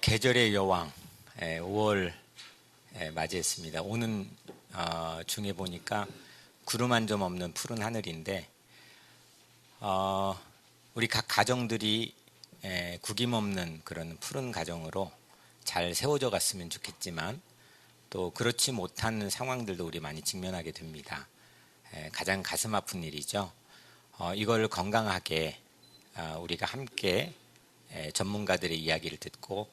계절의 여왕 5월 맞이했습니다. 오는 중에 보니까 구름 한 점 없는 푸른 하늘인데 우리 각 가정들이 구김없는 그런 푸른 가정으로 잘 세워져 갔으면 좋겠지만 또 그렇지 못한 상황들도 우리 많이 직면하게 됩니다. 가장 가슴 아픈 일이죠. 이걸 건강하게 우리가 함께 전문가들의 이야기를 듣고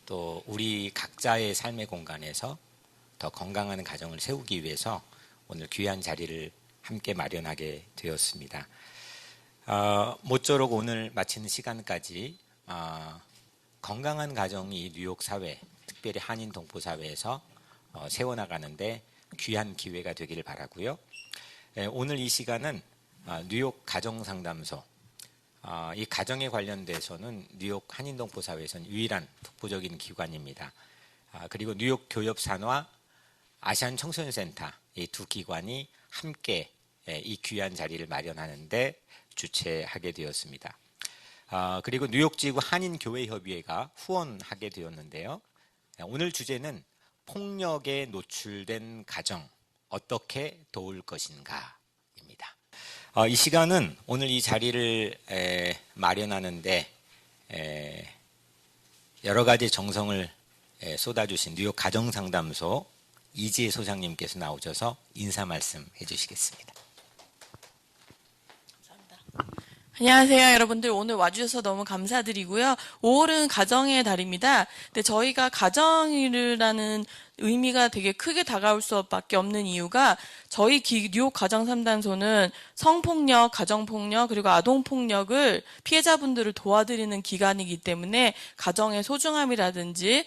또 우리 각자의 삶의 공간에서 더 건강한 가정을 세우기 위해서 오늘 귀한 자리를 함께 마련하게 되었습니다. 모쪼록 오늘 마치는 시간까지 건강한 가정이 뉴욕 사회, 특별히 한인 동포 사회에서 세워나가는데 귀한 기회가 되기를 바라고요. 오늘 이 시간은 뉴욕 가정상담소, 이 가정에 관련돼서는 뉴욕 한인동포 사회에서는 유일한 독보적인 기관입니다. 그리고 뉴욕 교협산화, 아시안 청소년센터 이 두 기관이 함께 이 귀한 자리를 마련하는데 주최하게 되었습니다. 그리고 뉴욕 지구 한인교회협의회가 후원하게 되었는데요. 오늘 주제는 폭력에 노출된 가정 어떻게 도울 것인가 입니다. 이 시간은 오늘 이 자리를 마련하는데 여러 가지 정성을 쏟아주신 뉴욕 가정상담소 이지혜 소장님께서 나오셔서 인사 말씀 해주시겠습니다. 감사합니다. 안녕하세요, 여러분들. 오늘 와주셔서 너무 감사드리고요. 5월은 가정의 달입니다. 근데 저희가 가정이라는 의미가 되게 크게 다가올 수밖에 없는 이유가 저희 뉴욕 가정상담소는 성폭력, 가정폭력, 그리고 아동폭력을 피해자분들을 도와드리는 기관이기 때문에 가정의 소중함이라든지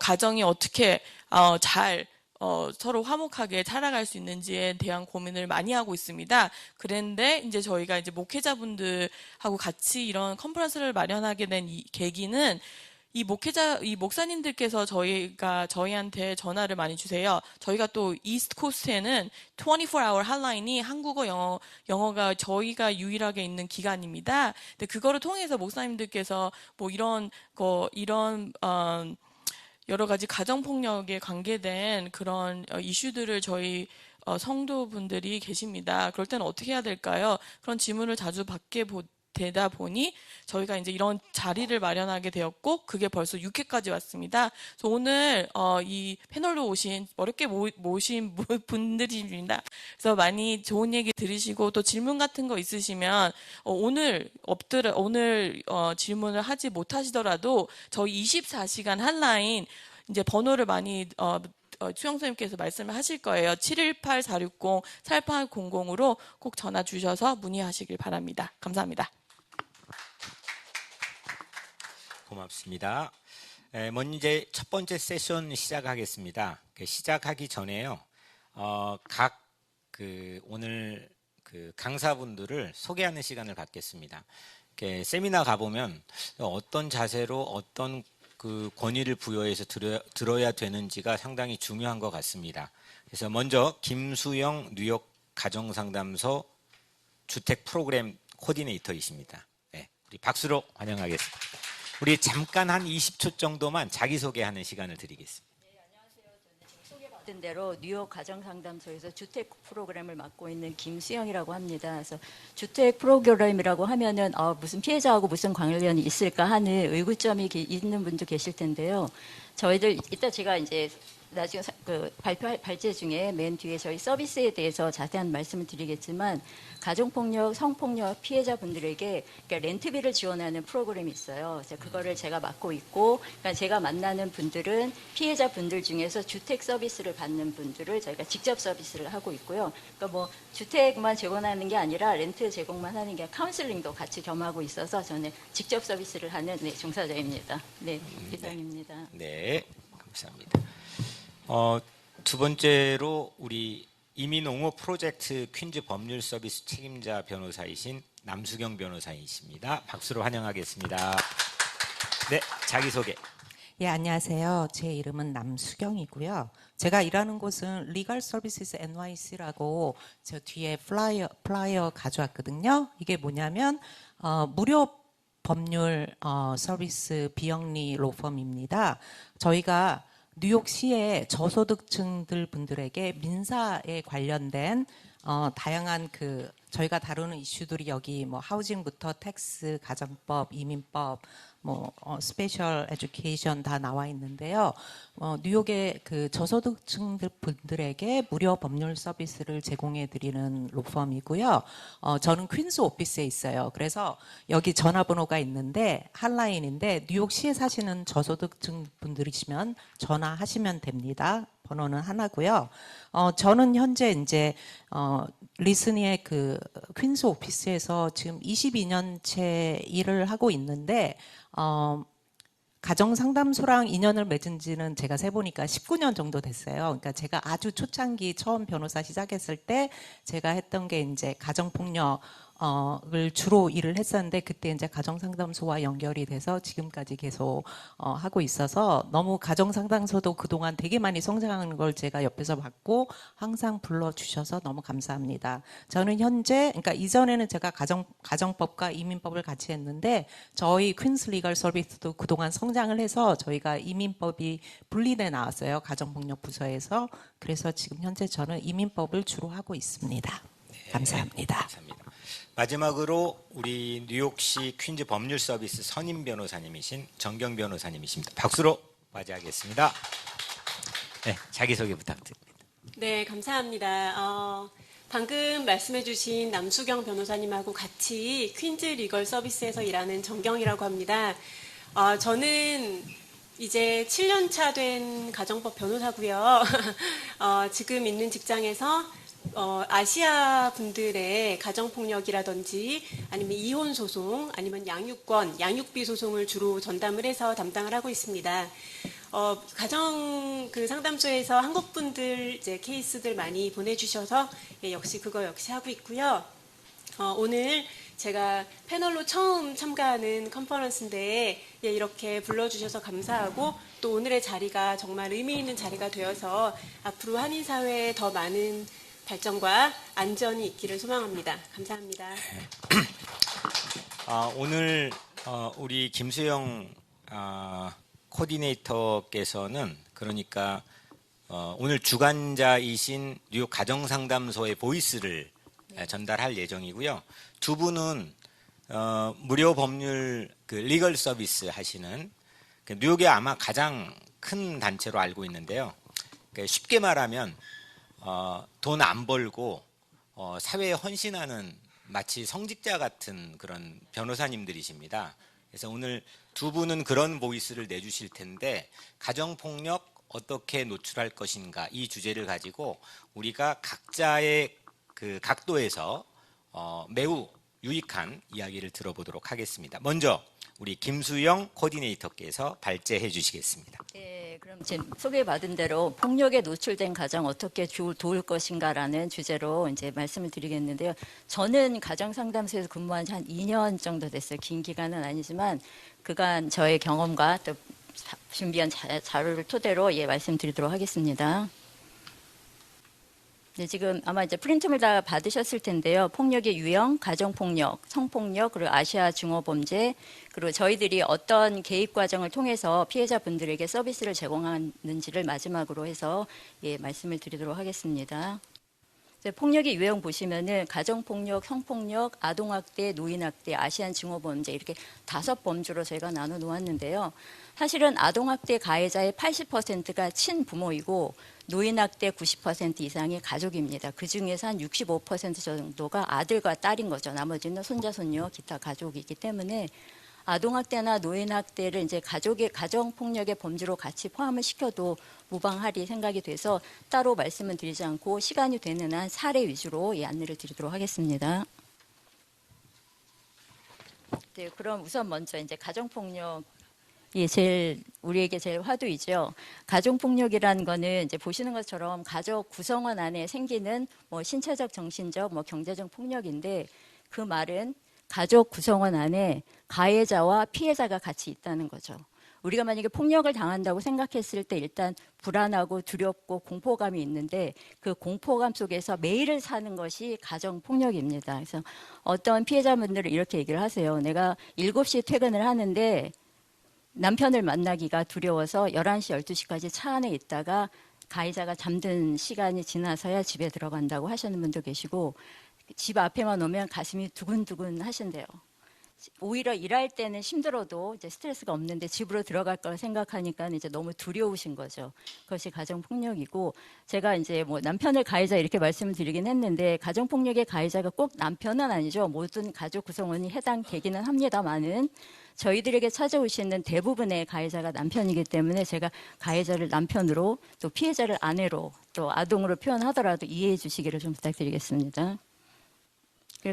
가정이 어떻게 잘 서로 화목하게 살아갈 수 있는지에 대한 고민을 많이 하고 있습니다. 그런데 이제 저희가 이제 목회자분들하고 같이 이런 컨퍼런스를 마련하게 된 이 계기는 이 목사님들께서 저희한테 전화를 많이 주세요. 저희가 또 이스트 코스트에는 24hour 핫라인이 한국어, 영어가 저희가 유일하게 있는 기관입니다. 근데 그거를 통해서 목사님들께서 뭐 여러 가지 가정폭력에 관계된 그런 이슈들을 저희 성도분들이 계십니다. 그럴 때는 어떻게 해야 될까요? 그런 질문을 자주 받게 되다 보니 저희가 이제 이런 자리를 마련하게 되었고 그게 벌써 6회까지 왔습니다. 그래서 오늘 이 패널로 오신 어렵게 모신 분들입니다. 그래서 많이 좋은 얘기 들으시고 또 질문 같은 거 있으시면 오늘 질문을 하지 못하시더라도 저희 24시간 핫라인 이제 번호를 많이 수영 선생님께서 말씀을 하실 거예요. 718-460-4800으로 꼭 전화 주셔서 문의하시길 바랍니다. 감사합니다. 고맙습니다. 먼저 이제 첫 번째 세션 시작하겠습니다. 시작하기 전에요. 오늘 강사분들을 소개하는 시간을 갖겠습니다. 세미나 가보면 어떤 자세로 어떤 권위를 부여해서 들어야 되는지가 상당히 중요한 것 같습니다. 그래서 먼저 김수영 뉴욕 가정상담소 주택 프로그램 코디네이터이십니다. 우리 박수로 환영하겠습니다. 우리 잠깐 한 20초 정도만 자기소개하는 시간을 드리겠습니다. 네, 안녕하세요. 저는 지금 소개받은 대로 뉴욕 가정상담소에서 주택 프로그램을 맡고 있는 김수영이라고 합니다. 그래서 주택 프로그램이라고 하면은 무슨 피해자하고 무슨 관련이 있을까 하는 의구점이 있는 분도 계실 텐데요. 저희들 이따 제가 이제 나중에 발표할 발제 중에 맨 뒤에 저희 서비스에 대해서 자세한 말씀을 드리겠지만 가정폭력, 성폭력 피해자분들에게 그러니까 렌트비를 지원하는 프로그램이 있어요. 그래서 그거를 제가 맡고 있고, 그러니까 제가 만나는 분들은 피해자분들 중에서 주택 서비스를 받는 분들을 저희가 직접 서비스를 하고 있고요. 그러니까 뭐 주택만 제공하는 게 아니라 렌트 제공만 하는 게 아니라 카운슬링도 같이 겸하고 있어서 저는 직접 서비스를 하는 종사자입니다. 네, 이상입니다. 네, 감사합니다. 두 번째로 우리 이민옹호 프로젝트 퀸즈 법률 서비스 책임자 변호사이신 남수경 변호사이십니다. 박수로 환영하겠습니다. 네, 자기소개. 예, 안녕하세요. 제 이름은 남수경이고요. 제가 일하는 곳은 Legal Services NYC라고 저 뒤에 플라이어 가져왔거든요. 이게 뭐냐면 무료 법률 서비스 비영리 로펌입니다. 저희가 뉴욕시의 저소득층들 분들에게 민사에 관련된 다양한 저희가 다루는 이슈들이 여기 뭐 하우징부터 텍스, 가정법, 이민법, 스페셜 에듀케이션 다 나와 있는데요. 뉴욕의 그 저소득층들 분들에게 무료 법률 서비스를 제공해 드리는 로펌이고요. 저는 퀸스 오피스에 있어요. 그래서 여기 전화번호가 있는데 핫라인인데 뉴욕시에 사시는 저소득층 분들이시면 전화하시면 됩니다. 번호는 하나고요. 저는 현재 이제 리스니의 그 퀸스 오피스에서 지금 22년째 일을 하고 있는데 가정상담소랑 인연을 맺은 지는 제가 세보니까 19년 정도 됐어요. 그러니까 제가 아주 초창기 처음 변호사 시작했을 때 제가 했던 게 이제 가정폭력 을 주로 일을 했었는데 그때 이제 가정상담소와 연결이 돼서 지금까지 계속 하고 있어서 너무 가정상담소도 그동안 되게 많이 성장하는 걸 제가 옆에서 봤고 항상 불러주셔서 너무 감사합니다. 저는 현재 그러니까 이전에는 제가 가정법과 이민법을 같이 했는데 저희 퀸스 리걸 서비스도 그동안 성장을 해서 저희가 이민법이 분리돼 나왔어요. 가정폭력 부서에서. 그래서 지금 현재 저는 이민법을 주로 하고 있습니다. 감사합니다. 감사합니다. 마지막으로 우리 뉴욕시 퀸즈 법률 서비스 선임 변호사님이신 정경 변호사님이십니다. 박수로 맞이하겠습니다. 네, 자기소개 부탁드립니다. 네, 감사합니다. 방금 말씀해주신 남수경 변호사님하고 같이 퀸즈 리걸 서비스에서 일하는 정경이라고 합니다. 저는 이제 7년 차 된 가정법 변호사고요. 지금 있는 직장에서 아시아 분들의 가정폭력이라든지 아니면 이혼 소송 아니면 양육권, 양육비 소송을 주로 전담을 해서 담당을 하고 있습니다. 가정 상담소에서 한국 분들 이제 케이스들 많이 보내주셔서 역시 그거 역시 하고 있고요. 오늘 제가 패널로 처음 참가하는 컨퍼런스인데 이렇게 불러주셔서 감사하고 또 오늘의 자리가 정말 의미 있는 자리가 되어서 앞으로 한인사회에 더 많은 발전과 안전이 있기를 소망합니다. 감사합니다. 오늘 우리 김수영 코디네이터께서는 그러니까 오늘 주관자이신 뉴욕 가정상담소의 보이스를 전달할 예정이고요. 두 분은 무료 법률 리걸 서비스 하시는 뉴욕의 아마 가장 큰 단체로 알고 있는데요. 쉽게 말하면 돈 안 벌고 사회에 헌신하는 마치 성직자 같은 그런 변호사님들이십니다. 그래서 오늘 두 분은 그런 보이스를 내주실 텐데 가정폭력 어떻게 노출할 것인가 이 주제를 가지고 우리가 각자의 그 각도에서 매우 유익한 이야기를 들어보도록 하겠습니다. 먼저 우리 김수영 코디네이터께서 발제해 주시겠습니다. 네, 그럼 지금 소개받은 대로 폭력에 노출된 가정 어떻게 도울 것인가라는 주제로 이제 말씀을 드리겠는데요. 저는 가정상담소에서 근무한 지 한 2년 정도 됐어요. 긴 기간은 아니지만 그간 저의 경험과 또 준비한 자료를 토대로 말씀드리도록 하겠습니다. 네, 지금 아마 이제 프린트물 다 받으셨을 텐데요. 폭력의 유형, 가정폭력, 성폭력, 그리고 아시아 증오범죄, 그리고 저희들이 어떤 개입 과정을 통해서 피해자분들에게 서비스를 제공하는지를 마지막으로 해서 말씀을 드리도록 하겠습니다. 폭력의 유형 보시면은 가정폭력, 성폭력, 아동학대, 노인학대, 아시안 증오범죄 이렇게 5범주로 저희가 나눠 놓았는데요. 사실은 아동학대 가해자의 80%가 친부모이고 노인학대 90% 이상이 가족입니다. 그중에서 한 65% 정도가 아들과 딸인 거죠. 나머지는 손자, 손녀, 기타 가족이기 때문에 아동학대나 노인학대를 이제 가정폭력의 범주로 같이 포함을 시켜도 무방하리 생각이 돼서 따로 말씀은 드리지 않고 시간이 되는 한 사례 위주로 안내를 드리도록 하겠습니다. 네, 그럼 우선 먼저 이제 가정폭력 우리에게 제일 화두이죠. 가정폭력이라는 거는 이제 보시는 것처럼 가족 구성원 안에 생기는 신체적, 정신적, 경제적 폭력인데 그 말은 가족 구성원 안에 가해자와 피해자가 같이 있다는 거죠. 우리가 만약에 폭력을 당한다고 생각했을 때 일단 불안하고 두렵고 공포감이 있는데 그 공포감 속에서 매일을 사는 것이 가정폭력입니다. 그래서 어떤 피해자분들은 이렇게 얘기를 하세요. 내가 7시에 퇴근을 하는데 남편을 만나기가 두려워서 11시, 12시까지 차 안에 있다가 가해자가 잠든 시간이 지나서야 집에 들어간다고 하시는 분도 계시고 집 앞에만 오면 가슴이 두근두근 하신대요. 오히려 일할 때는 힘들어도 이제 스트레스가 없는데 집으로 들어갈 걸 생각하니까 이제 너무 두려우신 거죠. 그것이 가정폭력이고 제가 이제 뭐 남편을 가해자 이렇게 말씀을 드리긴 했는데 가정폭력의 가해자가 꼭 남편은 아니죠. 모든 가족 구성원이 해당되기는 합니다만은 저희들에게 찾아오시는 대부분의 가해자가 남편이기 때문에 제가 가해자를 남편으로 또 피해자를 아내로 또 아동으로 표현하더라도 이해해 주시기를 좀 부탁드리겠습니다.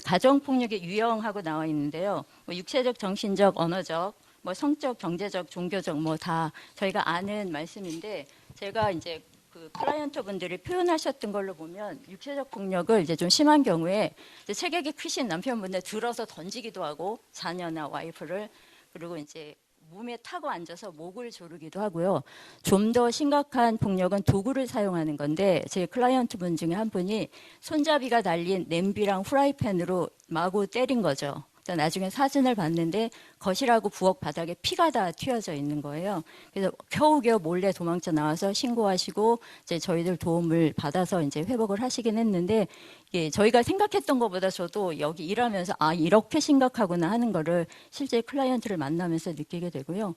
가정폭력의 유형하고 나와 있는데요. 뭐 육체적, 정신적, 언어적, 뭐 성적, 경제적, 종교적 뭐 다 저희가 아는 말씀인데 제가 이제 그 클라이언트 분들이 표현하셨던 걸로 보면 육체적 폭력을 이제 좀 심한 경우에 이제 체격이 크신 남편분들 들어서 던지기도 하고 자녀나 와이프를 그리고 이제 몸에 타고 앉아서 목을 조르기도 하고요. 좀 더 심각한 폭력은 도구를 사용하는 건데 제 클라이언트 분 중에 한 분이 손잡이가 달린 냄비랑 후라이팬으로 마구 때린 거죠. 나중에 사진을 봤는데 거실하고 부엌 바닥에 피가 다 튀어져 있는 거예요. 그래서 겨우겨우 몰래 도망쳐 나와서 신고하시고 이제 저희들 도움을 받아서 이제 회복을 하시긴 했는데 예, 저희가 생각했던 것보다 저도 여기 일하면서 아 이렇게 심각하구나 하는 거를 실제 클라이언트를 만나면서 느끼게 되고요.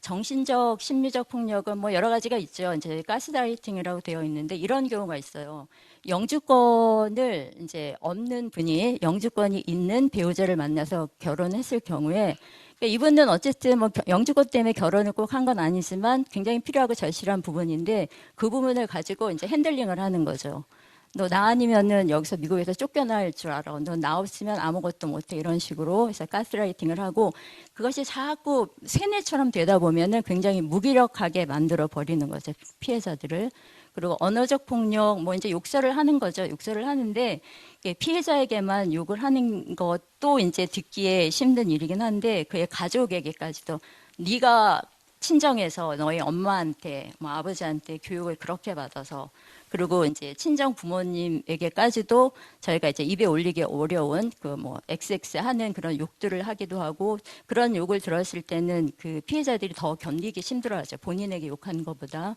정신적, 심리적 폭력은 뭐 여러 가지가 있죠. 이제 가스라이팅이라고 되어 있는데 이런 경우가 있어요. 영주권을 이제 없는 분이 영주권이 있는 배우자를 만나서 결혼했을 경우에 그러니까 이분은 어쨌든 뭐 영주권 때문에 결혼을 꼭 한 건 아니지만 굉장히 필요하고 절실한 부분인데 그 부분을 가지고 이제 핸들링을 하는 거죠. 너 나 아니면은 여기서 미국에서 쫓겨날 줄 알아. 너 나 없으면 아무것도 못해. 이런 식으로 해서 가스라이팅을 하고 그것이 자꾸 세뇌처럼 되다 보면은 굉장히 무기력하게 만들어 버리는 거죠. 피해자들을. 그리고 언어적 폭력, 뭐 이제 욕설을 하는 거죠. 욕설을 하는데 피해자에게만 욕을 하는 것도 이제 듣기에 힘든 일이긴 한데 그의 가족에게까지도 네가 친정에서 너희 엄마한테, 뭐 아버지한테 교육을 그렇게 받아서 그리고 이제 친정 부모님에게까지도 저희가 이제 입에 올리기 어려운 그 뭐 XX 하는 그런 욕들을 하기도 하고 그런 욕을 들었을 때는 그 피해자들이 더 견디기 힘들어하죠. 본인에게 욕하는 것보다.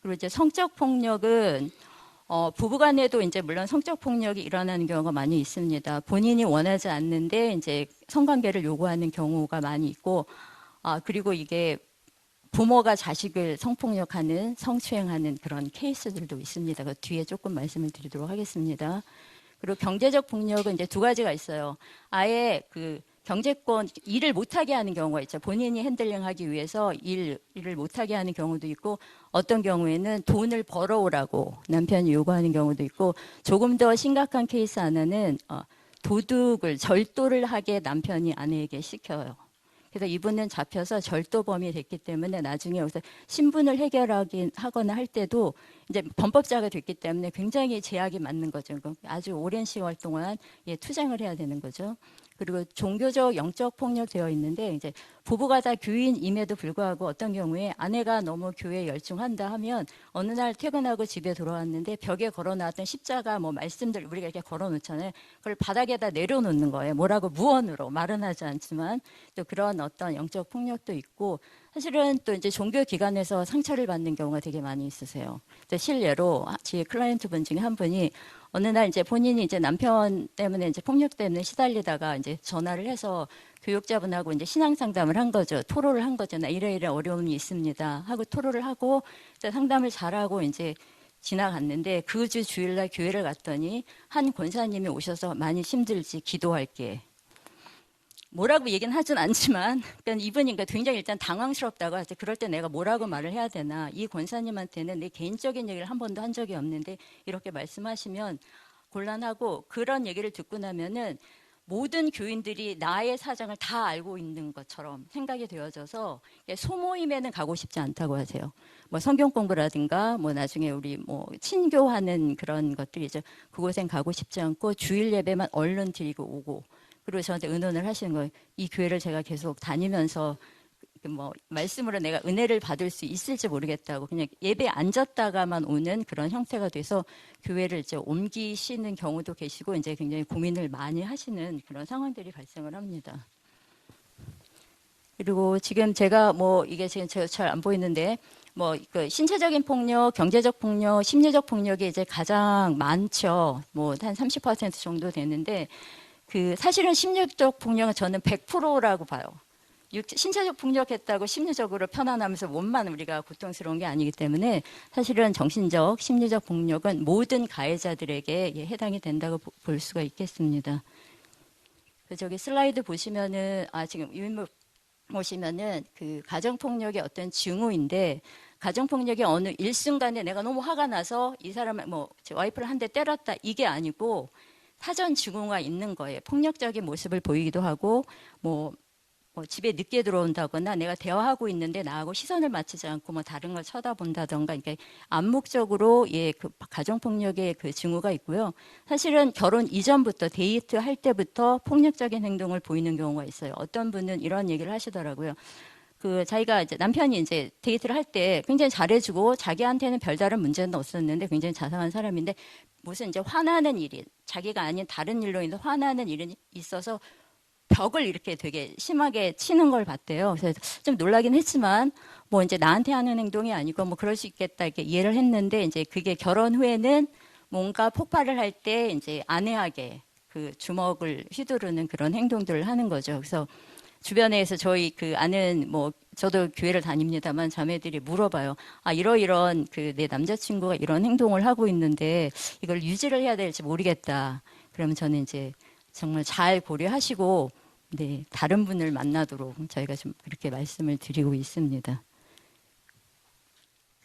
그리고 이제 성적 폭력은 부부간에도 이제 물론 성적 폭력이 일어나는 경우가 많이 있습니다. 본인이 원하지 않는데 이제 성관계를 요구하는 경우가 많이 있고, 그리고 이게 부모가 자식을 성폭력하는, 성추행하는 그런 케이스들도 있습니다. 그 뒤에 조금 말씀을 드리도록 하겠습니다. 그리고 경제적 폭력은 이제 두 가지가 있어요. 아예 그 경제권 일을 못하게 하는 경우가 있죠. 본인이 핸들링하기 위해서 일을 못하게 하는 경우도 있고 어떤 경우에는 돈을 벌어오라고 남편이 요구하는 경우도 있고 조금 더 심각한 케이스 하나는 도둑을 절도를 하게 남편이 아내에게 시켜요. 그래서 이분은 잡혀서 절도범이 됐기 때문에 나중에 여기서 신분을 하거나 할 때도 이제 범법자가 됐기 때문에 굉장히 제약이 맞는 거죠. 아주 오랜 시간 동안 투쟁을 해야 되는 거죠. 그리고 종교적, 영적 폭력 되어 있는데 이제 부부가 다 교인임에도 불구하고 어떤 경우에 아내가 너무 교회에 열중한다 하면 어느 날 퇴근하고 집에 돌아왔는데 벽에 걸어놨던 십자가 뭐 말씀들 우리가 이렇게 걸어놓잖아요. 그걸 바닥에다 내려놓는 거예요. 뭐라고 무언으로 말은 하지 않지만 또 그런 어떤 영적 폭력도 있고 사실은 또 이제 종교 기관에서 상처를 받는 경우가 되게 많이 있으세요. 실례로 제 클라이언트 분 중에 한 분이 어느 날 이제 본인이 이제 남편 때문에 이제 폭력 때문에 시달리다가 이제 전화를 해서 교육자분하고 이제 신앙 상담을 한 거죠. 토로를 한 거죠. 나 이래 어려움이 있습니다. 하고 토로를 하고 상담을 잘하고 이제 지나갔는데 그 주 주일날 교회를 갔더니 한 권사님이 오셔서 많이 힘들지 기도할게. 뭐라고 얘기는 하진 않지만 그러니까 이분이 굉장히 일단 당황스럽다고 하죠. 그럴 때 내가 뭐라고 말을 해야 되나. 이 권사님한테는 내 개인적인 얘기를 한 번도 한 적이 없는데 이렇게 말씀하시면 곤란하고 그런 얘기를 듣고 나면은 모든 교인들이 나의 사정을 다 알고 있는 것처럼 생각이 되어져서 소모임에는 가고 싶지 않다고 하세요. 뭐 성경 공부라든가 뭐 나중에 우리 뭐 친교하는 그런 것들이죠. 그곳엔 가고 싶지 않고 주일 예배만 얼른 드리고 오고 그리고 저한테 의논을 하시는 거예요. 이 교회를 제가 계속 다니면서 뭐 말씀으로 내가 은혜를 받을 수 있을지 모르겠다고 그냥 예배 앉았다가만 오는 그런 형태가 돼서 교회를 이제 옮기시는 경우도 계시고 이제 굉장히 고민을 많이 하시는 그런 상황들이 발생을 합니다. 그리고 지금 제가 뭐 이게 지금 제가 잘 안 보이는데 뭐 그 신체적인 폭력, 경제적 폭력, 심리적 폭력이 이제 가장 많죠. 뭐 한 30% 정도 되는데 그 사실은 심리적 폭력은 저는 100%라고 봐요. 신체적 폭력했다고 심리적으로 편안하면서 몸만 우리가 고통스러운 게 아니기 때문에 사실은 정신적, 심리적 폭력은 모든 가해자들에게 해당이 된다고 볼 수가 있겠습니다. 저기 슬라이드 보시면은 지금 유인물 보시면은 그 가정폭력의 어떤 징후인데 가정폭력이 어느 일순간에 내가 너무 화가 나서 이 사람을 뭐 제 와이프를 한 대 때렸다 이게 아니고 사전 징후가 있는 거예요. 폭력적인 모습을 보이기도 하고 뭐 집에 늦게 들어온다거나 내가 대화하고 있는데 나하고 시선을 맞추지 않고 뭐 다른 걸 쳐다본다던가 그러니까 암묵적으로 그 가정폭력의 그 징후가 있고요. 사실은 결혼 이전부터 데이트 할 때부터 폭력적인 행동을 보이는 경우가 있어요. 어떤 분은 이런 얘기를 하시더라고요. 그 자기가 이제 남편이 이제 데이트를 할 때 굉장히 잘해주고 자기한테는 별다른 문제는 없었는데 굉장히 자상한 사람인데 무슨 이제 화나는 일이 자기가 아닌 다른 일로 인해서 화나는 일이 있어서 벽을 이렇게 되게 심하게 치는 걸 봤대요. 그래서 좀 놀라긴 했지만 뭐 이제 나한테 하는 행동이 아니고 뭐 그럴 수 있겠다 이렇게 이해를 했는데 이제 그게 결혼 후에는 뭔가 폭발을 할 때 이제 안해하게 그 주먹을 휘두르는 그런 행동들을 하는 거죠. 그래서 주변에서 저희 그 아는 뭐 저도 교회를 다닙니다만 자매들이 물어봐요. 이러이런 그 내 남자친구가 이런 행동을 하고 있는데 이걸 유지를 해야 될지 모르겠다. 그러면 저는 이제 정말 잘 고려하시고 네, 다른 분을 만나도록 저희가 좀 그렇게 말씀을 드리고 있습니다.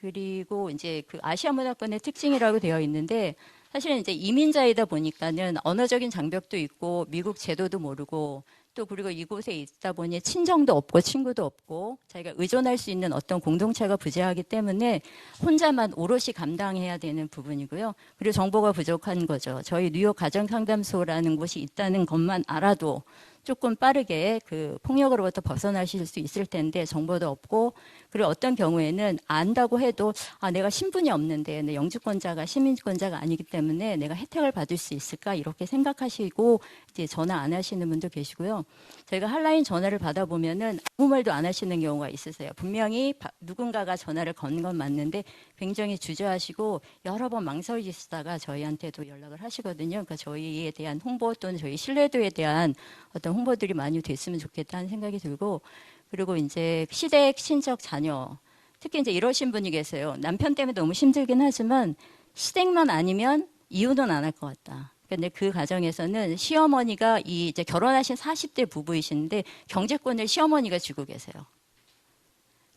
그리고 이제 그 아시아 문화권의 특징이라고 되어 있는데 사실은 이제 이민자이다 보니까는 언어적인 장벽도 있고 미국 제도도 모르고 또 그리고 이곳에 있다 보니 친정도 없고 친구도 없고 자기가 의존할 수 있는 어떤 공동체가 부재하기 때문에 혼자만 오롯이 감당해야 되는 부분이고요. 그리고 정보가 부족한 거죠. 저희 뉴욕 가정상담소라는 곳이 있다는 것만 알아도 조금 빠르게 그 폭력으로부터 벗어나실 수 있을 텐데 정보도 없고 그리고 어떤 경우에는 안다고 해도 내가 신분이 없는데 내 영주권자가 시민권자가 아니기 때문에 내가 혜택을 받을 수 있을까 이렇게 생각하시고 이제 전화 안 하시는 분도 계시고요. 저희가 핫라인 전화를 받아보면은 아무 말도 안 하시는 경우가 있으세요. 분명히 누군가가 전화를 건 건 맞는데 굉장히 주저하시고 여러 번 망설이시다가 저희한테도 연락을 하시거든요. 그러니까 저희에 대한 홍보 또는 저희 신뢰도에 대한 어떤 홍보들이 많이 됐으면 좋겠다는 생각이 들고 그리고 이제 시댁, 친척, 자녀 특히 이제 이러신 분이 계세요. 남편 때문에 너무 힘들긴 하지만 시댁만 아니면 이혼은 안 할 것 같다. 근데 그 가정에서는 시어머니가 이제 결혼하신 40대 부부이신데 경제권을 시어머니가 쥐고 계세요.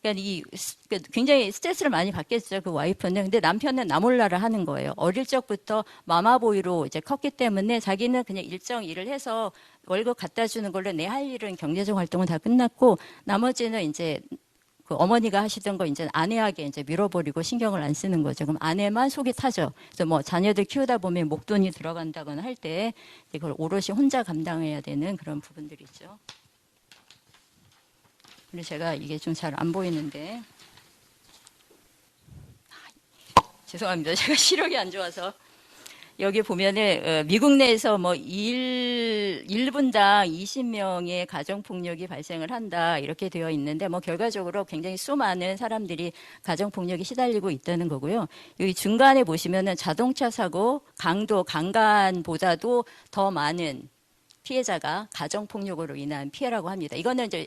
그러니까 굉장히 스트레스를 많이 받겠죠. 그 와이프는. 근데 남편은 나 몰라라 하는 거예요. 어릴 적부터 마마보이로 이제 컸기 때문에 자기는 그냥 일정 일을 해서 월급 갖다 주는 걸로 내 할 일은 경제적 활동은 다 끝났고 나머지는 이제 그 어머니가 하시던 거 이제 아내에게 이제 밀어버리고 신경을 안 쓰는 거죠. 그럼 아내만 속이 타죠. 그래서 뭐 자녀들 키우다 보면 목돈이 들어간다거나 할 때 이걸 오롯이 혼자 감당해야 되는 그런 부분들이 있죠. 그리고 제가 이게 좀 잘 안 보이는데 죄송합니다. 제가 시력이 안 좋아서 여기 보면은 미국 내에서 뭐 1분당 20명의 가정폭력이 발생을 한다 이렇게 되어 있는데 뭐 결과적으로 굉장히 수많은 사람들이 가정폭력이 시달리고 있다는 거고요. 여기 중간에 보시면은 자동차 사고 강간보다도 더 많은 피해자가 가정폭력으로 인한 피해라고 합니다. 이거는 이제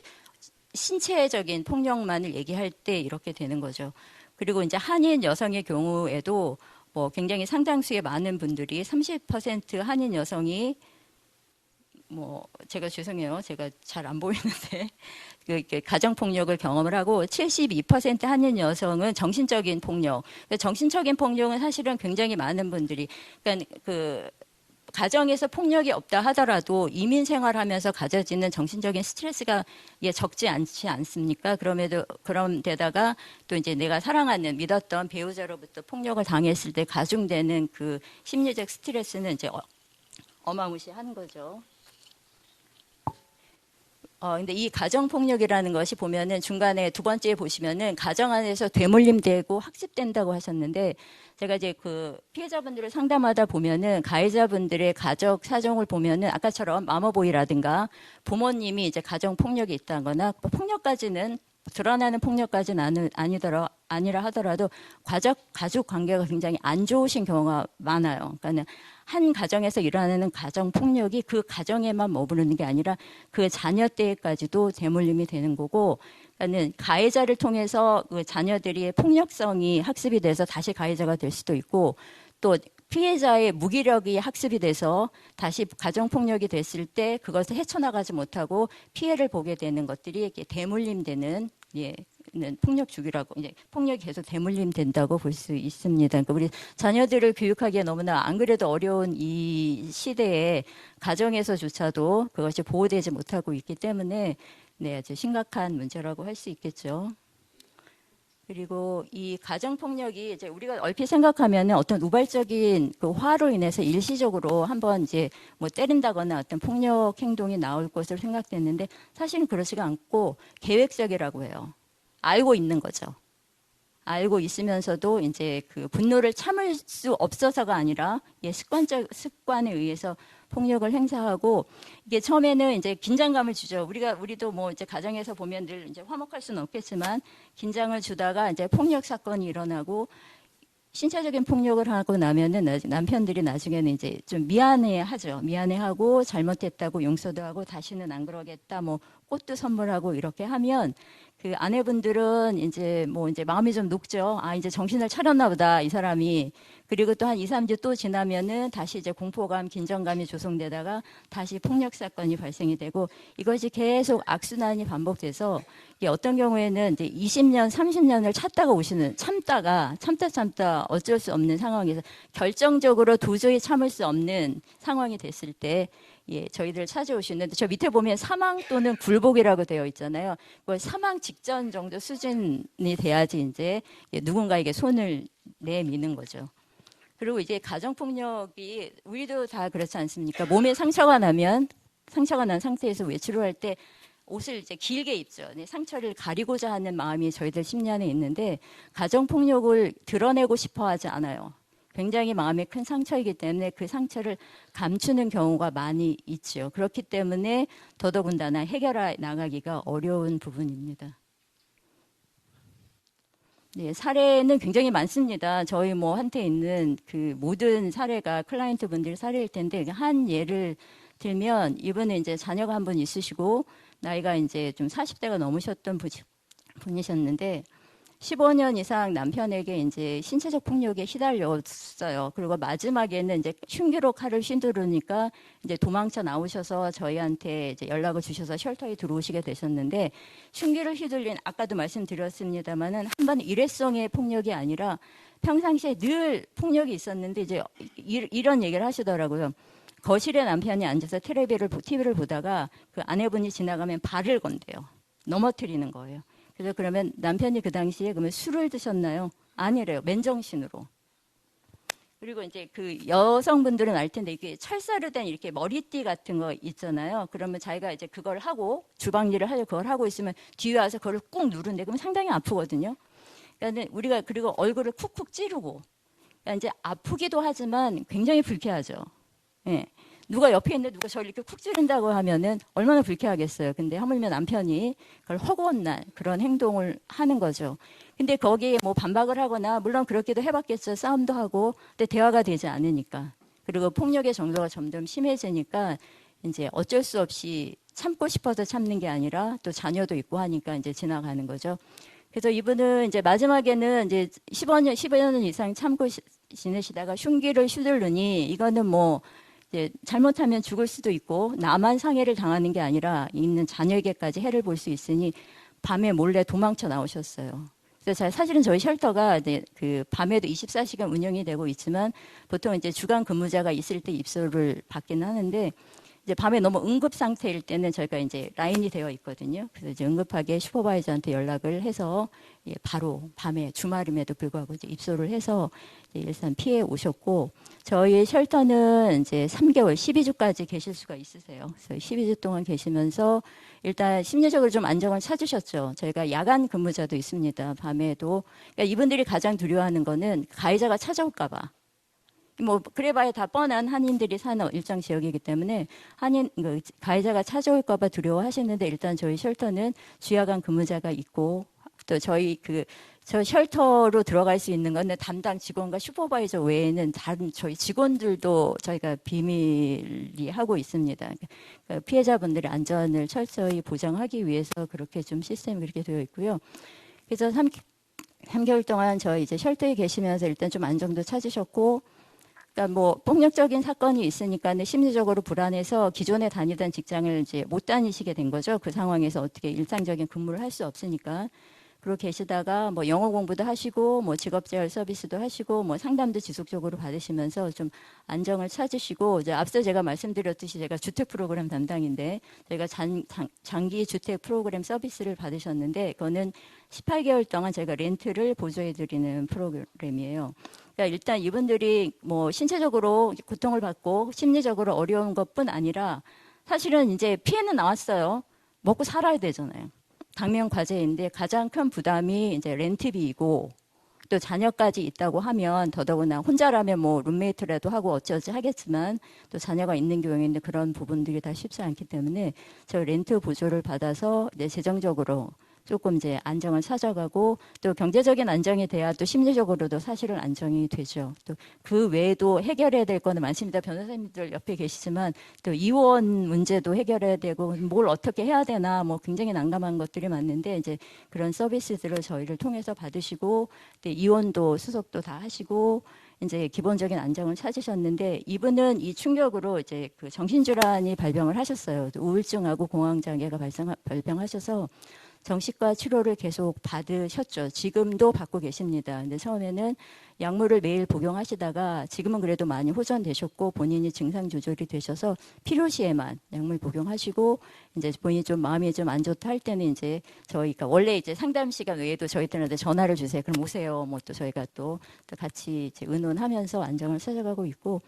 신체적인 폭력만을 얘기할 때 이렇게 되는 거죠. 그리고 이제 한인 여성의 경우에도 뭐 굉장히 상당수의 많은 분들이 30% 한인 여성이 뭐 제가 죄송해요. 제가 잘 안 보이는데 그 가정 폭력을 경험을 하고 72% 한인 여성은 정신적인 폭력. 정신적인 폭력은 사실은 굉장히 많은 분들이 그러니까 그 가정에서 폭력이 없다 하더라도 이민 생활하면서 가져지는 정신적인 스트레스가 적지 않지 않습니까? 그런 데다가 또 이제 내가 사랑하는 믿었던 배우자로부터 폭력을 당했을 때 가중되는 그 심리적 스트레스는 이제 어마무시한 거죠. 근데 이 가정폭력이라는 것이 보면은 중간에 두 번째에 보시면은 가정 안에서 되물림되고 학습된다고 하셨는데 제가 이제 그 피해자분들을 상담하다 보면은 가해자분들의 가족 사정을 보면은 아까처럼 마마보이라든가 부모님이 이제 가정폭력이 있다거나 폭력까지는 드러나는 폭력까지는 아니라 하더라도 가족 관계가 굉장히 안 좋으신 경우가 많아요. 그러니까 한 가정에서 일어나는 가정 폭력이 그 가정에만 머무르는 게 아니라 그 자녀 때까지도 대물림이 되는 거고, 그러니까 가해자를 통해서 그 자녀들이 폭력성이 학습이 돼서 다시 가해자가 될 수도 있고, 또 피해자의 무기력이 학습이 돼서 다시 가정폭력이 됐을 때 그것을 헤쳐나가지 못하고 피해를 보게 되는 것들이 이렇게 대물림되는 폭력 주기라고, 이제 폭력이 계속 대물림된다고 볼 수 있습니다. 그러니까 우리 자녀들을 교육하기에 너무나 안 그래도 어려운 이 시대에 가정에서조차도 그것이 보호되지 못하고 있기 때문에 아주 심각한 문제라고 할 수 있겠죠. 그리고 이 가정폭력이 이제 우리가 얼핏 생각하면 어떤 우발적인 그 화로 인해서 일시적으로 한번 이제 뭐 때린다거나 어떤 폭력 행동이 나올 것으로 생각됐는데 사실은 그렇지가 않고 계획적이라고 해요. 알고 있는 거죠. 알고 있으면서도 이제 그 분노를 참을 수 없어서가 아니라 습관에 의해서 폭력을 행사하고, 이게 처음에는 이제 긴장감을 주죠. 우리도 뭐 이제 가정에서 보면 늘 이제 화목할 수는 없겠지만 긴장을 주다가 이제 폭력 사건이 일어나고 신체적인 폭력을 하고 나면은 남편들이 나중에는 이제 좀 미안해하죠. 미안해하고 잘못했다고 용서도 하고 다시는 안 그러겠다, 뭐 꽃도 선물하고 이렇게 하면 그 아내분들은 이제 마음이 좀 녹죠. 아, 이제 정신을 차렸나 보다, 이 사람이. 그리고 또 한 2, 3주 또 지나면은 다시 이제 공포감, 긴장감이 조성되다가 다시 폭력 사건이 발생이 되고, 이것이 계속 악순환이 반복돼서 이게 어떤 경우에는 이제 20년, 30년을 참다 어쩔 수 없는 상황에서 결정적으로 도저히 참을 수 없는 상황이 됐을 때 저희들 찾아오시는데, 저 밑에 보면 사망 또는 굴복이라고 되어 있잖아요. 사망 직전 정도 수준이 돼야지 이제 누군가에게 손을 내미는 거죠. 그리고 이제 가정폭력이 우리도 다 그렇지 않습니까? 몸에 상처가 난 상태에서 외출을 할 때 옷을 이제 길게 입죠. 상처를 가리고자 하는 마음이 저희들 심리 안에 있는데 가정폭력을 드러내고 싶어 하지 않아요. 굉장히 마음에 큰 상처이기 때문에 그 상처를 감추는 경우가 많이 있죠. 그렇기 때문에 더더군다나 해결해 나가기가 어려운 부분입니다. 사례는 굉장히 많습니다. 저희 한테 있는 그 모든 사례가 클라이언트 분들 사례일 텐데, 한 예를 들면 이분은 이제 자녀가 한 분 있으시고 나이가 이제 좀 40대가 넘으셨던 분이셨는데 15년 이상 남편에게 이제 신체적 폭력에 시달렸어요. 그리고 마지막에는 이제 흉기로 칼을 휘두르니까 이제 도망쳐 나오셔서 저희한테 이제 연락을 주셔서 쉘터에 들어오시게 되셨는데, 흉기를 휘둘린, 아까도 말씀드렸습니다만은 한 번 일회성의 폭력이 아니라 평상시에 늘 폭력이 있었는데 이제 이런 얘기를 하시더라고요. 거실에 남편이 앉아서 TV를 보다가 그 아내분이 지나가면 발을 건대요. 넘어뜨리는 거예요. 그래서 그러면 남편이 그 당시에 그러면 술을 드셨나요? 아니래요. 맨정신으로. 그리고 이제 그 여성분들은 알 텐데 이게 철사로 된 이렇게 머리띠 같은 거 있잖아요. 그러면 자기가 이제 그걸 하고 주방 일을 하려 그걸 하고 있으면 뒤에 와서 그걸 꾹 누른데 그러면 상당히 아프거든요. 그러니까 우리가 그리고 얼굴을 쿡쿡 찌르고, 그러니까 이제 아프기도 하지만 굉장히 불쾌하죠. 예. 누가 옆에 있는데 누가 저를 이렇게 쿡 찌른다고 하면은 얼마나 불쾌하겠어요. 근데 하물며 남편이 그걸 허구한 그런 행동을 하는 거죠. 근데 거기에 뭐 반박을 하거나, 물론 그렇게도 해봤겠죠. 싸움도 하고. 근데 대화가 되지 않으니까. 그리고 폭력의 정도가 점점 심해지니까 이제 어쩔 수 없이 참고 싶어서 참는 게 아니라 또 자녀도 있고 하니까 이제 지나가는 거죠. 그래서 이분은 이제 마지막에는 이제 15년 이상 참고 지내시다가 흉기를 휘두르니 이거는 뭐 이제 잘못하면 죽을 수도 있고 나만 상해를 당하는 게 아니라 있는 자녀에게까지 해를 볼 수 있으니 밤에 몰래 도망쳐 나오셨어요. 그래서 사실은 저희 쉘터가 그 밤에도 24시간 운영이 되고 있지만 보통 이제 주간 근무자가 있을 때 입소를 받긴 하는데, 이제 밤에 너무 응급 상태일 때는 저희가 이제 라인이 되어 있거든요. 그래서 이제 응급하게 슈퍼바이저한테 연락을 해서 바로 밤에 주말임에도 불구하고 이제 입소를 해서 이제 일산 피해 오셨고, 저희 쉘터는 이제 3개월, 12주까지 계실 수가 있으세요. 그래서 12주 동안 계시면서 일단 심리적으로 좀 안정을 찾으셨죠. 저희가 야간 근무자도 있습니다. 밤에도. 그러니까 이분들이 가장 두려워하는 거는 가해자가 찾아올까봐. 뭐 그래봐야 다 뻔한 한인들이 사는 일정 지역이기 때문에 가해자가 찾아올까봐 두려워하시는데, 일단 저희 쉘터는 주야간 근무자가 있고, 또 저 쉘터로 들어갈 수 있는 건 담당 직원과 슈퍼바이저 외에는 다른 저희 직원들도 저희가 비밀리 하고 있습니다. 그러니까 피해자분들의 안전을 철저히 보장하기 위해서 그렇게 좀 시스템이 그렇게 되어 있고요. 그래서 3개월 동안 저희 이제 쉘터에 계시면서 일단 좀 안정도 찾으셨고, 그러니까 뭐 폭력적인 사건이 있으니까 심리적으로 불안해서 기존에 다니던 직장을 이제 못 다니시게 된 거죠. 그 상황에서 어떻게 일상적인 근무를 할 수 없으니까. 그러고 계시다가 뭐 영어 공부도 하시고 뭐 직업재활 서비스도 하시고 뭐 상담도 지속적으로 받으시면서 좀 안정을 찾으시고, 이제 앞서 제가 말씀드렸듯이 제가 주택 프로그램 담당인데, 저희가 장기 주택 프로그램 서비스를 받으셨는데, 그거는 18개월 동안 제가 렌트를 보조해 드리는 프로그램이에요. 그러니까 일단 이분들이 뭐 신체적으로 고통을 받고 심리적으로 어려운 것뿐 아니라 사실은 이제 피해는 나왔어요. 먹고 살아야 되잖아요. 당면 과제인데 가장 큰 부담이 이제 렌트비이고, 또 자녀까지 있다고 하면 더더구나 혼자라면 뭐 룸메이트라도 하고 어쩌지 하겠지만, 또 자녀가 있는 경우에는 그런 부분들이 다 쉽지 않기 때문에 저 렌트 보조를 받아서 이제 재정적으로 조금 이제 안정을 찾아가고, 또 경제적인 안정이 돼야 또 심리적으로도 사실은 안정이 되죠. 또 그 외에도 해결해야 될 거는 많습니다. 변호사님들 옆에 계시지만 또 이혼 문제도 해결해야 되고, 뭘 어떻게 해야 되나 뭐 굉장히 난감한 것들이 많은데, 이제 그런 서비스들을 저희를 통해서 받으시고, 이혼도 수속도 다 하시고 이제 기본적인 안정을 찾으셨는데, 이분은 이 충격으로 이제 그 정신질환이 발병을 하셨어요. 우울증하고 공황장애가 발병하셔서 정신과 치료를 계속 받으셨죠. 지금도 받고 계십니다. 근데 처음에는 약물을 매일 복용하시다가 지금은 그래도 많이 호전되셨고, 본인이 증상 조절이 되셔서 필요시에만 약물 복용하시고, 이제 본인이 좀 마음이 좀 안 좋다 할 때는 이제 저희가 원래 이제 상담 시간 외에도 저희들한테 전화를 주세요. 그럼 오세요. 뭐 또 저희가 또 같이 이제 의논하면서 안정을 찾아가고 있고,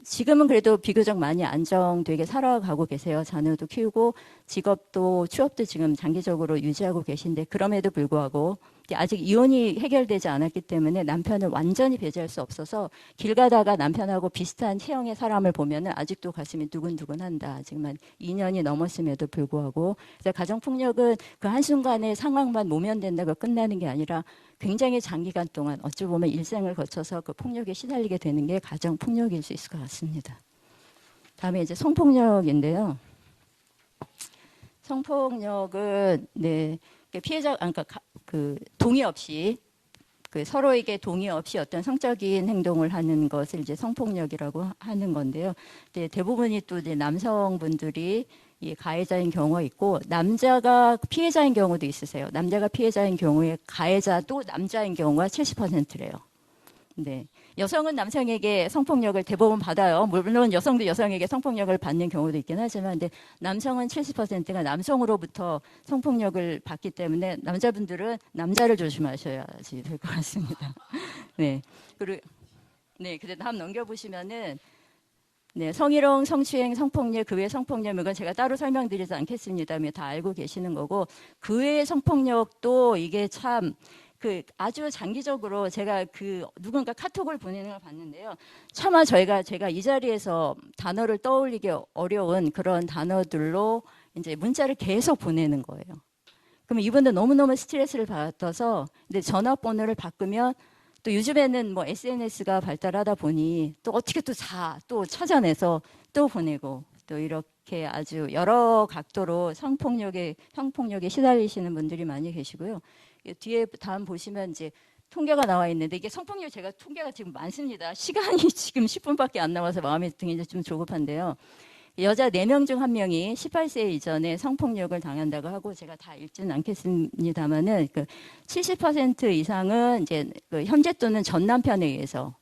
지금은 그래도 비교적 많이 안정되게 살아가고 계세요. 자녀도 키우고 직업도 취업도 지금 장기적으로 유지하고 계신데, 그럼에도 불구하고 아직 이혼이 해결되지 않았기 때문에 남편을 완전히 배제할 수 없어서 길 가다가 남편하고 비슷한 체형의 사람을 보면은 아직도 가슴이 두근두근한다. 지금 한 2년이 넘었음에도 불구하고. 그래서 가정폭력은 그 한순간의 상황만 모면된다고 끝나는 게 아니라 굉장히 장기간 동안 어찌 보면 일생을 거쳐서 그 폭력에 시달리게 되는 게 가정폭력일 수 있을 것 같습니다. 다음에 이제 성폭력인데요. 성폭력은 피해자, 그러니까 그 동의 없이, 그 서로에게 동의 없이 어떤 성적인 행동을 하는 것을 이제 성폭력이라고 하는 건데요. 대부분이 또 이제 남성분들이 이 가해자인 경우가 있고, 남자가 피해자인 경우도 있으세요. 남자가 피해자인 경우에 가해자도 남자인 경우가 70%래요. 네. 여성은 남성에게 성폭력을 대부분 받아요. 물론 여성도 여성에게 성폭력을 받는 경우도 있긴 하지만, 근데 남성은 70%가 남성으로부터 성폭력을 받기 때문에 남자분들은 남자를 조심하셔야지 될 것 같습니다. 네. 그리고 그래도 한번 넘겨보시면은, 성희롱, 성추행, 성폭력, 그 외 성폭력, 이건 제가 따로 설명드리지 않겠습니다만 다 알고 계시는 거고, 그 외의 성폭력도 이게 참 아주 장기적으로 제가 누군가 카톡을 보내는 걸 봤는데요. 차마 제가 이 자리에서 단어를 떠올리기 어려운 그런 단어들로 이제 문자를 계속 보내는 거예요. 그러면 이분들 너무너무 스트레스를 받아서, 근데 전화번호를 바꾸면 또 요즘에는 뭐 SNS가 발달하다 보니 또 어떻게 또 찾아내서 또 보내고, 또 이렇게 아주 여러 각도로 성폭력에 시달리시는 분들이 많이 계시고요. 뒤에 다음 보시면 이제 통계가 나와 있는데, 이게 성폭력 제가 통계가 지금 많습니다. 시간이 지금 10분밖에 안 남아서 마음이 굉장히 좀 조급한데요. 여자 4명 중 1명이 18세 이전에 성폭력을 당한다고 하고, 제가 다 읽지는 않겠습니다만은 70% 이상은 이제 현재 또는 전 남편에 의해서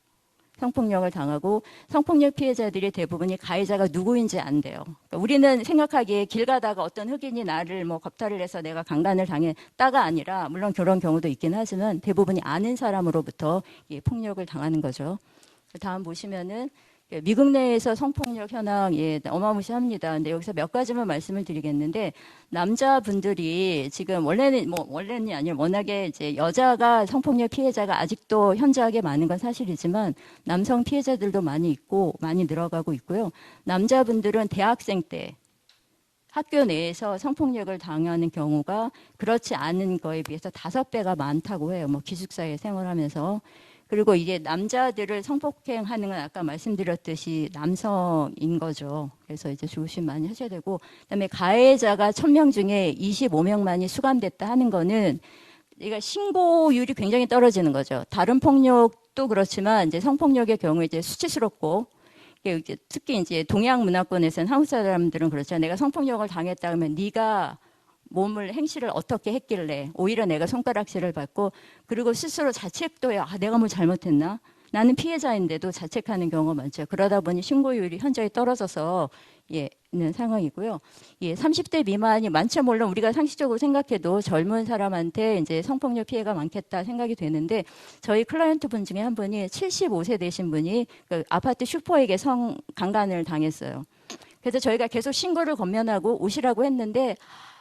성폭력을 당하고 성폭력 피해자들이 대부분이 가해자가 누구인지 안 돼요. 그러니까 우리는 생각하기에 길 가다가 어떤 흑인이 나를 뭐 겁탈을 해서 내가 강간을 당했다가 아니라 물론 그런 경우도 있긴 하지만 대부분이 아는 사람으로부터 이 폭력을 당하는 거죠. 다음 보시면은 미국 내에서 성폭력 현황 어마무시합니다. 근데 여기서 몇 가지만 말씀을 드리겠는데 남자분들이 지금 원래는 아니라 워낙에 이제 여자가 성폭력 피해자가 아직도 현저하게 많은 건 사실이지만 남성 피해자들도 많이 있고 많이 늘어가고 있고요. 남자분들은 대학생 때 학교 내에서 성폭력을 당하는 경우가 그렇지 않은 거에 비해서 5배가 많다고 해요. 뭐 기숙사에 생활하면서. 그리고 이게 남자들을 성폭행하는 건 아까 말씀드렸듯이 남성인 거죠. 그래서 이제 조심 많이 하셔야 되고, 그다음에 가해자가 1000명 중에 25명만이 수감됐다 하는 거는 이가 신고율이 굉장히 떨어지는 거죠. 다른 폭력도 그렇지만 이제 성폭력의 경우에 이제 수치스럽고, 특히 이제 동양 문화권에서는 한국 사람들은 그렇죠. 내가 성폭력을 당했다 하면 네가 행실을 어떻게 했길래 오히려 내가 손가락질을 받고 그리고 스스로 자책도 해요. 내가 뭘 잘못했나? 나는 피해자인데도 자책하는 경우가 많죠. 그러다 보니 신고율이 현저히 떨어져서 있는 상황이고요. 30대 미만이 많죠. 물론 우리가 상식적으로 생각해도 젊은 사람한테 이제 성폭력 피해가 많겠다 생각이 되는데 저희 클라이언트 분 중에 한 분이 75세 되신 분이 그 아파트 슈퍼에게 강간을 당했어요. 그래서 저희가 계속 신고를 권면하고 오시라고 했는데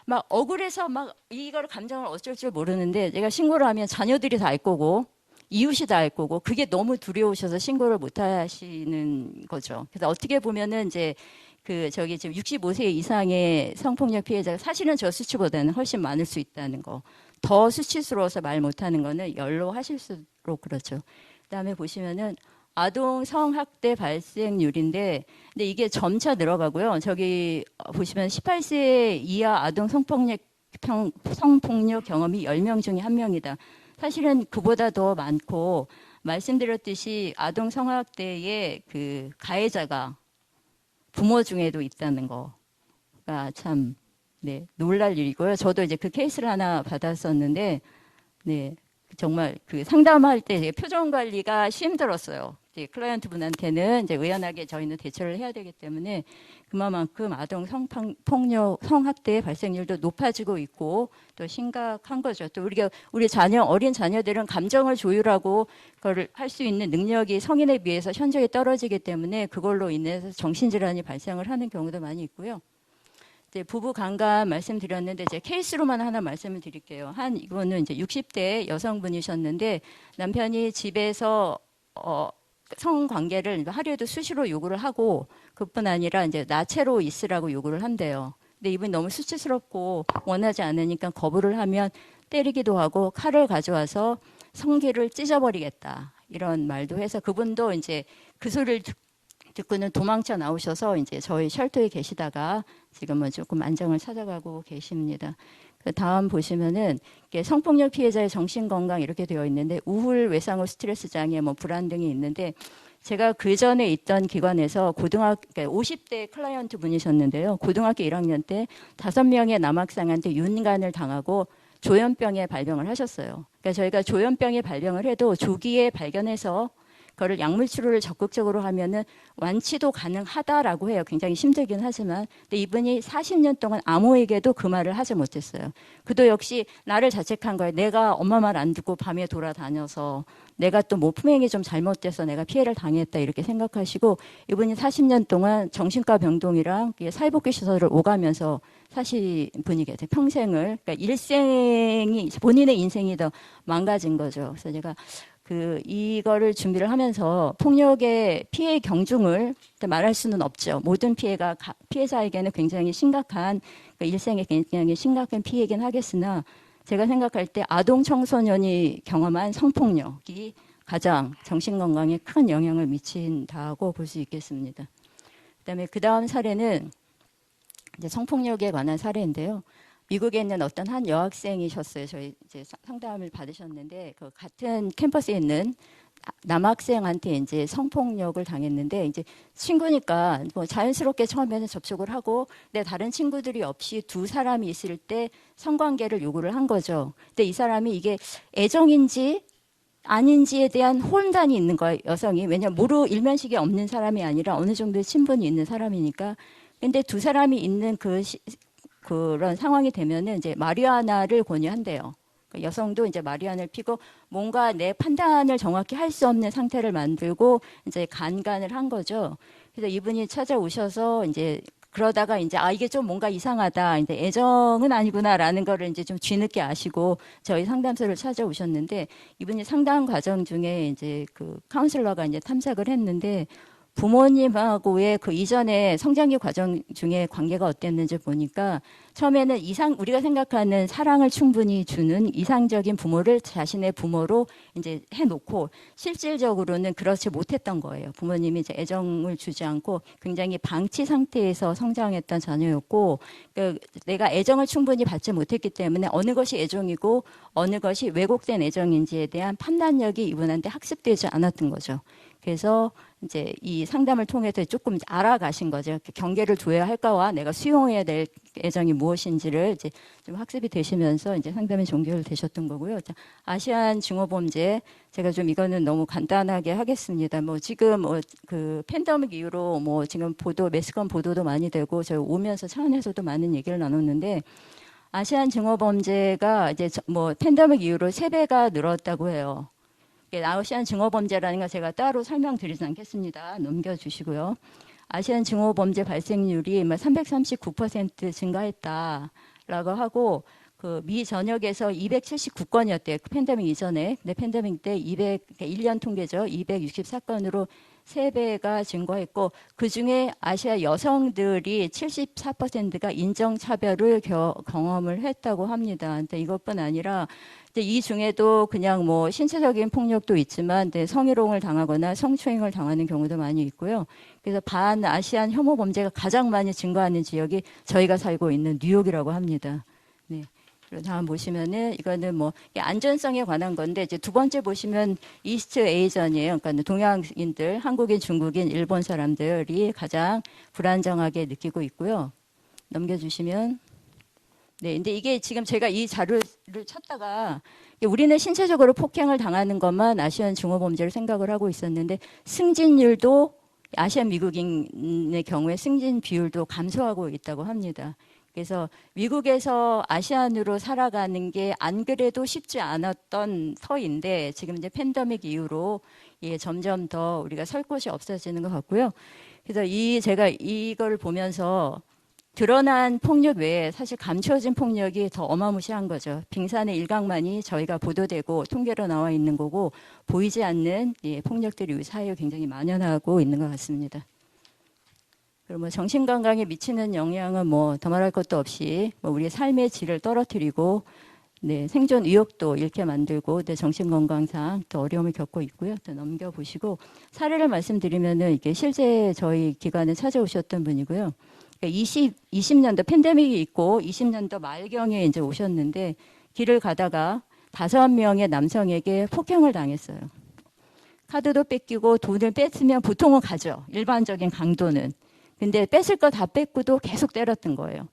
막 억울해서 막 이걸 감정을 어쩔 줄 모르는데 제가 신고를 하면 자녀들이 다 알 거고 이웃이 다 알 거고 그게 너무 두려우셔서 신고를 못 하시는 거죠. 그래서 어떻게 보면은 이제 지금 65세 이상의 성폭력 피해자가 사실은 저 수치보다는 훨씬 많을 수 있다는 거. 더 수치스러워서 말 못하는 거는 연로하실수록 그렇죠. 그다음에 보시면은 아동 성학대 발생률인데, 근데 이게 점차 늘어가고요. 저기 보시면 18세 이하 아동 성폭력 경험이 10명 중에 1명이다. 사실은 그보다 더 많고, 말씀드렸듯이 아동 성학대의 그 가해자가 부모 중에도 있다는 거가 참, 놀랄 일이고요. 저도 이제 그 케이스를 하나 받았었는데, 정말 그 상담할 때 표정 관리가 힘들었어요. 클라이언트 분한테는 이제 의연하게 저희는 대처를 해야 되기 때문에 그만큼 아동 성폭력, 성학대 발생률도 높아지고 있고 또 심각한 거죠. 또 우리 어린 자녀들은 감정을 조율하고 그걸 할 수 있는 능력이 성인에 비해서 현저히 떨어지기 때문에 그걸로 인해서 정신질환이 발생을 하는 경우도 많이 있고요. 부부 강간 말씀드렸는데 이제 케이스로만 하나 말씀을 드릴게요. 이거는 이제 60대 여성분이셨는데 남편이 집에서 성관계를 하루에도 수시로 요구를 하고 그뿐 아니라 이제 나체로 있으라고 요구를 한대요. 근데 이분이 너무 수치스럽고 원하지 않으니까 거부를 하면 때리기도 하고 칼을 가져와서 성기를 찢어버리겠다 이런 말도 해서 그분도 이제 그 소리를 듣고는 도망쳐 나오셔서 이제 저희 쉘터에 계시다가 지금은 조금 안정을 찾아가고 계십니다. 그 다음 보시면은 성폭력 피해자의 정신건강 이렇게 되어 있는데 우울, 외상후 스트레스 장애, 불안 등이 있는데 제가 그 전에 있던 기관에서 50대 클라이언트 분이셨는데요. 고등학교 1학년 때 5명의 남학생한테 윤간을 당하고 조현병에 발병을 하셨어요. 그러니까 저희가 조현병에 발병을 해도 조기에 발견해서 그거를 약물 치료를 적극적으로 하면은 완치도 가능하다라고 해요. 굉장히 힘들긴 하지만. 근데 이분이 40년 동안 아무에게도 그 말을 하지 못했어요. 그도 역시 나를 자책한 거예요. 내가 엄마 말 안 듣고 밤에 돌아다녀서 내가 또 품행이 좀 잘못돼서 내가 피해를 당했다 이렇게 생각하시고 이분이 40년 동안 정신과 병동이랑 사회복귀 시설을 오가면서 사실 분이 계세요. 평생을. 그러니까 본인의 인생이 더 망가진 거죠. 그래서 제가 이거를 준비를 하면서 폭력의 피해 경중을 말할 수는 없죠. 모든 피해가 피해자에게는 굉장히 심각한, 그러니까 일생에 굉장히 심각한 피해이긴 하겠으나 제가 생각할 때 아동 청소년이 경험한 성폭력이 가장 정신건강에 큰 영향을 미친다고 볼 수 있겠습니다. 그 다음 사례는 이제 성폭력에 관한 사례인데요. 미국에 있는 어떤 한 여학생이셨어요. 저희 이제 상담을 받으셨는데 그 같은 캠퍼스에 있는 남학생한테 이제 성폭력을 당했는데 이제 친구니까 자연스럽게 처음에는 접촉을 하고 근데 다른 친구들이 없이 두 사람이 있을 때 성관계를 요구를 한 거죠. 근데 이 사람이 이게 애정인지 아닌지에 대한 혼란이 있는 거예요, 여성이. 왜냐하면 일면식이 없는 사람이 아니라 어느 정도의 친분이 있는 사람이니까. 근데 두 사람이 있는 그런 상황이 되면은 이제 마리화나를 권유한대요. 여성도 이제 마리화나를 피고 뭔가 내 판단을 정확히 할 수 없는 상태를 만들고 이제 간간을 한 거죠. 그래서 이분이 찾아오셔서 이제 그러다가 이제 이게 좀 뭔가 이상하다. 이제 애정은 아니구나라는 거를 이제 좀 뒤늦게 아시고 저희 상담소를 찾아오셨는데 이분이 상담 과정 중에 이제 그 카운슬러가 이제 탐색을 했는데 부모님하고의 그 이전에 성장기 과정 중에 관계가 어땠는지 보니까 처음에는 우리가 생각하는 사랑을 충분히 주는 이상적인 부모를 자신의 부모로 이제 해놓고 실질적으로는 그렇지 못했던 거예요. 부모님이 이제 애정을 주지 않고 굉장히 방치 상태에서 성장했던 자녀였고 내가 애정을 충분히 받지 못했기 때문에 어느 것이 애정이고 어느 것이 왜곡된 애정인지에 대한 판단력이 이분한테 학습되지 않았던 거죠. 그래서 이제 이 상담을 통해서 조금 알아가신 거죠. 경계를 둬야 할까와 내가 수용해야 될 애정이 무엇인지를 이제 좀 학습이 되시면서 이제 상담이 종결되셨던 거고요. 아시안 증오범죄 제가 좀 이거는 너무 간단하게 하겠습니다. 뭐 지금 그 팬데믹 이후로 뭐 지금 매스컴 보도도 많이 되고 저희 오면서 차 안에서도 많은 얘기를 나눴는데 아시안 증오범죄가 이제 뭐 팬데믹 이후로 3배가 늘었다고 해요. 아시안 증오범죄라는 거 제가 따로 설명드리지 않겠습니다. 넘겨주시고요. 아시안 증오범죄 발생률이 339% 증가했다라고 하고 그 미 전역에서 279건이었대요. 그 팬데믹 이전에. 근데 팬데믹 때 1년 통계죠. 264건으로 3배가 증가했고 그중에 아시아 여성들이 74%가 인정차별을 경험을 했다고 합니다. 근데 이것뿐 아니라 이 중에도 그냥 뭐 신체적인 폭력도 있지만 성희롱을 당하거나 성추행을 당하는 경우도 많이 있고요. 그래서 반아시안 혐오 범죄가 가장 많이 증가하는 지역이 저희가 살고 있는 뉴욕이라고 합니다. 네. 그리고 다음 보시면은 이거는 뭐 안전성에 관한 건데 이제 두 번째 보시면 이스트 에이전이에요. 그러니까 동양인들, 한국인, 중국인, 일본 사람들이 가장 불안정하게 느끼고 있고요. 넘겨주시면. 네, 근데 이게 지금 제가 이 자료를 찾다가 우리는 신체적으로 폭행을 당하는 것만 아시안 증오범죄를 생각을 하고 있었는데 승진율도 아시안 미국인의 경우에 승진 비율도 감소하고 있다고 합니다. 그래서 미국에서 아시안으로 살아가는 게 안 그래도 쉽지 않았던 터인데 지금 이제 팬데믹 이후로 점점 더 우리가 설 곳이 없어지는 것 같고요. 그래서 제가 이걸 보면서 드러난 폭력 외에 사실 감춰진 폭력이 더 어마무시한 거죠. 빙산의 일각만이 저희가 보도되고 통계로 나와 있는 거고 보이지 않는 폭력들이 우리 사회에 굉장히 만연하고 있는 것 같습니다. 그리고 뭐 정신 건강에 미치는 영향은 뭐 더 말할 것도 없이 뭐 우리의 삶의 질을 떨어뜨리고 생존 의욕도 잃게 만들고 정신 건강상 또 어려움을 겪고 있고요. 또 넘겨보시고 사례를 말씀드리면은 이게 실제 저희 기관에 찾아오셨던 분이고요. 20년도 팬데믹이 있고 20년도 말경에 이제 오셨는데 길을 가다가 5명의 남성에게 폭행을 당했어요. 카드도 뺏기고 돈을 뺐으면 보통은 가죠. 일반적인 강도는. 근데 뺏을 거 다 뺏고도 계속 때렸던 거예요.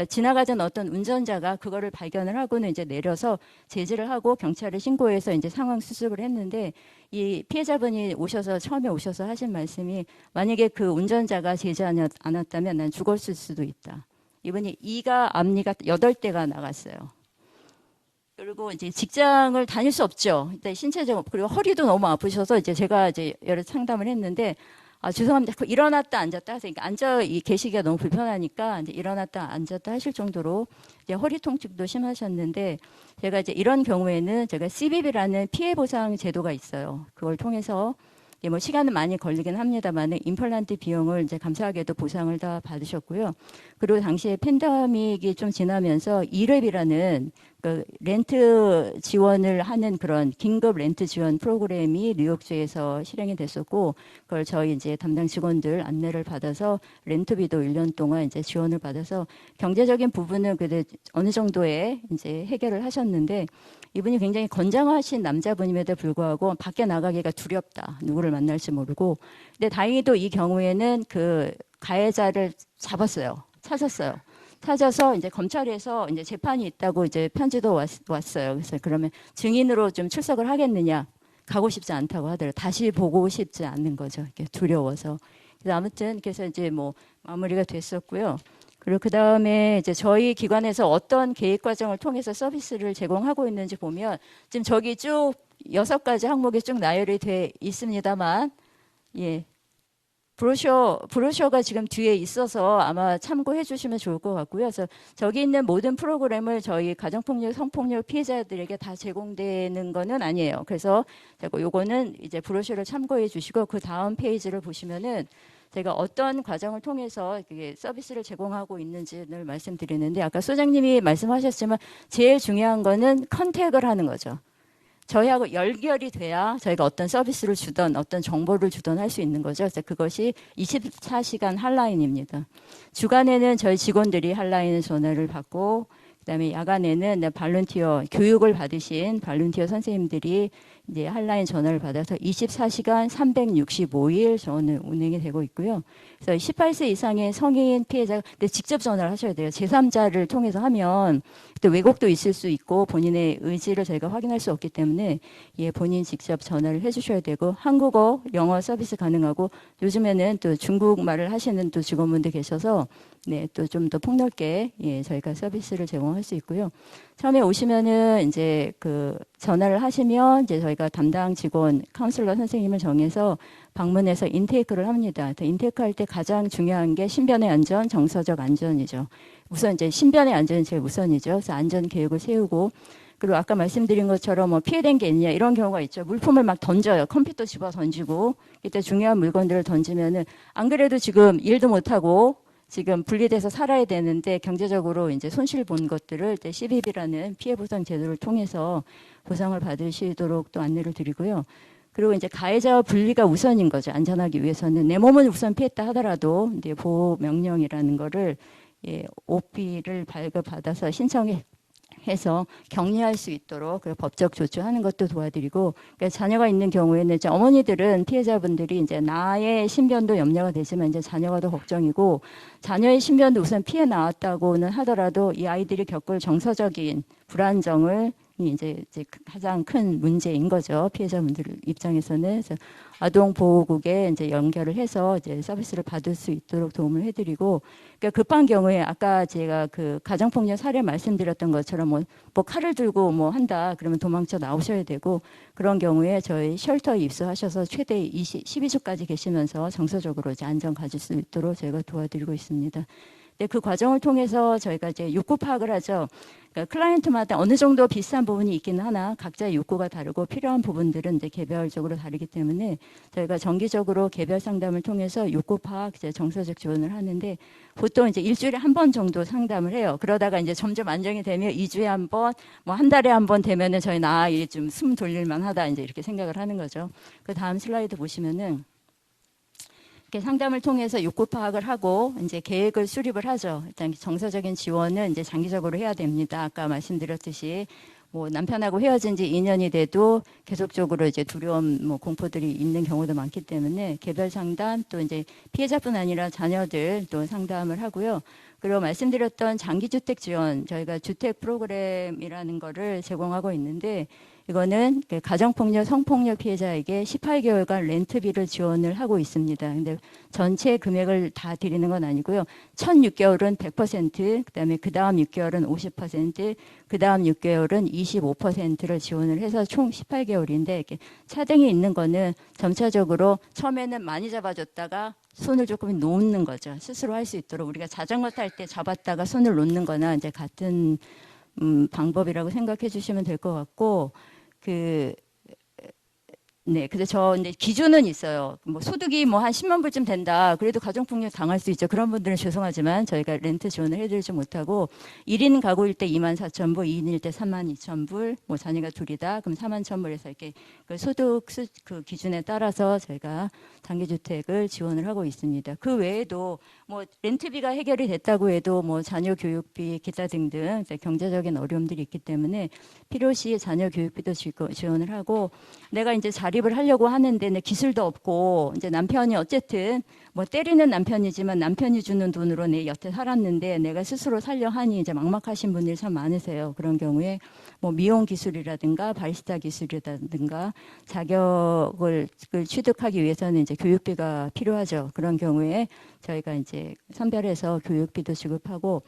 지나가던 어떤 운전자가 그거를 발견을 하고는 이제 내려서 제지를 하고 경찰에 신고해서 이제 상황 수습을 했는데 이 피해자분이 처음에 오셔서 하신 말씀이 만약에 그 운전자가 제지하지 않았다면 난 죽었을 수도 있다. 이분이 이가 앞니가 8대가 나갔어요. 그리고 이제 직장을 다닐 수 없죠. 일단 신체적 그리고 허리도 너무 아프셔서 이제 제가 이제 여러 상담을 했는데 죄송합니다. 일어났다 앉았다 하세요. 그러니까 계시기가 너무 불편하니까 이제 일어났다 앉았다 하실 정도로 이제 허리 통증도 심하셨는데 제가 이제 이런 경우에는 제가 CBB라는 피해 보상 제도가 있어요. 그걸 통해서 뭐 시간은 많이 걸리긴 합니다만 임플란트 비용을 이제 감사하게도 보상을 다 받으셨고요. 그리고 당시에 팬데믹이 좀 지나면서 이랩이라는 그 렌트 지원을 하는 그런 긴급 렌트 지원 프로그램이 뉴욕주에서 실행이 됐었고 그걸 저희 이제 담당 직원들 안내를 받아서 렌트비도 1년 동안 이제 지원을 받아서 경제적인 부분은 그래도 어느 정도의 이제 해결을 하셨는데 이분이 굉장히 건장하신 남자분임에도 불구하고 밖에 나가기가 두렵다. 누구를 만날지 모르고. 근데 다행히도 이 경우에는 그 가해자를 찾았어요. 찾아서 이제 검찰에서 이제 재판이 있다고 이제 편지도 왔어요. 그래서 그러면 증인으로 좀 출석을 하겠느냐. 가고 싶지 않다고 하더라고요. 다시 보고 싶지 않는 거죠. 이렇게 두려워서. 그래서 아무튼 그래서 이제 뭐 마무리가 됐었고요. 그리고 그 다음에 이제 저희 기관에서 어떤 계획 과정을 통해서 서비스를 제공하고 있는지 보면 지금 저기 쭉 6가지 항목이 쭉 나열이 돼 있습니다만, 예. 브로셔가 지금 뒤에 있어서 아마 참고해 주시면 좋을 것 같고요. 그래서 저기 있는 모든 프로그램을 저희 가정폭력, 성폭력 피해자들에게 다 제공되는 거는 아니에요. 그래서 요거는 이제 브로셔를 참고해 주시고 그 다음 페이지를 보시면은 제가 어떤 과정을 통해서 서비스를 제공하고 있는지를 말씀드리는데 아까 소장님이 말씀하셨지만 제일 중요한 거는 컨택을 하는 거죠. 저희하고 연결이 돼야 저희가 어떤 서비스를 주던 어떤 정보를 주던 할 수 있는 거죠. 그래서 그것이 24시간 핫라인입니다. 주간에는 저희 직원들이 핫라인 전화를 받고 그다음에 야간에는 발런티어 교육을 받으신 발런티어 선생님들이 이제 핫라인 전화를 받아서 24시간 365일 저는 운행이 되고 있고요. 그래서 18세 이상의 성인 피해자가 직접 전화를 하셔야 돼요. 제3자를 통해서 하면 또 왜곡도 있을 수 있고 본인의 의지를 저희가 확인할 수 없기 때문에 예, 본인 직접 전화를 해주셔야 되고 한국어, 영어 서비스 가능하고 요즘에는 또 중국말을 하시는 또 직원분들 계셔서 네, 또 좀 더 폭넓게 예, 저희가 서비스를 제공할 수 있고요. 처음에 오시면은 이제 그 전화를 하시면 이제 저희가 담당 직원 카운슬러 선생님을 정해서 방문해서 인테이크를 합니다. 인테이크 할 때 가장 중요한 게 신변의 안전, 정서적 안전이죠. 우선 이제 신변의 안전이 제일 우선이죠. 그래서 안전 계획을 세우고 그리고 아까 말씀드린 것처럼 뭐 피해된 게 있냐 이런 경우가 있죠. 물품을 막 던져요. 컴퓨터 집어 던지고 이때 중요한 물건들을 던지면은 안 그래도 지금 일도 못 하고 지금 분리돼서 살아야 되는데 경제적으로 이제 손실 본 것들을 CBB라는 피해 보상 제도를 통해서 보상을 받으시도록 또 안내를 드리고요. 그리고 이제 가해자와 분리가 우선인 거죠. 안전하기 위해서는 내 몸은 우선 피했다 하더라도 이제 보호 명령이라는 거를 예, OP를 발급받아서 신청해서 격리할 수 있도록 그 법적 조치하는 것도 도와드리고 그러니까 자녀가 있는 경우에는 이제 어머니들은 피해자분들이 이제 나의 신변도 염려가 되지만 이제 자녀가 더 걱정이고 자녀의 신변도 우선 피해 나왔다고는 하더라도 이 아이들이 겪을 정서적인 불안정을 이제 가장 큰 문제인 거죠. 피해자분들 입장에서는. 그래서 아동보호국에 이제 연결을 해서 이제 서비스를 받을 수 있도록 도움을 해드리고, 그러니까 급한 경우에 아까 제가 그 가정폭력 사례 말씀드렸던 것처럼 뭐 칼을 들고 뭐 한다 그러면 도망쳐 나오셔야 되고 그런 경우에 저희 쉘터에 입소하셔서 최대 12주까지 계시면서 정서적으로 이제 안전 가질 수 있도록 저희가 도와드리고 있습니다. 네, 그 과정을 통해서 저희가 이제 욕구 파악을 하죠. 그러니까 클라이언트마다 어느 정도 비슷한 부분이 있기는 하나 각자의 욕구가 다르고 필요한 부분들은 이제 개별적으로 다르기 때문에 저희가 정기적으로 개별 상담을 통해서 욕구 파악, 이제 정서적 지원을 하는데 보통 이제 일주일에 한 번 정도 상담을 해요. 그러다가 이제 점점 안정이 되면 2주에 한 번, 뭐 한 달에 한 번 되면은 저희 이게 좀 숨 돌릴만 하다 이제 이렇게 생각을 하는 거죠. 그 다음 슬라이드 보시면은 이렇게 상담을 통해서 욕구 파악을 하고 이제 계획을 수립을 하죠. 일단 정서적인 지원은 이제 장기적으로 해야 됩니다. 아까 말씀드렸듯이 뭐 남편하고 헤어진 지 2년이 돼도 계속적으로 이제 두려움, 뭐 공포들이 있는 경우도 많기 때문에 개별 상담 또 이제 피해자뿐 아니라 자녀들 또 상담을 하고요. 그리고 말씀드렸던 장기주택 지원, 저희가 주택 프로그램이라는 거를 제공하고 있는데 이거는 가정폭력, 성폭력 피해자에게 18개월간 렌트비를 지원을 하고 있습니다. 근데 전체 금액을 다 드리는 건 아니고요. 첫 6개월은 100%, 그다음에 그 다음 6개월은 50%, 그 다음 6개월은 25%를 지원을 해서 총 18개월인데 이렇게 차등이 있는 거는 점차적으로 처음에는 많이 잡아줬다가 손을 조금 놓는 거죠. 스스로 할 수 있도록 우리가 자전거 탈 때 잡았다가 손을 놓는 거나 이제 같은 방법이라고 생각해 주시면 될 것 같고 네, 그래서 이제 기준은 있어요. 뭐 소득이 뭐 한 10만 불쯤 된다. 그래도 가정폭력 당할 수 있죠. 그런 분들은 죄송하지만 저희가 렌트 지원을 해드리지 못하고 1인 가구일 때 24,000불, 2인일 때 32,000불, 뭐 자녀가 둘이다. 그럼 41,000불에서 이렇게 그 소득 그 기준에 따라서 저희가 장기주택을 지원을 하고 있습니다. 그 외에도 뭐 렌트비가 해결이 됐다고 해도 뭐 자녀 교육비, 기타 등등 경제적인 어려움들이 있기 때문에 필요시 자녀 교육비도 지원을 하고 내가 이제 자리 자립을 하려고 하는데 기술도 없고 이제 남편이 어쨌든 뭐 때리는 남편이지만 남편이 주는 돈으로 내 여태 살았는데 내가 스스로 살려 하니 이제 막막하신 분들이 참 많으세요. 그런 경우에 뭐 미용 기술이라든가 바리스타 기술이라든가 자격을 취득하기 위해서는 이제 교육비가 필요하죠. 그런 경우에 저희가 이제 선별해서 교육비도 지급하고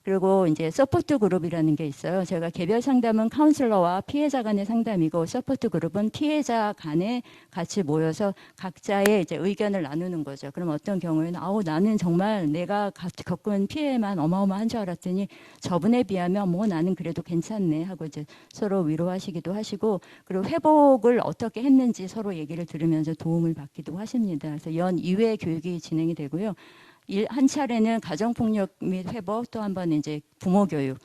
그리고 이제 서포트 그룹이라는 게 있어요. 제가 개별 상담은 카운슬러와 피해자 간의 상담이고 서포트 그룹은 피해자 간에 같이 모여서 각자의 이제 의견을 나누는 거죠. 그럼 어떤 경우에는 나는 정말 내가 겪은 피해만 어마어마한 줄 알았더니 저분에 비하면 뭐 나는 그래도 괜찮네 하고 이제 서로 위로하시기도 하시고 그리고 회복을 어떻게 했는지 서로 얘기를 들으면서 도움을 받기도 하십니다. 그래서 연 2회 교육이 진행이 되고요. 한 차례는 가정폭력 및 회복, 또 한 번 이제 부모교육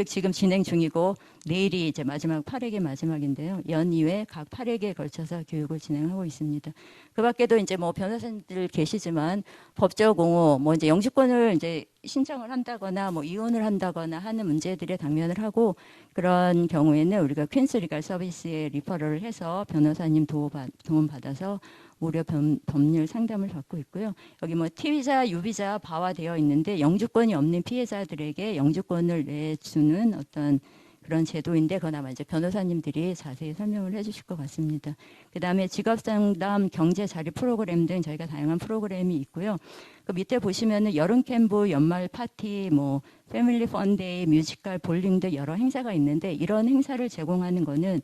지금 진행 중이고 내일이 이제 마지막 8회계 마지막인데요. 연 2회 각 8회계에 걸쳐서 교육을 진행하고 있습니다. 그 밖에도 이제 뭐 변호사님들 계시지만 법적 옹호, 뭐 이제 영주권을 이제 신청을 한다거나 뭐 이혼을 한다거나 하는 문제들에 당면을 하고 그런 경우에는 우리가 퀸스 리갈 서비스에 리퍼럴을 해서 변호사님 도움 받아서 무료 법률 상담을 받고 있고요. 여기 뭐 T비자, U비자 바화되어 있는데 영주권이 없는 피해자들에게 영주권을 내주는 어떤 그런 제도인데 그건 아마 이제 변호사님들이 자세히 설명을 해주실 것 같습니다. 그다음에 직업상담, 경제자립 프로그램 등 저희가 다양한 프로그램이 있고요. 그 밑에 보시면은 여름 캠프, 연말 파티, 뭐 패밀리 펀데이, 뮤지컬, 볼링 등 여러 행사가 있는데 이런 행사를 제공하는 거는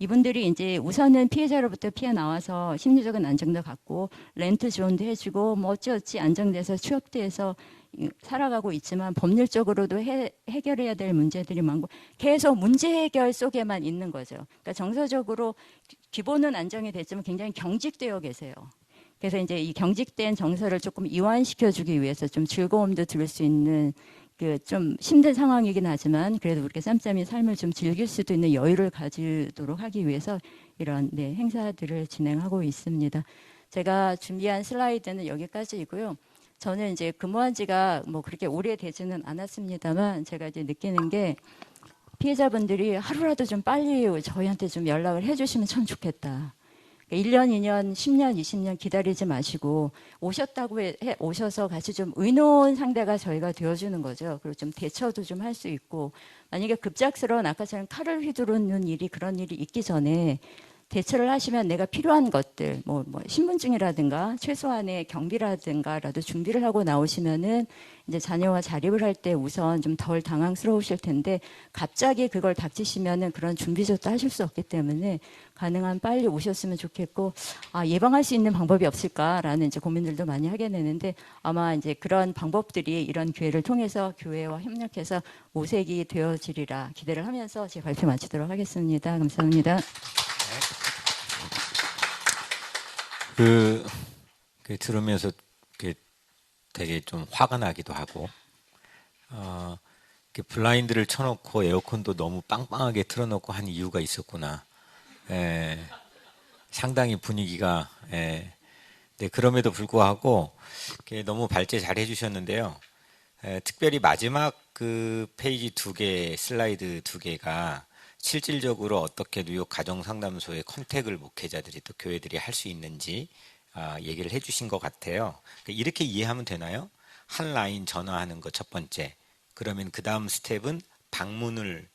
이분들이 이제 우선은 피해자로부터 피해 나와서 심리적인 안정도 갖고 렌트 지원도 해주고 뭐 어찌어찌 안정돼서 취업도 해서 살아가고 있지만 법률적으로도 해결해야 될 문제들이 많고 계속 문제 해결 속에만 있는 거죠. 그러니까 정서적으로 기본은 안정이 됐지만 굉장히 경직되어 계세요. 그래서 이제 이 경직된 정서를 조금 이완시켜주기 위해서 좀 즐거움도 들 수 있는 그 좀 힘든 상황이긴 하지만 그래도 우리가 쌈쌈이 삶을 좀 즐길 수도 있는 여유를 가지도록 하기 위해서 이런 행사들을 진행하고 있습니다. 제가 준비한 슬라이드는 여기까지이고요. 저는 이제 근무한 지가 뭐 그렇게 오래되지는 않았습니다만 제가 이제 느끼는 게 피해자분들이 하루라도 좀 빨리 저희한테 좀 연락을 해주시면 참 좋겠다. 1년, 2년, 10년, 20년 기다리지 마시고 오셨다고 오셔서 같이 좀 의논 상대가 저희가 되어주는 거죠. 그리고 좀 대처도 좀 할 수 있고 만약에 급작스러운 아까처럼 칼을 휘두르는 일이 그런 일이 있기 전에 대처를 하시면 내가 필요한 것들, 뭐 신분증이라든가 최소한의 경비라든가라도 준비를 하고 나오시면은 이제 자녀와 자립을 할 때 우선 좀 덜 당황스러우실 텐데 갑자기 그걸 닥치시면은 그런 준비조차 하실 수 없기 때문에 가능한 빨리 오셨으면 좋겠고 예방할 수 있는 방법이 없을까라는 이제 고민들도 많이 하게 되는데 아마 이제 그런 방법들이 이런 기회를 통해서 교회와 협력해서 모색이 되어지리라 기대를 하면서 제 발표 마치도록 하겠습니다. 감사합니다. 그 들으면서 되게 좀 화가 나기도 하고, 블라인드를 쳐놓고 에어컨도 너무 빵빵하게 틀어놓고 한 이유가 있었구나. 상당히 분위기가, 네, 그럼에도 불구하고 너무 발제 잘 해주셨는데요. 특별히 마지막 그 페이지 2개, 슬라이드 2개가 실질적으로 어떻게 뉴욕 가정상담소의 컨택을 목회자들이 또 교회들이 할 수 있는지 얘기를 해주신 것 같아요. 이렇게 이해하면 되나요? 한 라인 전화하는 거 첫 번째. 그러면 그 다음 스텝은 방문을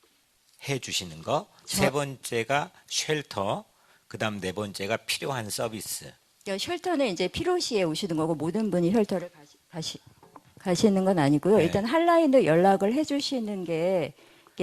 해주시는 거. 세 번째가 쉘터. 그 다음 네 번째가 필요한 서비스. 쉘터는 이제 필요시에 오시는 거고 모든 분이 쉘터를 가시는 건 아니고요. 네. 일단 한 라인으로 연락을 해주시는 게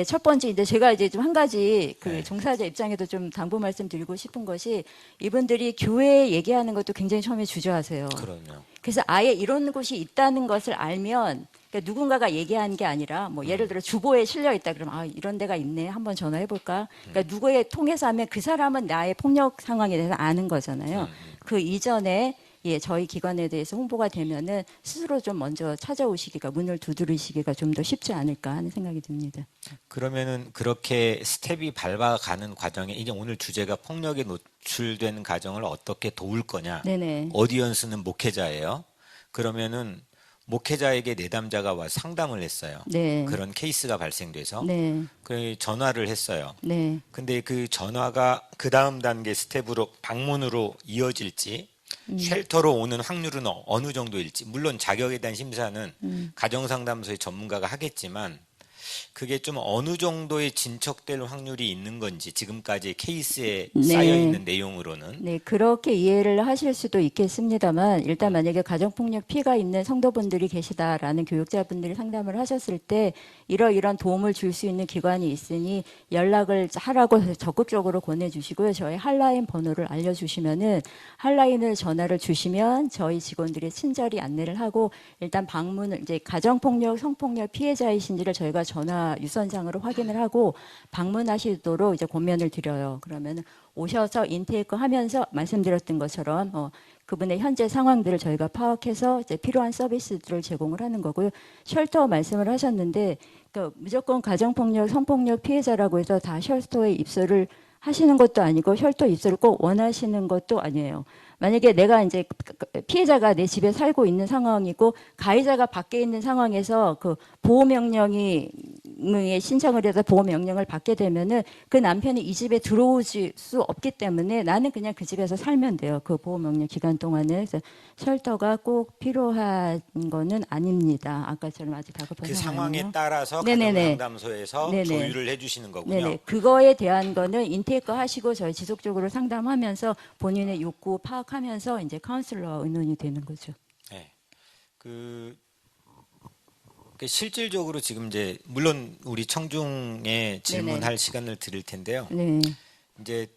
첫 번째 이제 제가 이제 좀 한 가지 네. 종사자 입장에도 좀 당부 말씀드리고 싶은 것이 이분들이 교회 얘기하는 것도 굉장히 처음에 주저하세요. 그럼요. 그래서 아예 이런 곳이 있다는 것을 알면 그러니까 누군가가 얘기한 게 아니라 뭐 예를 들어 주보에 실려 있다 그러면 이런 데가 있네 한번 전화해 볼까. 그러니까 누구에 통해서 하면 그 사람은 나의 폭력 상황에 대해서 아는 거잖아요. 그 이전에 저희 기관에 대해서 홍보가 되면은 스스로 좀 먼저 찾아오시기가 문을 두드리시기가 좀 더 쉽지 않을까 하는 생각이 듭니다. 그러면은 그렇게 스텝이 밟아가는 과정에 이제 오늘 주제가 폭력에 노출되는 가정을 어떻게 도울 거냐. 네네. 오디언스는 목회자예요. 그러면은 목회자에게 내담자가 와 상담을 했어요. 네. 그런 케이스가 발생돼서 네. 그 전화를 했어요. 네. 근데 그 전화가 그 다음 단계 스텝으로 방문으로 이어질지 쉘터로 오는 확률은 어느 정도일지, 물론 자격에 대한 심사는 가정상담소의 전문가가 하겠지만 그게 좀 어느 정도의 진척될 확률이 있는 건지, 지금까지 케이스에 네. 쌓여있는 내용으로는. 네, 그렇게 이해를 하실 수도 있겠습니다만, 일단 만약에 가정폭력 피해가 있는 성도분들이 계시다라는 교육자분들이 상담을 하셨을 때 이러이런 도움을 줄 수 있는 기관이 있으니 연락을 하라고 적극적으로 권해주시고요. 저희 핫라인 번호를 알려주시면은 핫라인을 전화를 주시면 저희 직원들이 친절히 안내를 하고, 일단 방문을, 이제 가정폭력, 성폭력 피해자이신지를 저희가 전화 유선상으로 확인을 하고 방문하시도록 이제 권면을 드려요. 그러면 오셔서 인테이크 하면서 말씀드렸던 것처럼 그분의 현재 상황들을 저희가 파악해서 이제 필요한 서비스들을 제공을 하는 거고요. 쉘터 말씀을 하셨는데, 그러니까 무조건 가정폭력, 성폭력 피해자라고 해서 다 쉘터에 입소를 하시는 것도 아니고 쉘터 입소를 꼭 원하시는 것도 아니에요. 만약에 내가 이제 피해자가 내 집에 살고 있는 상황이고 가해자가 밖에 있는 상황에서 그 보호명령이 신청을 해서 보호명령을 받게 되면은 그 남편이 이 집에 들어오지 수 없기 때문에 나는 그냥 그 집에서 살면 돼요. 그 보호명령 기간 동안에. 그래서 쉘터가 꼭 필요한 거는 아닙니다. 아까처럼 아직 다급한 그 상황은요. 상황에 따라서 네네네. 가정상담소에서 네네. 조율을 해주시는 거군요. 네네. 그거에 대한 거는 인테이크 하시고 저희 지속적으로 상담하면서 본인의 욕구 파악하면서 이제 카운슬러 의논이 되는 거죠. 네. 실질적으로 지금 이제 물론 우리 청중에 질문할 네네. 시간을 드릴 텐데요. 네. 이제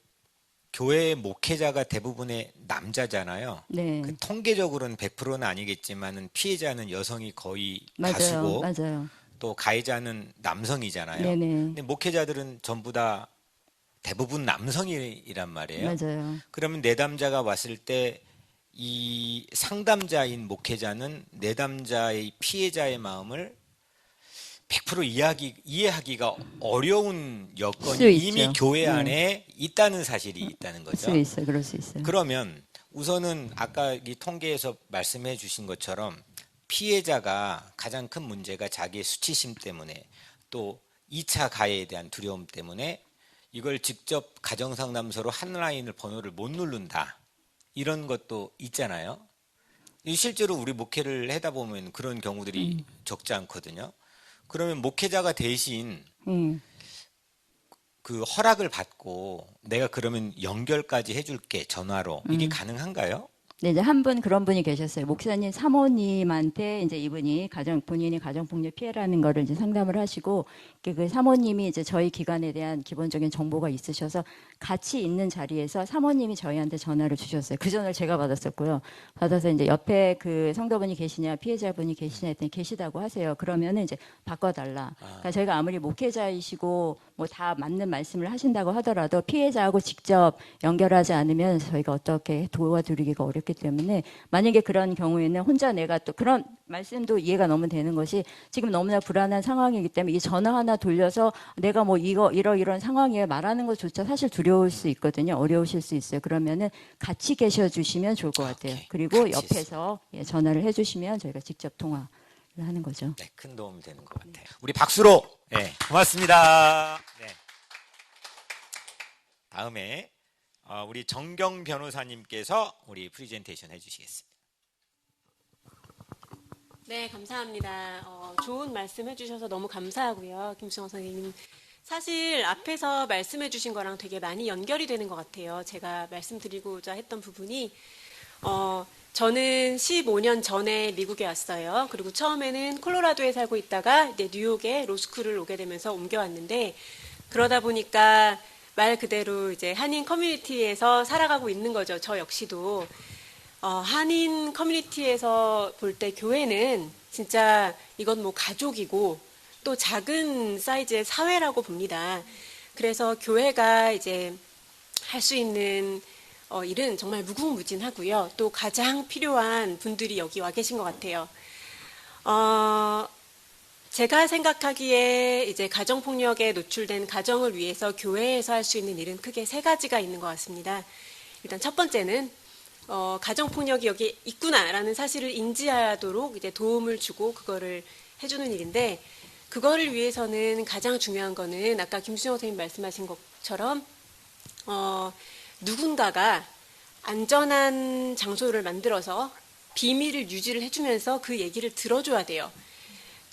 교회 목회자가 대부분의 남자잖아요. 네. 그 통계적으로는 100%는 아니겠지만은 피해자는 여성이 거의 맞아요. 다수고 맞아요. 또 가해자는 남성이잖아요. 네네. 근데 목회자들은 전부 다 대부분 남성이란 말이에요. 맞아요. 그러면 내담자가 왔을 때 이 상담자인 목회자는 내담자의 피해자의 마음을 100% 이해하기가 어려운 수 여건이 있죠. 이미 교회 네. 안에 있다는 사실이 있다는 거죠. 수 있어요. 그럴 수 있어요. 그러면 우선은 아까 이 통계에서 말씀해 주신 것처럼 피해자가 가장 큰 문제가 자기의 수치심 때문에 또 2차 가해에 대한 두려움 때문에 이걸 직접 가정상담소로 한 라인을 번호를 못 누른다. 이런 것도 있잖아요. 실제로 우리 목회를 하다 보면 그런 경우들이 적지 않거든요. 그러면 목회자가 대신 그 허락을 받고 내가 그러면 연결까지 해줄게 전화로, 이게 가능한가요? 네, 이제 한 분 그런 분이 계셨어요. 목사님 사모님한테 이제 이분이 본인이 가정폭력 피해라는 거를 이제 상담을 하시고, 그 사모님이 이제 저희 기관에 대한 기본적인 정보가 있으셔서 같이 있는 자리에서 사모님이 저희한테 전화를 주셨어요. 그 전화를 제가 받았었고요. 받아서 이제 옆에 그 성도분이 계시냐, 피해자분이 계시냐 했더니 계시다고 하세요. 그러면은 이제 바꿔달라. 그러니까 저희가 아무리 목회자이시고 뭐 다 맞는 말씀을 하신다고 하더라도 피해자하고 직접 연결하지 않으면 저희가 어떻게 도와드리기가 어렵기 때문에, 만약에 그런 경우에는 혼자 내가 또 그런 말씀도 이해가 너무 되는 것이, 지금 너무나 불안한 상황이기 때문에 이 전화 하나 돌려서 내가 뭐 이런 상황에 말하는 것조차 사실 두려울 수 있거든요. 어려우실 수 있어요. 그러면은 같이 계셔 주시면 좋을 것 같아요. 오케이. 그리고 같이 옆에서 전화를 해주시면 저희가 직접 통화를 하는 거죠. 네, 큰 도움이 되는 것 같아요. 우리 박수로. 네, 고맙습니다. 네. 다음에 우리 정경 변호사님께서 우리 프리젠테이션 해주시겠습니다. 네, 감사합니다. 좋은 말씀 해주셔서 너무 감사하고요. 김수영 선생님. 사실 앞에서 말씀해 주신 거랑 되게 많이 연결이 되는 것 같아요. 제가 말씀드리고자 했던 부분이, 저는 15년 전에 미국에 왔어요. 그리고 처음에는 콜로라도에 살고 있다가 이제 뉴욕에 로스쿨을 오게 되면서 옮겨왔는데, 그러다 보니까 말 그대로 이제 한인 커뮤니티에서 살아가고 있는 거죠. 저 역시도. 한인 커뮤니티에서 볼 때 교회는 진짜 이건 뭐 가족이고 또 작은 사이즈의 사회라고 봅니다. 그래서 교회가 이제 할 수 있는 일은 정말 무궁무진하고요. 또 가장 필요한 분들이 여기 와 계신 것 같아요. 제가 생각하기에 이제 가정폭력에 노출된 가정을 위해서 교회에서 할 수 있는 일은 크게 세 가지가 있는 것 같습니다. 일단 첫 번째는 가정폭력이 여기 있구나라는 사실을 인지하도록 이제 도움을 주고 그거를 해주는 일인데, 그거를 위해서는 가장 중요한 거는 아까 김수영 선생님 말씀하신 것처럼 누군가가 안전한 장소를 만들어서 비밀을 유지를 해주면서 그 얘기를 들어줘야 돼요.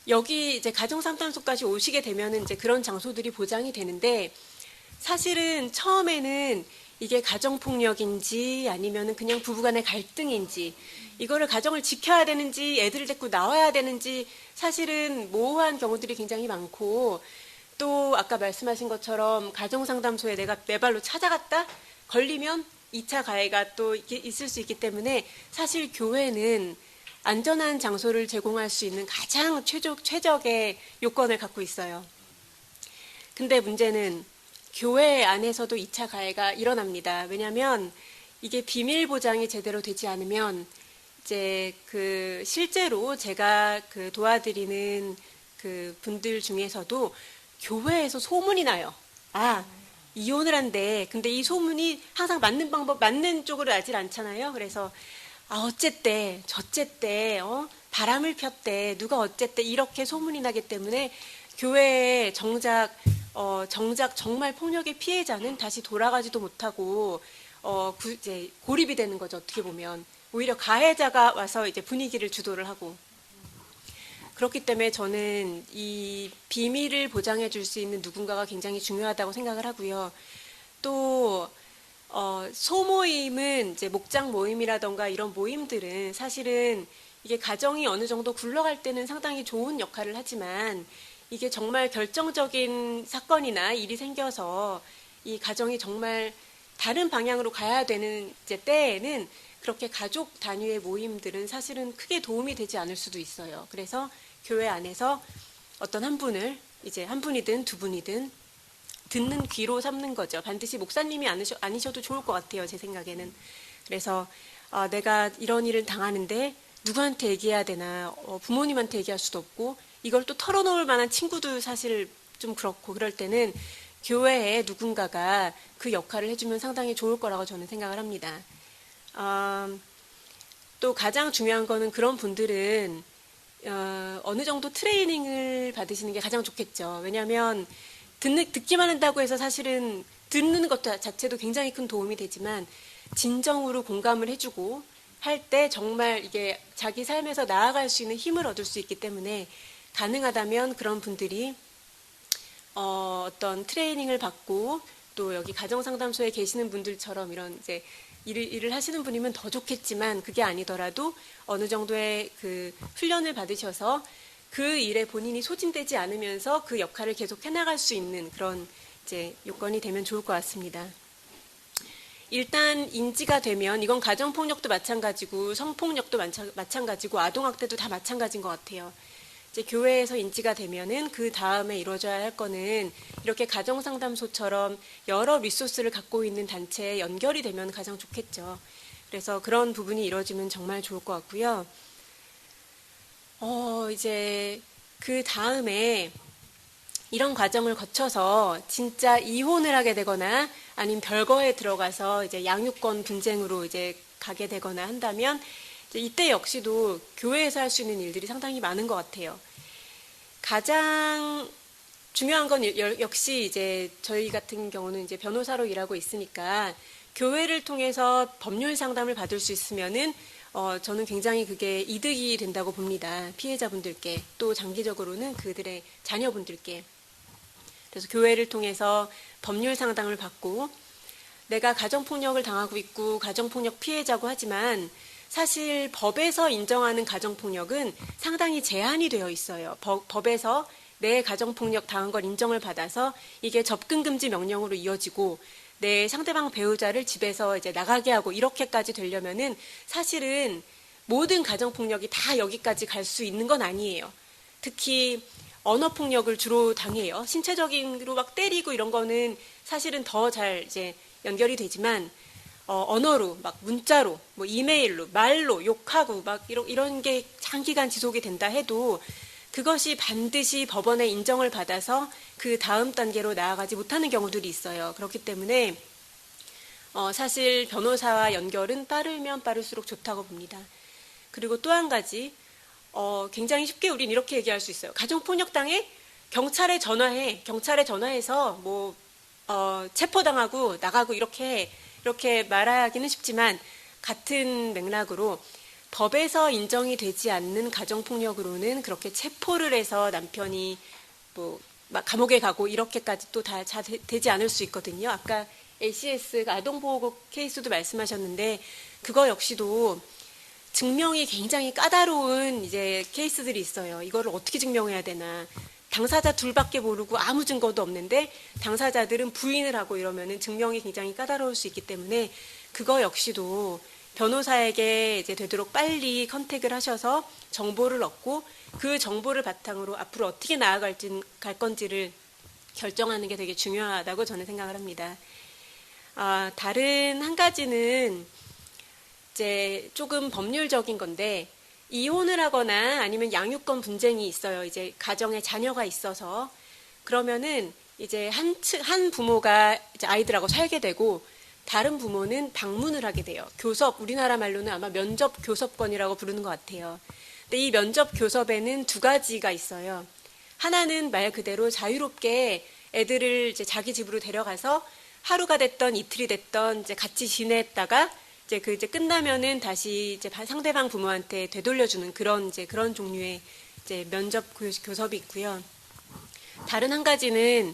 여기 이제 가정상담소까지 오시게 되면은 이제 그런 장소들이 보장이 되는데, 사실은 처음에는 이게 가정폭력인지 아니면은 그냥 부부간의 갈등인지, 이거를 가정을 지켜야 되는지 애들을 데리고 나와야 되는지 사실은 모호한 경우들이 굉장히 많고, 또 아까 말씀하신 것처럼 가정상담소에 내가 내 발로 찾아갔다 걸리면 2차 가해가 또 있을 수 있기 때문에 사실 교회는 안전한 장소를 제공할 수 있는 가장 최적의 요건을 갖고 있어요. 근데 문제는 교회 안에서도 2차 가해가 일어납니다. 왜냐하면 이게 비밀 보장이 제대로 되지 않으면 이제 그 실제로 제가 그 도와드리는 그 분들 중에서도 교회에서 소문이 나요. 아, 이혼을 한대. 근데 이 소문이 항상 맞는 쪽으로 나질 않잖아요. 그래서 어쨌대, 저쨌대, 바람을 폈대, 누가 어쨌대, 이렇게 소문이 나기 때문에 교회에 정작 정말 폭력의 피해자는 다시 돌아가지도 못하고, 이제 고립이 되는 거죠. 어떻게 보면. 오히려 가해자가 와서 이제 분위기를 주도를 하고. 그렇기 때문에 저는 이 비밀을 보장해 줄 수 있는 누군가가 굉장히 중요하다고 생각을 하고요. 또, 소모임은 이제 목장 모임이라던가 이런 모임들은 사실은 이게 가정이 어느 정도 굴러갈 때는 상당히 좋은 역할을 하지만, 이게 정말 결정적인 사건이나 일이 생겨서 이 가정이 정말 다른 방향으로 가야 되는 이제 때에는 그렇게 가족 단위의 모임들은 사실은 크게 도움이 되지 않을 수도 있어요. 그래서 교회 안에서 어떤 한 분을 이제 한 분이든 두 분이든 듣는 귀로 삼는 거죠. 반드시 목사님이 아니셔도 좋을 것 같아요. 제 생각에는. 그래서 내가 이런 일을 당하는데 누구한테 얘기해야 되나, 부모님한테 얘기할 수도 없고 이걸 또 털어놓을 만한 친구도 사실 좀 그렇고, 그럴 때는 교회에 누군가가 그 역할을 해주면 상당히 좋을 거라고 저는 생각을 합니다. 또 가장 중요한 거는 그런 분들은 어느 정도 트레이닝을 받으시는 게 가장 좋겠죠. 왜냐하면 듣기만 한다고 해서 사실은 듣는 것 자체도 굉장히 큰 도움이 되지만, 진정으로 공감을 해주고 할 때 정말 이게 자기 삶에서 나아갈 수 있는 힘을 얻을 수 있기 때문에 가능하다면 그런 분들이 어떤 트레이닝을 받고, 또 여기 가정상담소에 계시는 분들처럼 이런 이제 일을 하시는 분이면 더 좋겠지만, 그게 아니더라도 어느 정도의 그 훈련을 받으셔서 그 일에 본인이 소진되지 않으면서 그 역할을 계속 해나갈 수 있는 그런 이제 요건이 되면 좋을 것 같습니다. 일단 인지가 되면, 이건 가정폭력도 마찬가지고 성폭력도 마찬가지고 아동학대도 다 마찬가지인 것 같아요. 이제 교회에서 인지가 되면은 그 다음에 이루어져야 할 거는 이렇게 가정상담소처럼 여러 리소스를 갖고 있는 단체에 연결이 되면 가장 좋겠죠. 그래서 그런 부분이 이루어지면 정말 좋을 것 같고요. 이제 그 다음에 이런 과정을 거쳐서 진짜 이혼을 하게 되거나 아니면 별거에 들어가서 이제 양육권 분쟁으로 이제 가게 되거나 한다면, 이때 역시도 교회에서 할 수 있는 일들이 상당히 많은 것 같아요. 가장 중요한 건 역시 이제 저희 같은 경우는 이제 변호사로 일하고 있으니까 교회를 통해서 법률 상담을 받을 수 있으면은 저는 굉장히 그게 이득이 된다고 봅니다. 피해자분들께, 또 장기적으로는 그들의 자녀분들께. 그래서 교회를 통해서 법률 상담을 받고, 내가 가정폭력을 당하고 있고 가정폭력 피해자고 하지만 사실 법에서 인정하는 가정폭력은 상당히 제한이 되어 있어요. 법에서 내 가정폭력 당한 걸 인정을 받아서 이게 접근금지 명령으로 이어지고, 내 상대방 배우자를 집에서 이제 나가게 하고 이렇게까지 되려면은 사실은 모든 가정폭력이 다 여기까지 갈 수 있는 건 아니에요. 특히 언어폭력을 주로 당해요. 신체적으로 막 때리고 이런 거는 사실은 더 잘 이제 연결이 되지만, 언어로, 막 문자로, 뭐 이메일로, 말로 욕하고 막 이런 게 장기간 지속이 된다 해도 그것이 반드시 법원의 인정을 받아서 그 다음 단계로 나아가지 못하는 경우들이 있어요. 그렇기 때문에 사실 변호사와 연결은 빠르면 빠를수록 좋다고 봅니다. 그리고 또 한 가지, 굉장히 쉽게 우린 이렇게 얘기할 수 있어요. 가정폭력당해? 경찰에 전화해. 경찰에 전화해서 체포당하고 나가고 이렇게 말하기는 쉽지만 같은 맥락으로 법에서 인정이 되지 않는 가정폭력으로는 그렇게 체포를 해서 남편이 막 감옥에 가고 이렇게까지 또 다 되지 않을 수 있거든요. 아까 ACS 아동보호구 케이스도 말씀하셨는데 그거 역시도 증명이 굉장히 까다로운 이제 케이스들이 있어요. 이거를 어떻게 증명해야 되나. 당사자 둘밖에 모르고 아무 증거도 없는데 당사자들은 부인을 하고 이러면은 증명이 굉장히 까다로울 수 있기 때문에 그거 역시도 변호사에게 이제 되도록 빨리 컨택을 하셔서 정보를 얻고 그 정보를 바탕으로 앞으로 어떻게 나아갈 건지를 결정하는 게 되게 중요하다고 저는 생각을 합니다. 다른 한 가지는 이제 조금 법률적인 건데 이혼을 하거나 아니면 양육권 분쟁이 있어요. 이제 가정에 자녀가 있어서 그러면은 이제 한 부모가 이제 아이들하고 살게 되고 다른 부모는 방문을 하게 돼요. 교섭, 우리나라 말로는 아마 면접 교섭권이라고 부르는 것 같아요. 근데 이 면접 교섭에는 두 가지가 있어요. 하나는 말 그대로 자유롭게 애들을 이제 자기 집으로 데려가서 하루가 됐던 이틀이 됐던 이제 같이 지냈다가 이제 끝나면은 다시 이제 상대방 부모한테 되돌려주는 그런 종류의 이제 면접 교섭이 있고요. 다른 한 가지는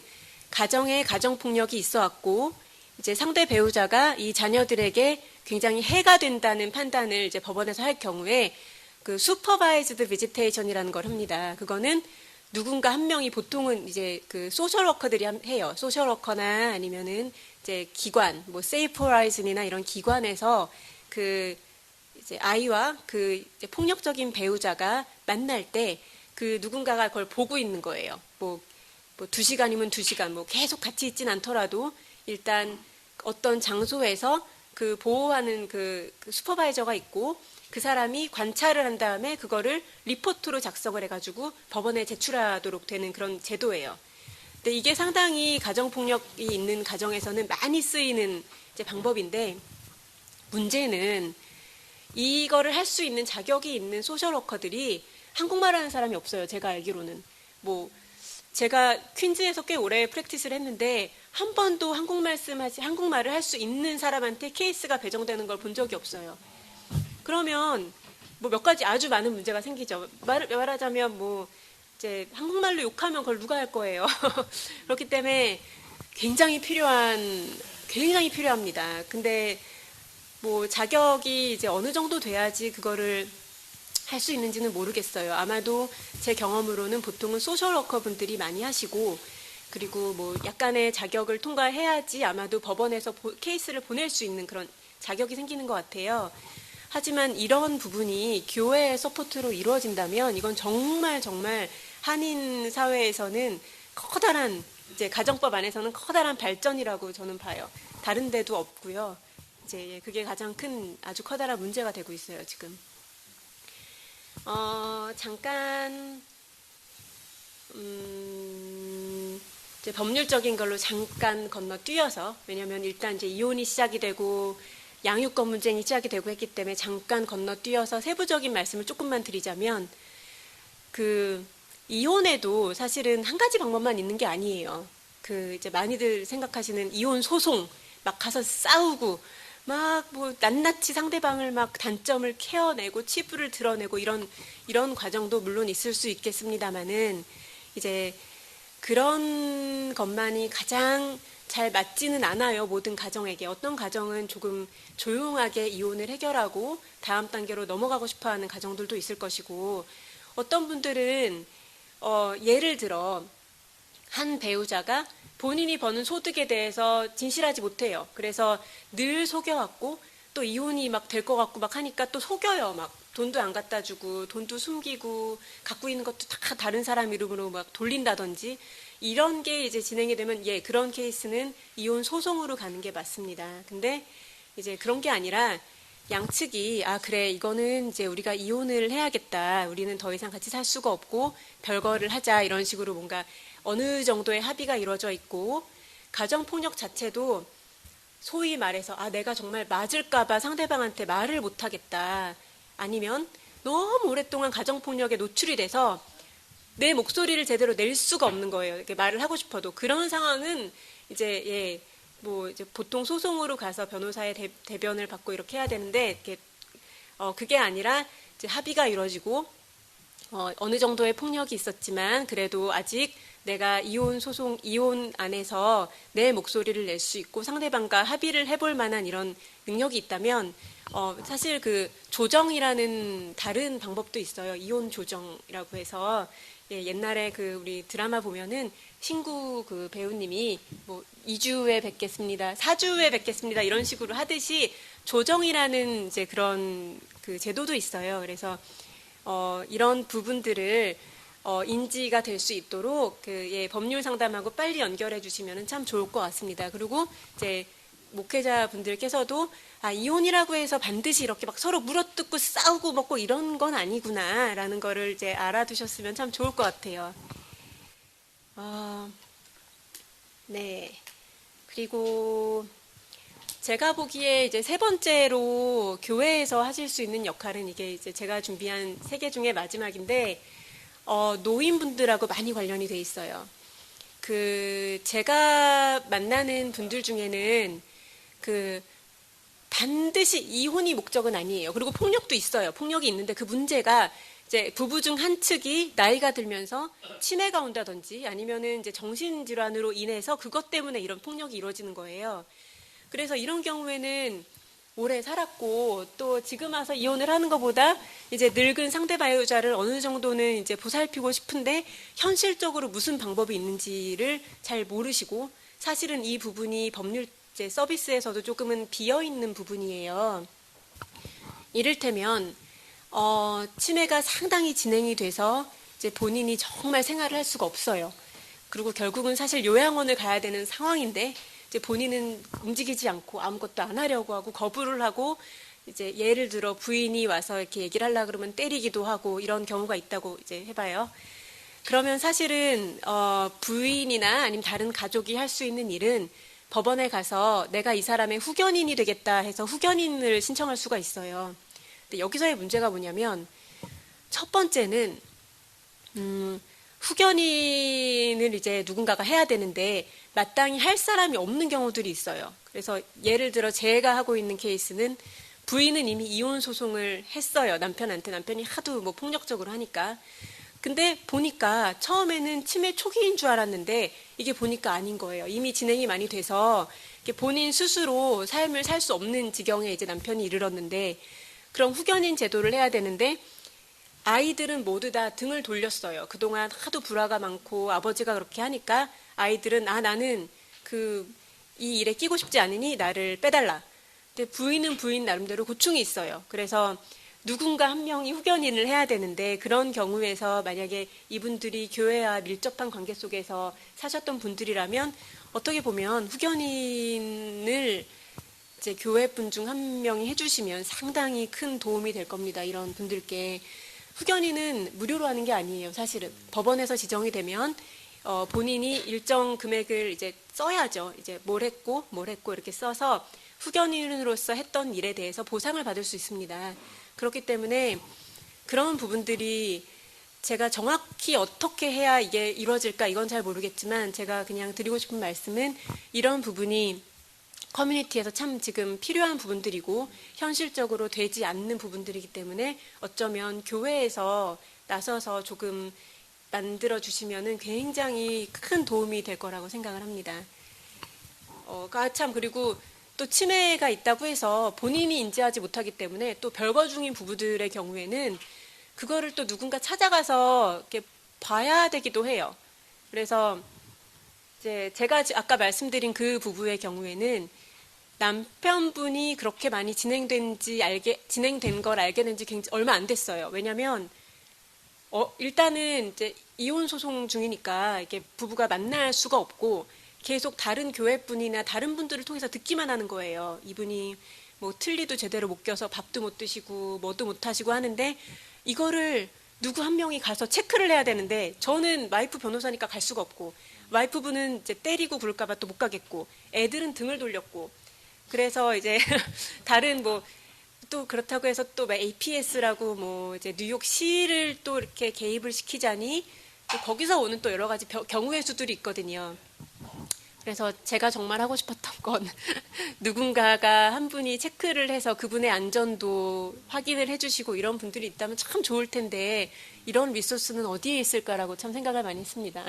가정에 가정폭력이 있어 왔고 이제 상대 배우자가 이 자녀들에게 굉장히 해가 된다는 판단을 이제 법원에서 할 경우에 그 슈퍼바이즈드 비지테이션이라는 걸 합니다. 그거는 누군가 한 명이 보통은 이제 그 소셜워커들이 해요. 소셜워커나 아니면은 이제 기관, 세이프 호라이즌이나 이런 기관에서 그 이제 아이와 그 이제 폭력적인 배우자가 만날 때 그 누군가가 그걸 보고 있는 거예요. 2시간이면 2시간, 계속 같이 있진 않더라도 일단 어떤 장소에서 그 보호하는 그 슈퍼바이저가 있고 그 사람이 관찰을 한 다음에 그거를 리포트로 작성을 해가지고 법원에 제출하도록 되는 그런 제도예요. 근데 이게 상당히 가정폭력이 있는 가정에서는 많이 쓰이는 이제 방법인데 문제는 이거를 할 수 있는 자격이 있는 소셜워커들이 한국말 하는 사람이 없어요. 제가 알기로는. 제가 퀸즈에서 꽤 오래 프랙티스를 했는데 한 번도 한국말을 할 수 있는 사람한테 케이스가 배정되는 걸 본 적이 없어요. 그러면 몇 가지 아주 많은 문제가 생기죠. 말하자면 이제 한국말로 욕하면 그걸 누가 할 거예요. 그렇기 때문에 굉장히 필요합니다. 근데 자격이 이제 어느 정도 돼야지 그거를 할 수 있는지는 모르겠어요. 아마도 제 경험으로는 보통은 소셜워커 분들이 많이 하시고 그리고 약간의 자격을 통과해야지 아마도 법원에서 케이스를 보낼 수 있는 그런 자격이 생기는 것 같아요. 하지만 이런 부분이 교회의 서포트로 이루어진다면 이건 정말 한인 사회에서는 커다란 이제 가정법 안에서는 커다란 발전이라고 저는 봐요. 다른 데도 없고요. 이제 그게 가장 큰 아주 커다란 문제가 되고 있어요, 지금. 잠깐 이제 법률적인 걸로 잠깐 건너뛰어서 왜냐하면 일단 이제 이혼이 시작이 되고 양육권 분쟁이 시작이 되고 했기 때문에 잠깐 건너뛰어서 세부적인 말씀을 조금만 드리자면 그 이혼에도 사실은 한 가지 방법만 있는 게 아니에요. 그 이제 많이들 생각하시는 이혼 소송 막 가서 싸우고 막 낱낱이 상대방을 막 단점을 케어내고 치부를 드러내고 이런 과정도 물론 있을 수 있겠습니다만은 이제 그런 것만이 가장 잘 맞지는 않아요. 모든 가정에게. 어떤 가정은 조금 조용하게 이혼을 해결하고 다음 단계로 넘어가고 싶어하는 가정들도 있을 것이고 어떤 분들은 예를 들어 한 배우자가 본인이 버는 소득에 대해서 진실하지 못해요. 그래서 늘 속여왔고 또 이혼이 막 될 것 같고 막 하니까 또 속여요. 막 돈도 안 갖다 주고 돈도 숨기고 갖고 있는 것도 다 다른 사람 이름으로 막 돌린다든지 이런 게 이제 진행이 되면 그런 케이스는 이혼 소송으로 가는 게 맞습니다. 근데 이제 그런 게 아니라 양측이 그래 이거는 이제 우리가 이혼을 해야겠다. 우리는 더 이상 같이 살 수가 없고 별거를 하자 이런 식으로 뭔가 어느 정도의 합의가 이루어져 있고 가정폭력 자체도 소위 말해서 내가 정말 맞을까봐 상대방한테 말을 못하겠다. 아니면 너무 오랫동안 가정폭력에 노출이 돼서 내 목소리를 제대로 낼 수가 없는 거예요. 이렇게 말을 하고 싶어도. 그런 상황은 이제 이제 보통 소송으로 가서 변호사의 대변을 받고 이렇게 해야 되는데 그게 아니라 이제 합의가 이루어지고 어느 정도의 폭력이 있었지만 그래도 아직 내가 이혼 안에서 내 목소리를 낼 수 있고 상대방과 합의를 해볼 만한 이런 능력이 있다면 사실 그 조정이라는 다른 방법도 있어요. 이혼 조정이라고 해서 옛날에 우리 드라마 보면은 신구 그 배우님이 2주에 뵙겠습니다, 4주에 뵙겠습니다 이런 식으로 하듯이 조정이라는 이제 그런 그 제도도 있어요. 그래서 이런 부분들을 인지가 될 수 있도록 법률 상담하고 빨리 연결해 주시면 참 좋을 것 같습니다. 그리고 이제 목회자분들께서도 이혼이라고 해서 반드시 이렇게 막 서로 물어뜯고 싸우고 먹고 이런 건 아니구나라는 거를 이제 알아두셨으면 참 좋을 것 같아요. 네. 그리고 제가 보기에 이제 세 번째로 교회에서 하실 수 있는 역할은 이게 이제 제가 준비한 3개 중에 마지막인데 노인분들하고 많이 관련이 돼 있어요. 제가 만나는 분들 중에는 반드시 이혼이 목적은 아니에요. 그리고 폭력도 있어요. 폭력이 있는데 그 문제가 이제 부부 중 한 측이 나이가 들면서 치매가 온다든지 아니면은 이제 정신질환으로 인해서 그것 때문에 이런 폭력이 이루어지는 거예요. 그래서 이런 경우에는 오래 살았고 또 지금 와서 이혼을 하는 것보다 이제 늙은 상대 배우자를 어느 정도는 이제 보살피고 싶은데 현실적으로 무슨 방법이 있는지를 잘 모르시고 사실은 이 부분이 법률 서비스에서도 조금은 비어 있는 부분이에요. 이를테면 치매가 상당히 진행이 돼서 이제 본인이 정말 생활을 할 수가 없어요. 그리고 결국은 사실 요양원을 가야 되는 상황인데 이제 본인은 움직이지 않고 아무것도 안 하려고 하고 거부를 하고 이제 예를 들어 부인이 와서 이렇게 얘기를 하려고 그러면 때리기도 하고 이런 경우가 있다고 이제 해봐요. 그러면 사실은 부인이나 아니면 다른 가족이 할 수 있는 일은 법원에 가서 내가 이 사람의 후견인이 되겠다 해서 후견인을 신청할 수가 있어요. 근데 여기서의 문제가 뭐냐면 첫 번째는 후견인을 이제 누군가가 해야 되는데 마땅히 할 사람이 없는 경우들이 있어요. 그래서 예를 들어 제가 하고 있는 케이스는 부인은 이미 이혼 소송을 했어요. 남편한테. 남편이 하도 폭력적으로 하니까. 근데 보니까 처음에는 치매 초기인 줄 알았는데 이게 보니까 아닌 거예요. 이미 진행이 많이 돼서 본인 스스로 삶을 살 수 없는 지경에 이제 남편이 이르렀는데 그럼 후견인 제도를 해야 되는데 아이들은 모두 다 등을 돌렸어요. 그동안 하도 불화가 많고 아버지가 그렇게 하니까 아이들은 나는 이 일에 끼고 싶지 않으니 나를 빼달라. 근데 부인은 부인 나름대로 고충이 있어요. 그래서 누군가 한 명이 후견인을 해야 되는데 그런 경우에서 만약에 이분들이 교회와 밀접한 관계 속에서 사셨던 분들이라면 어떻게 보면 후견인을 이제 교회 분 중 한 명이 해주시면 상당히 큰 도움이 될 겁니다. 이런 분들께. 후견인은 무료로 하는 게 아니에요. 사실은 법원에서 지정이 되면 본인이 일정 금액을 이제 써야죠. 이제 뭘 했고 이렇게 써서 후견인으로서 했던 일에 대해서 보상을 받을 수 있습니다. 그렇기 때문에 그런 부분들이 제가 정확히 어떻게 해야 이게 이루어질까 이건 잘 모르겠지만 제가 그냥 드리고 싶은 말씀은 이런 부분이 커뮤니티에서 참 지금 필요한 부분들이고 현실적으로 되지 않는 부분들이기 때문에 어쩌면 교회에서 나서서 조금 만들어주시면은 굉장히 큰 도움이 될 거라고 생각을 합니다. 참 그리고 또 치매가 있다고 해서 본인이 인지하지 못하기 때문에 또 별거 중인 부부들의 경우에는 그거를 또 누군가 찾아가서 이렇게 봐야 되기도 해요. 그래서 이제 제가 아까 말씀드린 그 부부의 경우에는 남편분이 그렇게 많이 진행된 걸 알게 된 지 얼마 안 됐어요. 왜냐하면 일단은 이제 이혼 소송 중이니까 이게 부부가 만날 수가 없고 계속 다른 교회분이나 다른 분들을 통해서 듣기만 하는 거예요. 이분이 틀니도 제대로 못 껴서 밥도 못 드시고 뭐도 못 하시고 하는데 이거를 누구 한 명이 가서 체크를 해야 되는데 저는 와이프 변호사니까 갈 수가 없고 와이프분은 이제 때리고 그럴까 봐 또 못 가겠고 애들은 등을 돌렸고 그래서 이제 다른 뭐 또 그렇다고 해서 또 APS라고 뭐 이제 뉴욕시를 또 이렇게 개입을 시키자니 또 거기서 오는 또 여러 가지 경우의 수들이 있거든요. 그래서 제가 정말 하고 싶었던 건 누군가가 한 분이 체크를 해서 그분의 안전도 확인을 해주시고 이런 분들이 있다면 참 좋을 텐데 이런 리소스는 어디에 있을까라고 참 생각을 많이 했습니다.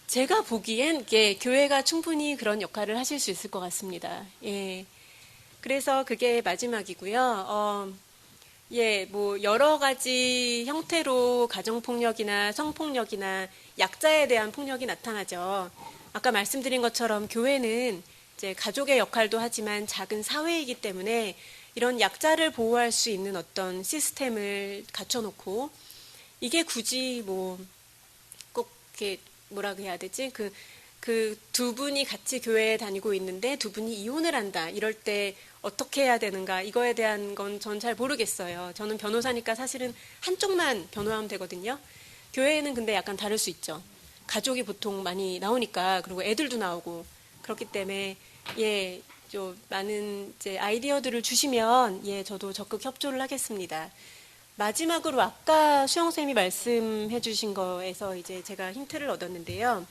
제가 보기엔 교회가 충분히 그런 역할을 하실 수 있을 것 같습니다. 예. 그래서 그게 마지막이고요. 뭐 여러 가지 형태로 가정폭력이나 성폭력이나 약자에 대한 폭력이 나타나죠. 아까 말씀드린 것처럼 교회는 이제 가족의 역할도 하지만 작은 사회이기 때문에 이런 약자를 보호할 수 있는 어떤 시스템을 갖춰놓고 이게 굳이 뭐 꼭 이렇게 뭐라 해야 되지? 그 두 분이 같이 교회에 다니고 있는데 두 분이 이혼을 한다. 이럴 때 어떻게 해야 되는가? 이거에 대한 건 전 잘 모르겠어요. 저는 변호사니까 사실은 한쪽만 변호하면 되거든요. 교회에는 근데 약간 다를 수 있죠. 가족이 보통 많이 나오니까 그리고 애들도 나오고 그렇기 때문에 좀 많은 이제 아이디어들을 주시면 저도 적극 협조를 하겠습니다. 마지막으로 아까 수영 쌤이 말씀해 주신 거에서 이제 제가 힌트를 얻었는데요.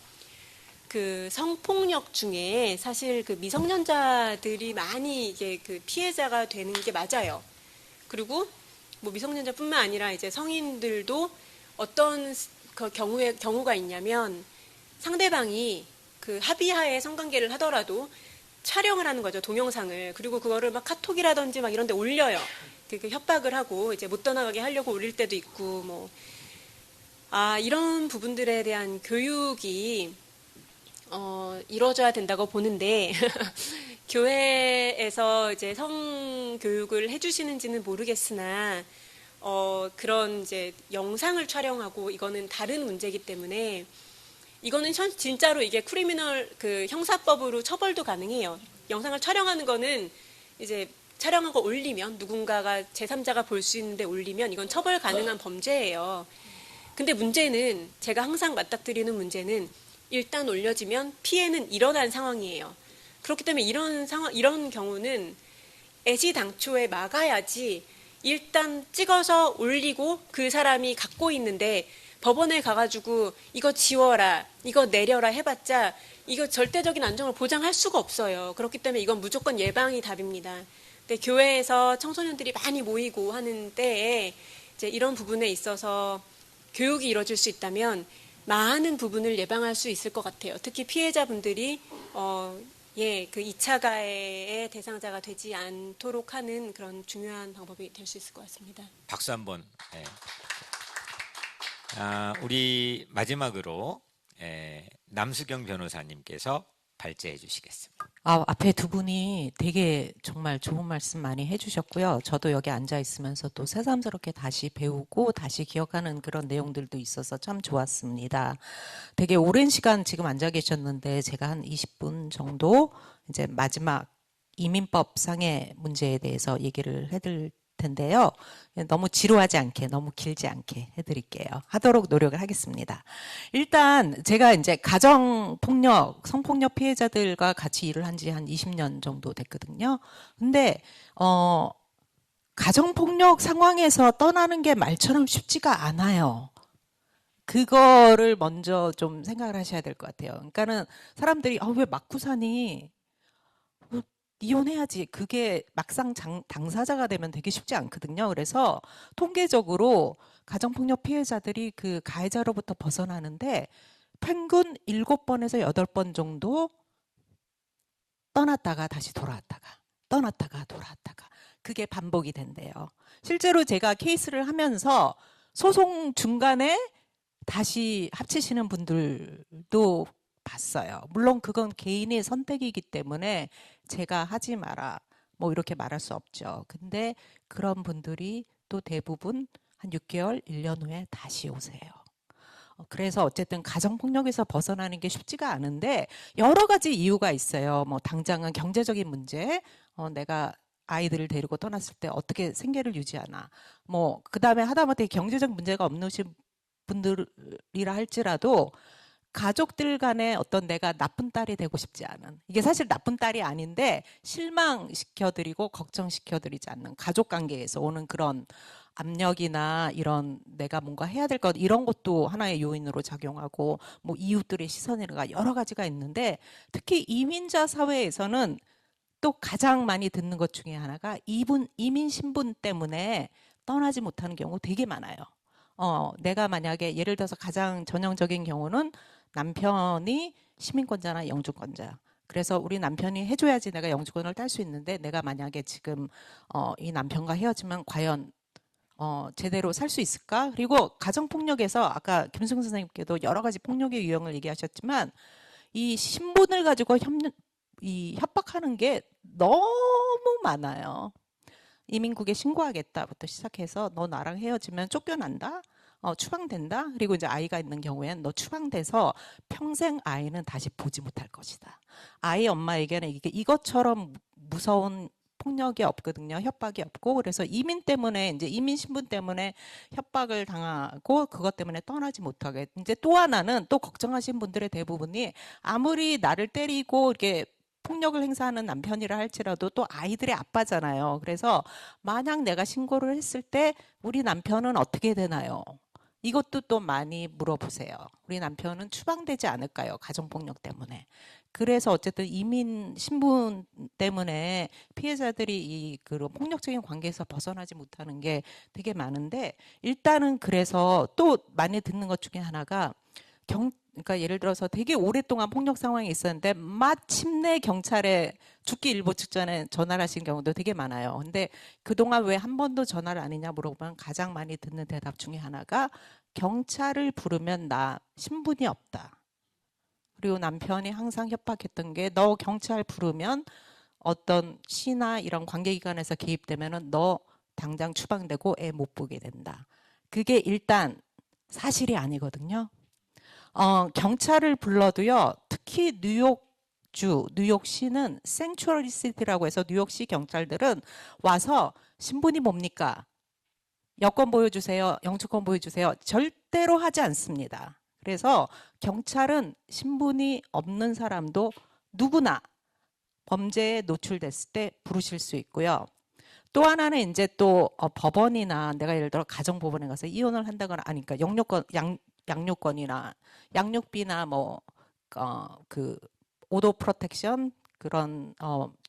그 성폭력 중에 사실 그 미성년자들이 많이 이게 그 피해자가 되는 게 맞아요. 그리고 뭐 미성년자뿐만 아니라 이제 성인들도 어떤 그 경우가 있냐면 상대방이 그 합의하에 성관계를 하더라도 촬영을 하는 거죠, 동영상을. 그리고 그거를 막 카톡이라든지 막 이런 데 올려요. 그 협박을 하고 이제 못 떠나가게 하려고 올릴 때도 있고 뭐 이런 부분들에 대한 교육이 이루어져야 된다고 보는데 교회에서 이제 성교육을 해주시는지는 모르겠으나 그런 이제 영상을 촬영하고 이거는 다른 문제이기 때문에 이거는 진짜로 이게 크리미널 그 형사법으로 처벌도 가능해요. 영상을 촬영하는 거는 이제 촬영하고 올리면 누군가가 제3자가 볼 수 있는데 올리면 이건 처벌 가능한 범죄예요. 근데 문제는 제가 항상 맞닥뜨리는 문제는 일단 올려지면 피해는 일어난 상황이에요. 그렇기 때문에 이런 경우는 애시당초에 막아야지 일단 찍어서 올리고 그 사람이 갖고 있는데 법원에 가가지고 이거 지워라, 이거 내려라 해봤자 이거 절대적인 안정을 보장할 수가 없어요. 그렇기 때문에 이건 무조건 예방이 답입니다. 근데 교회에서 청소년들이 많이 모이고 하는 때에 이제 이런 부분에 있어서 교육이 이루어질 수 있다면 많은 부분을 예방할 수 있을 것 같아요. 특히 피해자분들이 그 2차 가해의 대상자가 되지 않도록 하는 그런 중요한 방법이 될 수 있을 것 같습니다. 박수 한번. 네. 우리 마지막으로 남수경 변호사님께서 발제해 주시겠습니다. 앞에 두 분이 되게 정말 좋은 말씀 많이 해주셨고요. 저도 여기 앉아 있으면서 또 새삼스럽게 다시 배우고 다시 기억하는 그런 내용들도 있어서 참 좋았습니다. 되게 오랜 시간 지금 앉아 계셨는데 제가 한 20분 정도 이제 마지막 이민법상의 문제에 대해서 얘기를 해드릴 텐데요. 너무 지루하지 않게, 너무 길지 않게 해드릴게요. 하도록 노력을 하겠습니다. 일단 제가 이제 가정폭력, 성폭력 피해자들과 같이 일을 한 지 한 20년 정도 됐거든요. 근데 가정폭력 상황에서 떠나는 게 말처럼 쉽지가 않아요. 그거를 먼저 좀 생각을 하셔야 될 것 같아요. 그러니까는 사람들이 왜 맞고 사니? 이혼해야지. 그게 막상 당사자가 되면 되게 쉽지 않거든요. 그래서 통계적으로 가정폭력 피해자들이 그 가해자로부터 벗어나는데 평균 7번에서 8번 정도 떠났다가 다시 돌아왔다가 떠났다가 돌아왔다가 그게 반복이 된대요. 실제로 제가 케이스를 하면서 소송 중간에 다시 합치시는 분들도 봤어요. 물론 그건 개인의 선택이기 때문에 제가 하지 마라 뭐 이렇게 말할 수 없죠. 근데 그런 분들이 또 대부분 한 6개월, 1년 후에 다시 오세요. 그래서 어쨌든 가정폭력에서 벗어나는 게 쉽지가 않은데 여러 가지 이유가 있어요. 뭐 당장은 경제적인 문제, 내가 아이들을 데리고 떠났을 때 어떻게 생계를 유지하나, 뭐 그다음에 하다못해 경제적 문제가 없으신 분들이라 할지라도 가족들 간에 어떤 내가 나쁜 딸이 되고 싶지 않은, 이게 사실 나쁜 딸이 아닌데 실망시켜드리고 걱정시켜드리지 않는 가족 관계에서 오는 그런 압력이나 이런 내가 뭔가 해야 될 것, 이런 것도 하나의 요인으로 작용하고, 뭐 이웃들의 시선이나 여러 가지가 있는데, 특히 이민자 사회에서는 또 가장 많이 듣는 것 중에 하나가 이민 신분 때문에 떠나지 못하는 경우 되게 많아요. 내가 만약에 예를 들어서 가장 전형적인 경우는 남편이 시민권자나 영주권자야. 그래서 우리 남편이 해줘야지 내가 영주권을 딸 수 있는데, 내가 만약에 지금 이 남편과 헤어지면 과연 제대로 살 수 있을까? 그리고 가정폭력에서 아까 김승 선생님께도 여러 가지 폭력의 유형을 얘기하셨지만, 이 신분을 가지고 협박하는 게 너무 많아요. 이민국에 신고하겠다부터 시작해서 너 나랑 헤어지면 쫓겨난다? 추방된다? 그리고 이제 아이가 있는 경우에는 너 추방돼서 평생 아이는 다시 보지 못할 것이다. 아이 엄마에게는 이게 이것처럼 무서운 폭력이 없거든요. 협박이 없고. 그래서 이민 때문에, 이제 이민 신분 때문에 협박을 당하고 그것 때문에 떠나지 못하게. 이제 또 하나는, 또 걱정하신 분들의 대부분이 아무리 나를 때리고 이렇게 폭력을 행사하는 남편이라 할지라도 또 아이들의 아빠잖아요. 그래서 만약 내가 신고를 했을 때 우리 남편은 어떻게 되나요? 이것도 또 많이 물어보세요. 우리 남편은 추방되지 않을까요? 가정폭력 때문에. 그래서 어쨌든 이민 신분 때문에 피해자들이 이 그런 폭력적인 관계에서 벗어나지 못하는 게 되게 많은데, 일단은 그래서 또 많이 듣는 것 중에 하나가 그러니까 예를 들어서 되게 오랫동안 폭력 상황이 있었는데 마침내 경찰에 죽기 일보 직전에 전화를 하신 경우도 되게 많아요. 근데 그동안 왜 한 번도 전화를 안 했냐 물어보면 가장 많이 듣는 대답 중에 하나가 경찰을 부르면 나 신분이 없다. 그리고 남편이 항상 협박했던 게 너 경찰 부르면 어떤 시나 이런 관계기관에서 개입되면은 너 당장 추방되고 애 못 보게 된다. 그게 일단 사실이 아니거든요. 경찰을 불러도요, 특히 뉴욕시는 생츄어리 시티라고 해서 뉴욕시 경찰들은 와서 신분이 뭡니까? 여권 보여주세요. 영주권 보여주세요. 절대로 하지 않습니다. 그래서 경찰은 신분이 없는 사람도 누구나 범죄에 노출됐을 때 부르실 수 있고요. 또 하나는 이제 또 법원이나 내가 예를 들어 가정법원에 가서 이혼을 한다거나 하니까 양육권이나 양육비나 뭐 그 오더 프로텍션 그런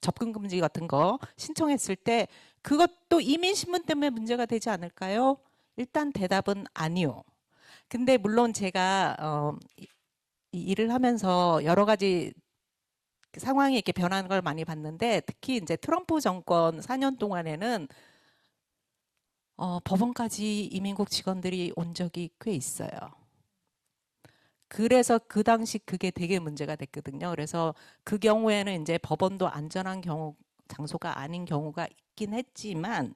접근 금지 같은 거 신청했을 때 그것도 이민 신분 때문에 문제가 되지 않을까요? 일단 대답은 아니요. 근데 물론 제가 이 일을 하면서 여러 가지 상황이 이렇게 변하는 걸 많이 봤는데, 특히 이제 트럼프 정권 4년 동안에는 법원까지 이민국 직원들이 온 적이 꽤 있어요. 그래서 그 당시 그게 되게 문제가 됐거든요. 그래서 그 경우에는 이제 법원도 안전한 장소가 아닌 경우가 있긴 했지만,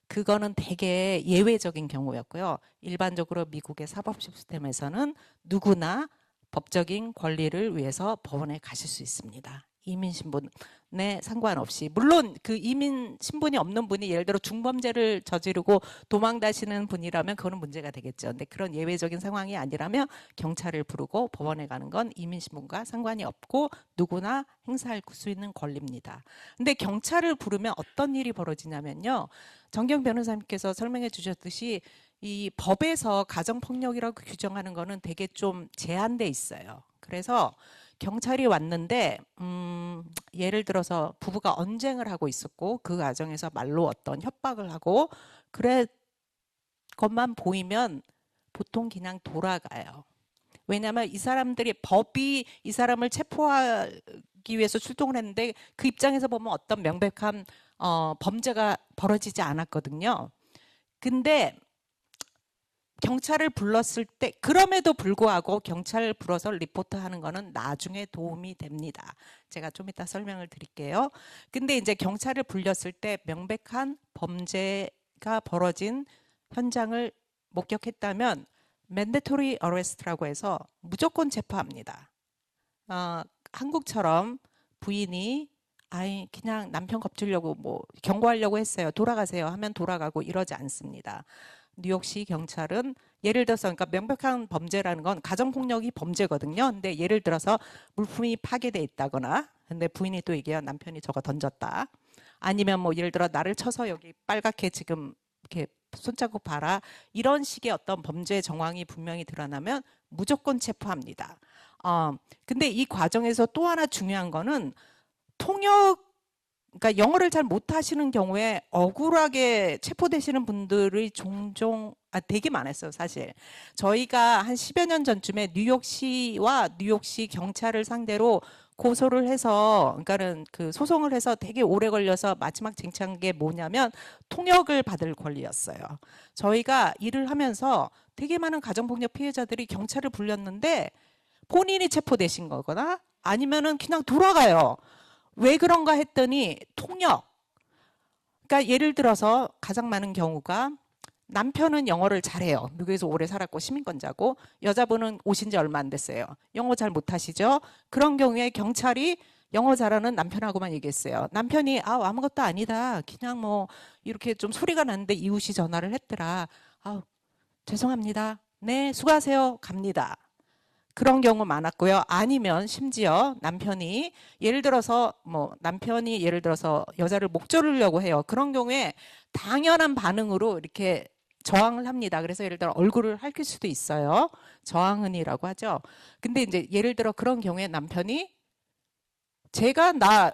그거는 되게 예외적인 경우였고요. 일반적으로 미국의 사법 시스템에서는 누구나 법적인 권리를 위해서 법원에 가실 수 있습니다. 이민 신분에 상관없이. 물론 그 이민 신분이 없는 분이 예를 들어 중범죄를 저지르고 도망다니는 분이라면 그거는 문제가 되겠죠. 근데 그런 예외적인 상황이 아니라면 경찰을 부르고 법원에 가는 건 이민 신분과 상관이 없고 누구나 행사할 수 있는 권리입니다. 근데 경찰을 부르면 어떤 일이 벌어지냐면요. 정경 변호사님께서 설명해 주셨듯이 이 법에서 가정폭력이라고 규정하는 거는 되게 좀 제한돼 있어요. 그래서 경찰이 왔는데 예를 들어서 부부가 언쟁을 하고 있었고 그 과정에서 말로 어떤 협박을 하고 그래 것만 보이면 보통 그냥 돌아가요. 왜냐하면 이 사람들이 법이 이 사람을 체포하기 위해서 출동을 했는데 그 입장에서 보면 어떤 명백한 범죄가 벌어지지 않았거든요. 근데 경찰을 불렀을 때 그럼에도 불구하고 경찰을 불러서 리포트하는 거는 나중에 도움이 됩니다. 제가 좀 이따 설명을 드릴게요. 근데 이제 경찰을 불렀을 때 명백한 범죄가 벌어진 현장을 목격했다면 mandatory arrest라고 해서 무조건 체포합니다. 한국처럼 부인이 아이 그냥 남편 겁주려고 뭐 경고하려고 했어요. 돌아가세요 하면 돌아가고 이러지 않습니다. 뉴욕시 경찰은 예를 들어서 그러니까 명백한 범죄라는 건 가정폭력이 범죄거든요. 근데 예를 들어서 물품이 파괴돼 있다거나 근데 부인이 또 얘기해요. 남편이 저거 던졌다. 아니면 뭐 예를 들어 나를 쳐서 여기 빨갛게 지금 이렇게 손자국 봐라. 이런 식의 어떤 범죄 정황이 분명히 드러나면 무조건 체포합니다. 근데 이 과정에서 또 하나 중요한 거는 통역, 그러니까 영어를 잘 못하시는 경우에 억울하게 체포되시는 분들이 종종 되게 많았어요, 사실. 저희가 한 10여 년 전쯤에 뉴욕시와 뉴욕시 경찰을 상대로 고소를 해서, 그러니까는 그 소송을 해서 되게 오래 걸려서 마지막 쟁취한 게 뭐냐면 통역을 받을 권리였어요. 저희가 일을 하면서 되게 많은 가정폭력 피해자들이 경찰을 불렀는데 본인이 체포되신 거거나 아니면은 그냥 돌아가요. 왜 그런가 했더니 통역. 그러니까 예를 들어서 가장 많은 경우가 남편은 영어를 잘해요. 미국에서 오래 살았고 시민권자고 여자분은 오신 지 얼마 안 됐어요. 영어 잘 못하시죠? 그런 경우에 경찰이 영어 잘하는 남편하고만 얘기했어요. 남편이 아무것도 아니다. 그냥 뭐 이렇게 좀 소리가 났는데 이웃이 전화를 했더라. 죄송합니다. 네, 수고하세요. 갑니다. 그런 경우 많았고요. 아니면 심지어 남편이 예를 들어서 여자를 목 조르려고 해요. 그런 경우에 당연한 반응으로 이렇게 저항을 합니다. 그래서 예를 들어 얼굴을 핥을 수도 있어요. 저항은이라고 하죠. 근데 이제 예를 들어 그런 경우에 남편이 제가 나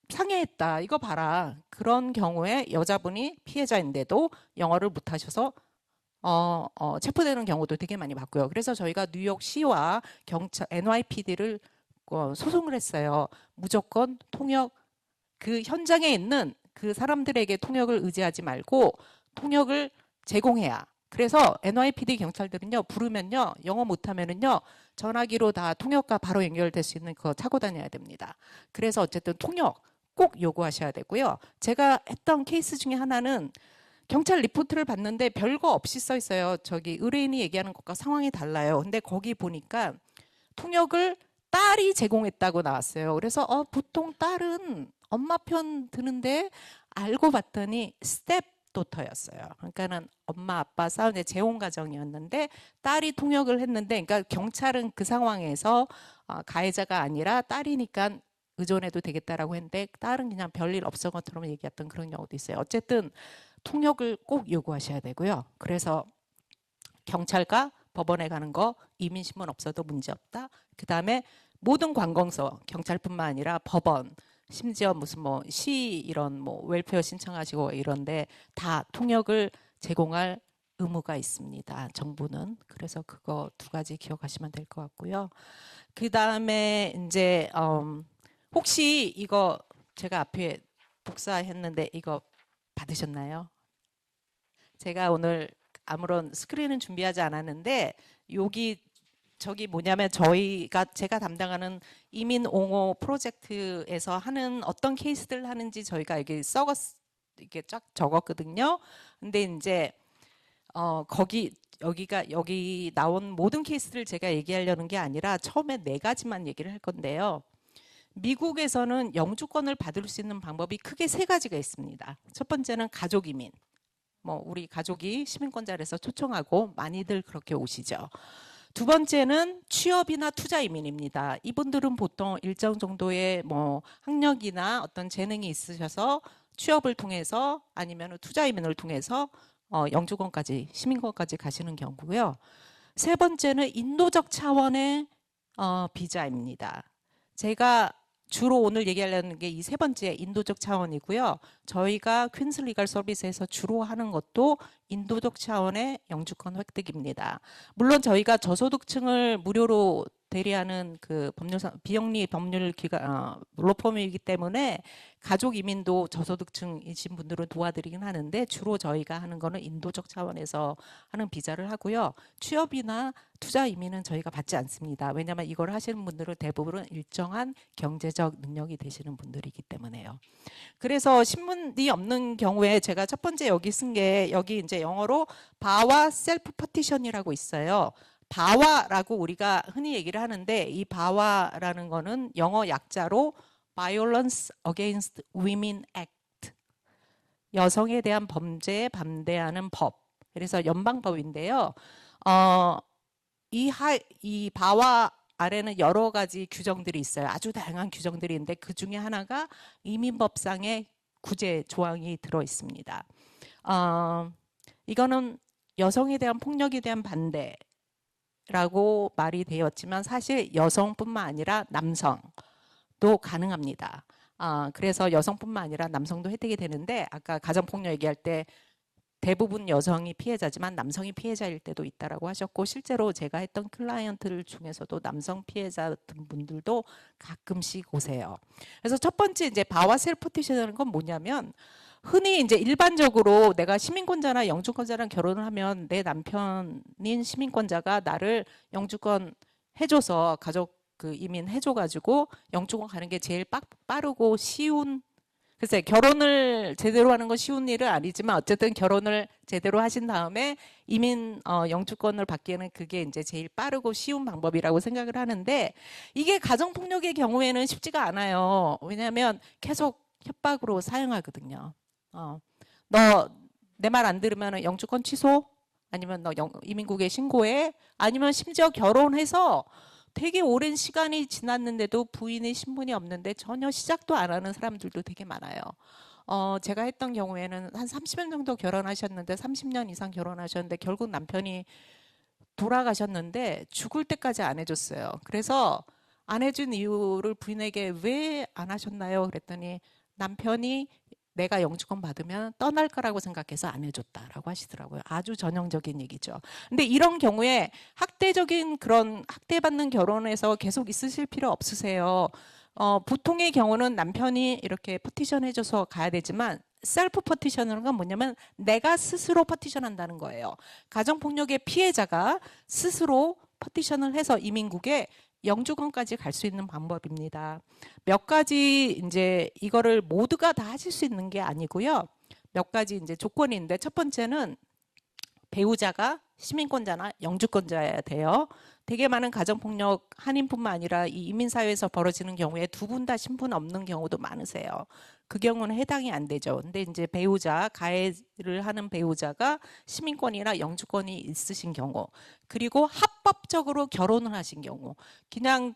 상해했다. 이거 봐라. 그런 경우에 여자분이 피해자인데도 영어를 못하셔서 체포되는 경우도 되게 많이 봤고요. 그래서 저희가 뉴욕시와 경찰 NYPD를 소송을 했어요. 무조건 통역, 그 현장에 있는 그 사람들에게 통역을 의지하지 말고 통역을 제공해야. 그래서 NYPD 경찰들은요, 부르면요, 영어 못하면은요, 전화기로 다 통역과 바로 연결될 수 있는 그거 차고 다녀야 됩니다. 그래서 어쨌든 통역 꼭 요구하셔야 되고요. 제가 했던 케이스 중에 하나는 경찰 리포트를 봤는데 별거 없이 써 있어요. 저기 의뢰인이 얘기하는 것과 상황이 달라요. 근데 거기 보니까 통역을 딸이 제공했다고 나왔어요. 그래서 보통 딸은 엄마 편 드는데 알고 봤더니 스텝도터였어요. 그러니까는 엄마 아빠 싸우는 재혼 가정이었는데 딸이 통역을 했는데, 그러니까 경찰은 그 상황에서 가해자가 아니라 딸이니까 의존해도 되겠다라고 했는데 딸은 그냥 별일 없어 것처럼 얘기했던 그런 경우도 있어요. 어쨌든 통역을 꼭 요구하셔야 되고요. 그래서 경찰과 법원에 가는 거 이민신문 없어도 문제없다. 그다음에 모든 관공서, 경찰뿐만 아니라 법원, 심지어 무슨 시 이런 웰페어 신청하시고 이런데 다 통역을 제공할 의무가 있습니다. 정부는. 그래서 그거 두 가지 기억하시면 될 것 같고요. 그다음에 이제 혹시 이거 제가 앞에 복사했는데 이거 받으셨나요? 제가 오늘 아무런 스크린은 준비하지 않았는데 저기 뭐냐면 제가 담당하는 이민 옹호 프로젝트에서 하는 어떤 케이스들 하는지 저희가 이렇게 쫙 적었거든요. 근데 이제 여기 나온 모든 케이스를 제가 얘기하려는 게 아니라 처음에 4가지만 얘기를 할 건데요. 미국에서는 영주권을 받을 수 있는 방법이 크게 3가지가 있습니다. 첫 번째는 가족 이민. 우리 가족이 시민권자라서 초청하고 많이들 그렇게 오시죠. 두 번째는 취업이나 투자 이민입니다. 이분들은 보통 일정 정도의 학력이나 어떤 재능이 있으셔서 취업을 통해서 아니면 투자 이민을 통해서 영주권까지, 시민권까지 가시는 경우고요. 세 번째는 인도적 차원의 비자입니다. 제가 주로 오늘 얘기하려는 게 이 3번째 인도적 차원이고요. 저희가 퀸즈 리걸 서비스에서 주로 하는 것도 인도적 차원의 영주권 획득입니다. 물론 저희가 저소득층을 무료로 대리하는 그 비영리 법률 기관 로펌이기 때문에 가족 이민도 저소득층이신 분들은 도와드리긴 하는데 주로 저희가 하는 거는 인도적 차원에서 하는 비자를 하고요. 취업이나 투자 이민은 저희가 받지 않습니다. 왜냐하면 이걸 하시는 분들은 대부분은 일정한 경제적 능력이 되시는 분들이기 때문에요. 그래서 신문이 없는 경우에 제가 첫 번째 여기 쓴 게 여기 이제 영어로 바와 셀프 파티션이라고 있어요. 바와라고 우리가 흔히 얘기를 하는데 이 바와라는 거는 영어 약자로 Violence Against Women Act, 여성에 대한 범죄에 반대하는 법. 그래서 연방법인데요. 이 바와 아래는 여러 가지 규정들이 있어요. 아주 다양한 규정들이 있는데 그 중에 하나가 이민법상의 구제 조항이 들어 있습니다. 이거는 여성에 대한 폭력에 대한 반대라고 말이 되었지만 사실 여성뿐만 아니라 남성도 가능합니다. 그래서 여성뿐만 아니라 남성도 혜택이 되는데 아까 가정폭력 얘기할 때 대부분 여성이 피해자지만 남성이 피해자일 때도 있다라고 하셨고 실제로 제가 했던 클라이언트들 중에서도 남성 피해자 같은 분들도 가끔씩 오세요. 그래서 첫 번째 이제 바와 셀프 포티션이라는 건 뭐냐면 흔히 이제 일반적으로 내가 시민권자나 영주권자랑 결혼을 하면 내 남편인 시민권자가 나를 영주권 해줘서 가족 그 이민 해줘가지고 영주권 가는 게 제일 빠르고 쉬운. 글쎄 결혼을 제대로 하는 건 쉬운 일은 아니지만 어쨌든 결혼을 제대로 하신 다음에 이민 영주권을 받기에는 그게 이제 제일 빠르고 쉬운 방법이라고 생각을 하는데 이게 가정폭력의 경우에는 쉽지가 않아요. 왜냐하면 계속 협박으로 사용하거든요. 너 내 말 안 들으면 영주권 취소? 아니면 너 이민국에 신고해? 아니면 심지어 결혼해서 되게 오랜 시간이 지났는데도 부인의 신분이 없는데 전혀 시작도 안 하는 사람들도 되게 많아요. 제가 했던 경우에는 한 30년 정도 결혼하셨는데 30년 이상 결혼하셨는데 결국 남편이 돌아가셨는데 죽을 때까지 안 해줬어요. 그래서 안 해준 이유를 부인에게 왜 안 하셨나요? 그랬더니 남편이 내가 영주권 받으면 떠날 거라고 생각해서 안 해줬다라고 하시더라고요. 아주 전형적인 얘기죠. 근데 이런 경우에 학대적인 그런 학대받는 결혼에서 계속 있으실 필요 없으세요. 보통의 경우는 남편이 이렇게 파티션 해줘서 가야 되지만 셀프 파티션이라는 건 뭐냐면 내가 스스로 파티션 한다는 거예요. 가정폭력의 피해자가 스스로 파티션을 해서 이민국에 영주권까지 갈 수 있는 방법입니다. 몇 가지 이제 이거를 모두가 다 하실 수 있는 게 아니고요. 몇 가지 이제 조건이 있는데 첫 번째는 배우자가 시민권자나 영주권자여야 돼요. 되게 많은 가정폭력 한인뿐만 아니라 이 이민사회에서 벌어지는 경우에 두 분 다 신분 없는 경우도 많으세요. 그 경우는 해당이 안 되죠. 근데 이제 배우자, 가해를 하는 배우자가 시민권이나 영주권이 있으신 경우, 그리고 합법적으로 결혼을 하신 경우, 그냥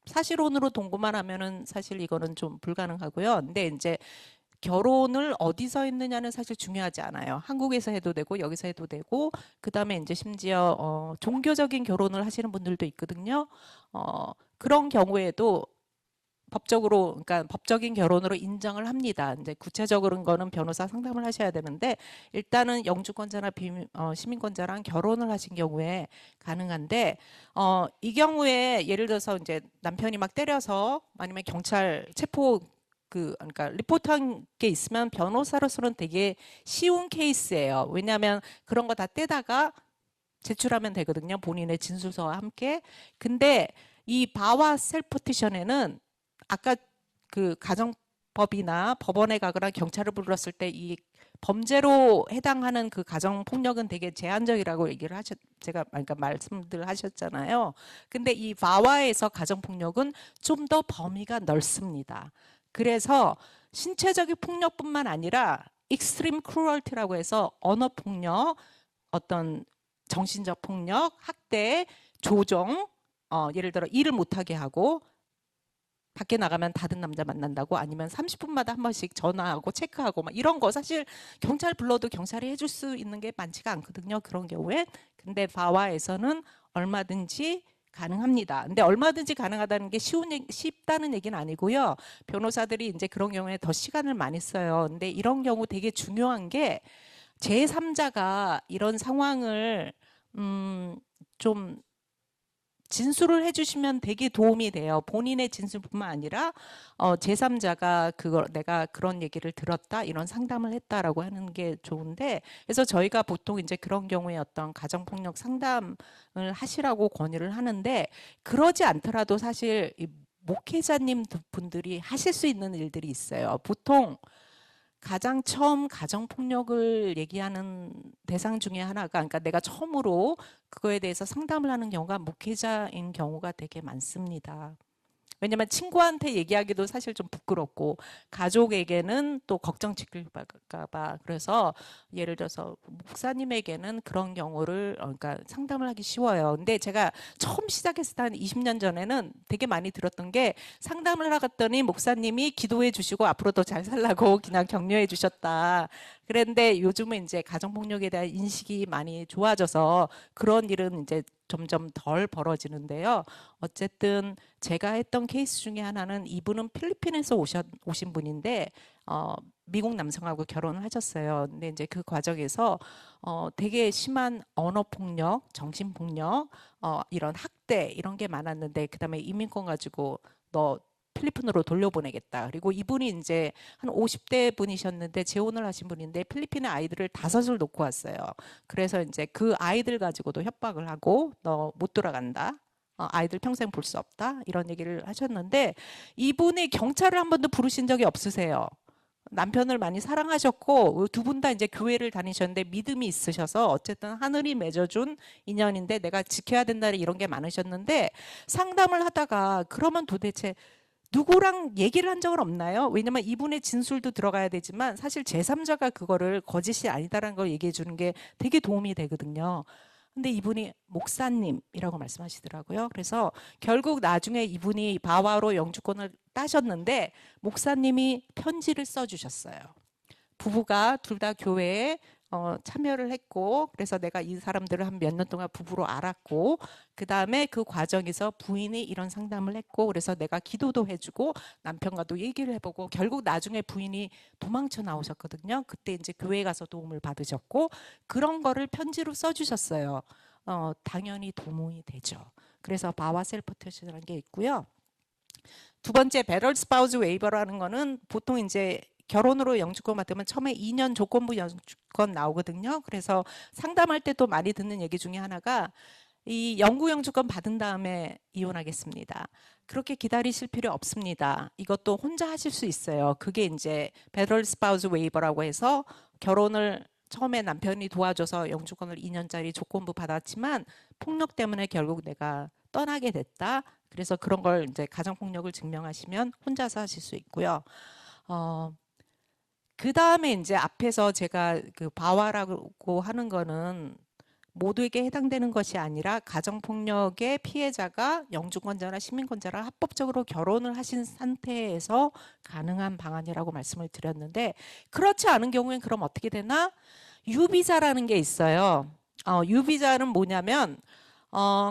사실혼으로 동거만 하면은 사실 이거는 좀 불가능하고요. 근데 이제 결혼을 어디서 했느냐는 사실 중요하지 않아요. 한국에서 해도 되고 여기서 해도 되고 그다음에 이제 심지어 종교적인 결혼을 하시는 분들도 있거든요. 그런 경우에도 법적으로 그러니까 법적인 결혼으로 인정을 합니다. 이제 구체적인 거는 변호사 상담을 하셔야 되는데 일단은 영주권자나 시민권자랑 결혼을 하신 경우에 가능한데 이 경우에 예를 들어서 이제 남편이 막 때려서 아니면 경찰 체포 그러니까 리포트한 게 있으면 변호사로서는 되게 쉬운 케이스예요. 왜냐하면 그런 거 다 떼다가 제출하면 되거든요. 본인의 진술서와 함께. 근데 이 바와 셀프 포티션에는 아까 그 가정법이나 법원에 가거나 경찰을 불렀을 때 이 범죄로 해당하는 그 가정폭력은 되게 제한적이라고 얘기를 제가 그러니까 말씀들 하셨잖아요. 근데 이 바와에서 가정폭력은 좀 더 범위가 넓습니다. 그래서 신체적인 폭력뿐만 아니라 익스트림 크루얼티라고 해서 언어폭력, 어떤 정신적 폭력, 학대, 조종, 예를 들어 일을 못하게 하고 밖에 나가면 다른 남자 만난다고 아니면 30분마다 한 번씩 전화하고 체크하고 막 이런 거 사실 경찰 불러도 경찰이 해줄 수 있는 게 많지가 않거든요. 그런 경우에. 근데 바와에서는 얼마든지 가능합니다. 근데 얼마든지 가능하다는 게 쉽다는 얘기는 아니고요. 변호사들이 이제 그런 경우에 더 시간을 많이 써요. 근데 이런 경우 되게 중요한 게 제3자가 이런 상황을 좀 진술을 해주시면 되게 도움이 돼요. 본인의 진술뿐만 아니라 제3자가 그걸 내가 그런 얘기를 들었다 이런 상담을 했다라고 하는 게 좋은데 그래서 저희가 보통 이제 그런 경우에 어떤 가정폭력 상담을 하시라고 권유를 하는데 그러지 않더라도 사실 이 목회자님 분들이 하실 수 있는 일들이 있어요. 보통 가장 처음 가정폭력을 얘기하는 대상 중에 하나가 그러니까 내가 처음으로 그거에 대해서 상담을 하는 경우가 목회자인 경우가 되게 많습니다. 왜냐면 친구한테 얘기하기도 사실 좀 부끄럽고 가족에게는 또 걱정짓을까 봐. 그래서 예를 들어서 목사님에게는 그런 경우를 그러니까 상담을 하기 쉬워요. 근데 제가 처음 시작했을 때 한 20년 전에는 되게 많이 들었던 게 상담을 하갔더니 목사님이 기도해 주시고 앞으로 더 잘 살라고 그냥 격려해 주셨다. 그런데 요즘은 이제 가정폭력에 대한 인식이 많이 좋아져서 그런 일은 이제 점점 덜 벌어지는데요. 어쨌든 제가 했던 케이스 중에 하나는 이분은 필리핀에서 오신 분인데 미국 남성하고 결혼을 하셨어요. 근데 이제 그 과정에서 되게 심한 언어 폭력, 정신 폭력, 이런 학대 이런 게 많았는데 그다음에 이민권 가지고 너 필리핀으로 돌려보내겠다. 그리고 이분이 이제 한 50대 분이셨는데 재혼을 하신 분인데 필리핀에 아이들을 5을 놓고 왔어요. 그래서 이제 그 아이들 가지고도 협박을 하고 너 못 돌아간다. 아이들 평생 볼 수 없다. 이런 얘기를 하셨는데 이분이 경찰을 한 번도 부르신 적이 없으세요. 남편을 많이 사랑하셨고 두 분 다 이제 교회를 다니셨는데 믿음이 있으셔서 어쨌든 하늘이 맺어준 인연인데 내가 지켜야 된다는 이런 게 많으셨는데 상담을 하다가 그러면 도대체 누구랑 얘기를 한 적은 없나요? 왜냐면 이분의 진술도 들어가야 되지만 사실 제3자가 그거를 거짓이 아니다라는 걸 얘기해 주는 게 되게 도움이 되거든요. 근데 이분이 목사님이라고 말씀하시더라고요. 그래서 결국 나중에 이분이 바와로 영주권을 따셨는데 목사님이 편지를 써주셨어요. 부부가 둘 다 교회에 참여를 했고 그래서 내가 이 사람들을 한 몇 년 동안 부부로 알았고 그 다음에 그 과정에서 부인이 이런 상담을 했고 그래서 내가 기도도 해주고 남편과도 얘기를 해보고 결국 나중에 부인이 도망쳐 나오셨거든요. 그때 이제 교회에 가서 도움을 받으셨고 그런 거를 편지로 써주셨어요. 당연히 도움이 되죠. 그래서 바와 셀프터치라는 게 있고요. 두 번째 배럴 스파우즈 웨이버라는 거는 보통 이제 결혼으로 영주권 받으면 처음에 2년 조건부 영주권 나오거든요. 그래서 상담할 때 또 많이 듣는 얘기 중에 하나가 이 영구 영주권 받은 다음에 이혼하겠습니다. 그렇게 기다리실 필요 없습니다. 이것도 혼자 하실 수 있어요. 그게 이제 배럴 스파우즈 웨이버라고 해서 결혼을 처음에 남편이 도와줘서 영주권을 2년짜리 조건부 받았지만 폭력 때문에 결국 내가 떠나게 됐다. 그래서 그런 걸 이제 가정폭력을 증명하시면 혼자서 하실 수 있고요. 그 다음에 이제 앞에서 제가 그 바와라고 하는 거는 모두에게 해당되는 것이 아니라 가정폭력의 피해자가 영주권자나 시민권자랑 합법적으로 결혼을 하신 상태에서 가능한 방안이라고 말씀을 드렸는데 그렇지 않은 경우엔 그럼 어떻게 되나? 유비자라는 게 있어요. 유비자는 뭐냐면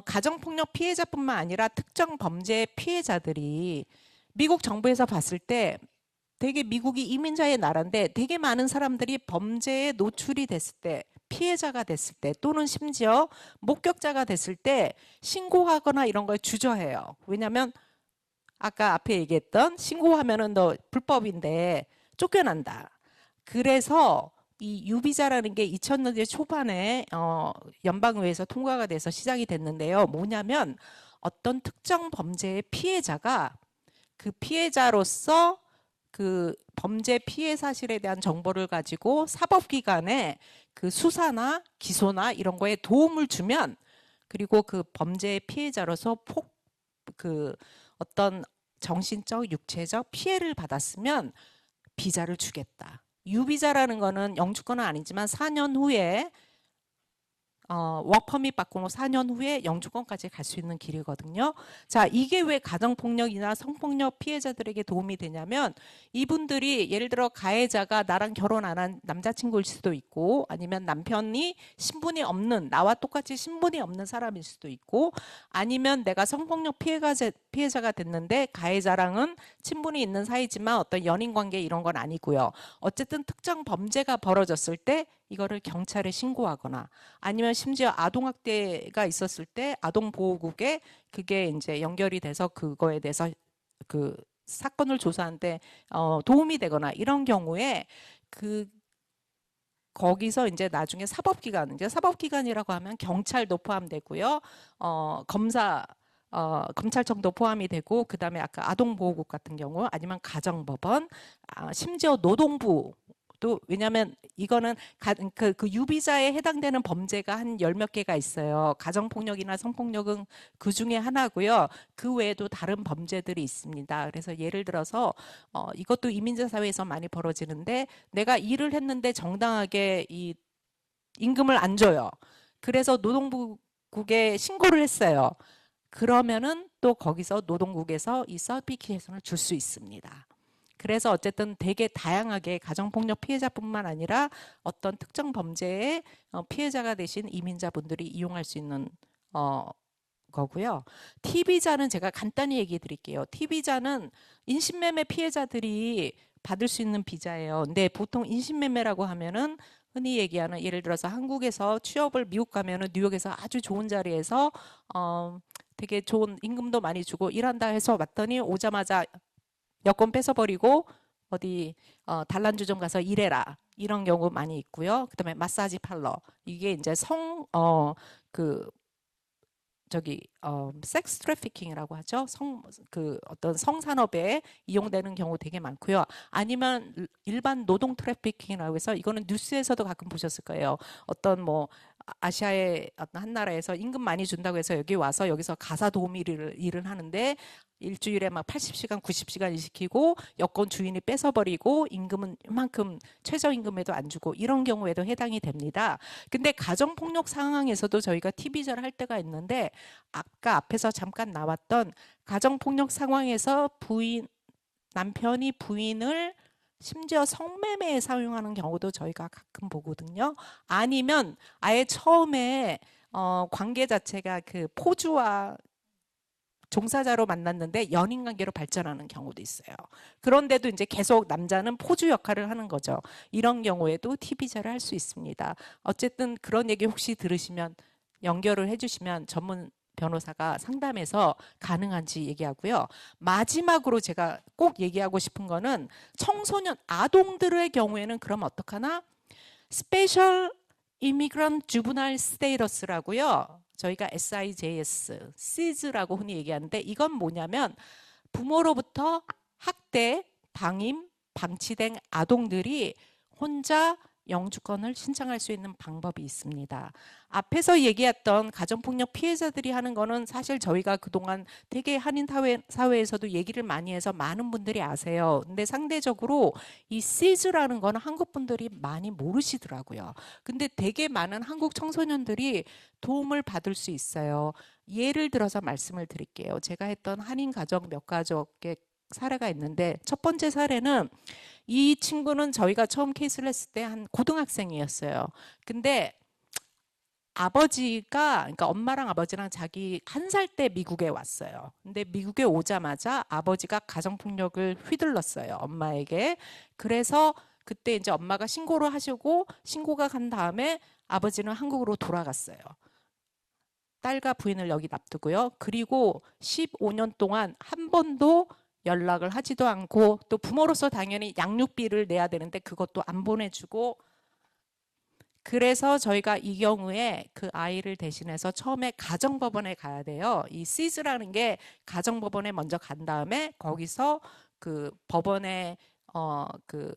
가정폭력 피해자뿐만 아니라 특정 범죄 피해자들이 미국 정부에서 봤을 때 되게 미국이 이민자의 나라인데 되게 많은 사람들이 범죄에 노출이 됐을 때 피해자가 됐을 때 또는 심지어 목격자가 됐을 때 신고하거나 이런 걸 주저해요. 왜냐하면 아까 앞에 얘기했던 신고하면은 너 불법인데 쫓겨난다. 그래서 이 유비자라는 게 2000년대 초반에 연방의회에서 통과가 돼서 시작이 됐는데요. 뭐냐면 어떤 특정 범죄의 피해자가 그 피해자로서 그 범죄 피해 사실에 대한 정보를 가지고 사법기관에 그 수사나 기소나 이런 거에 도움을 주면 그리고 그 범죄의 피해자로서 그 어떤 정신적, 육체적 피해를 받았으면 비자를 주겠다. 유비자라는 거는 영주권은 아니지만 4년 후에 워크퍼밋 받고 4년 후에 영주권까지 갈 수 있는 길이거든요. 자, 이게 왜 가정폭력이나 성폭력 피해자들에게 도움이 되냐면 이분들이 예를 들어 가해자가 나랑 결혼 안 한 남자친구일 수도 있고 아니면 남편이 신분이 없는 나와 똑같이 신분이 없는 사람일 수도 있고 아니면 내가 성폭력 피해자가 됐는데 가해자랑은 친분이 있는 사이지만 어떤 연인관계 이런 건 아니고요. 어쨌든 특정 범죄가 벌어졌을 때 이거를 경찰에 신고하거나 아니면 심지어 아동학대가 있었을 때 아동보호국에 그게 이제 연결이 돼서 그거에 대해서 그 사건을 조사하는데 도움이 되거나 이런 경우에 거기서 이제 나중에 사법기관, 이제 사법기관이라고 하면 경찰도 포함되고요, 검찰청도 포함이 되고, 그 다음에 아까 아동보호국 같은 경우, 아니면 가정법원, 심지어 노동부, 또 왜냐하면 이거는 그 유비자에 해당되는 범죄가 한 10몇 개가 있어요. 가정폭력이나 성폭력은 그 중에 하나고요. 그 외에도 다른 범죄들이 있습니다. 그래서 예를 들어서 이것도 이민자 사회에서 많이 벌어지는데 내가 일을 했는데 정당하게 이 임금을 안 줘요. 그래서 노동부국에 신고를 했어요. 그러면은 또 거기서 노동국에서 이 서티피케이션을 줄 수 있습니다. 그래서 어쨌든 되게 다양하게 가정폭력 피해자뿐만 아니라 어떤 특정 범죄의 피해자가 되신 이민자분들이 이용할 수 있는 거고요. TV자는 제가 간단히 얘기해 드릴게요. TV자는 인신매매 피해자들이 받을 수 있는 비자예요. 근데 보통 인신매매라고 하면은 흔히 얘기하는 예를 들어서 한국에서 취업을 미국 가면은 뉴욕에서 아주 좋은 자리에서 되게 좋은 임금도 많이 주고 일한다 해서 왔더니 오자마자 여권 뺏어버리고 어디 단란주점 가서 일해라 이런 경우 많이 있고요. 그다음에 마사지 팔러 이게 이제 섹스 트래피킹이라고 하죠. 어떤 성산업에 이용되는 경우 되게 많고요. 아니면 일반 노동 트래피킹이라고 해서 이거는 뉴스에서도 가끔 보셨을 거예요. 어떤 뭐 아시아의 어떤 한 나라에서 임금 많이 준다고 해서 여기 와서 여기서 가사 도우미 일을 하는데 일주일에 막 80시간, 90시간 일 시키고 여권 주인이 뺏어버리고 임금은 이만큼 최저임금에도 안 주고 이런 경우에도 해당이 됩니다. 근데 가정폭력 상황에서도 저희가 TV자를 할 때가 있는데 아까 앞에서 잠깐 나왔던 가정폭력 상황에서 남편이 부인을 심지어 성매매에 사용하는 경우도 저희가 가끔 보거든요. 아니면 아예 처음에 관계 자체가 그 포주와 종사자로 만났는데 연인 관계로 발전하는 경우도 있어요. 그런데도 이제 계속 남자는 포주 역할을 하는 거죠. 이런 경우에도 TV자를 할 수 있습니다. 어쨌든 그런 얘기 혹시 들으시면 연결을 해주시면 전문 변호사가 상담해서 가능한지 얘기하고요. 마지막으로 제가 꼭 얘기하고 싶은 거는 청소년, 아동들의 경우에는 그럼 어떡하나? Special Immigrant Juvenile Status라고요. 저희가 SIJS, SIS라고 흔히 얘기하는데 이건 뭐냐면 부모로부터 학대, 방임, 방치된 아동들이 혼자 영주권을 신청할 수 있는 방법이 있습니다. 앞에서 얘기했던 가정폭력 피해자들이 하는 거는 사실 저희가 그동안 되게 한인 사회에서도 얘기를 많이 해서 많은 분들이 아세요. 근데 상대적으로 이 시즈라는 거는 한국 분들이 많이 모르시더라고요. 근데 되게 많은 한국 청소년들이 도움을 받을 수 있어요. 예를 들어서 말씀을 드릴게요. 제가 했던 한인 가정 몇 가족의 사례가 있는데 첫 번째 사례는 이 친구는 저희가 처음 케이스를 했을 때 한 고등학생이었어요. 근데 그러니까 엄마랑 아버지랑 자기 1살 때 미국에 왔어요. 근데 미국에 오자마자 아버지가 가정폭력을 휘둘렀어요, 엄마에게. 그래서 그때 이제 엄마가 신고를 하시고 신고가 간 다음에 아버지는 한국으로 돌아갔어요. 딸과 부인을 여기 놔두고요. 그리고 15년 동안 한 번도 연락을 하지도 않고 또 부모로서 당연히 양육비를 내야 되는데 그것도 안 보내주고 그래서 저희가 이 경우에 그 아이를 대신해서 처음에 가정법원에 가야 돼요. 이 시즈라는 게 가정법원에 먼저 간 다음에 거기서 그 법원에 그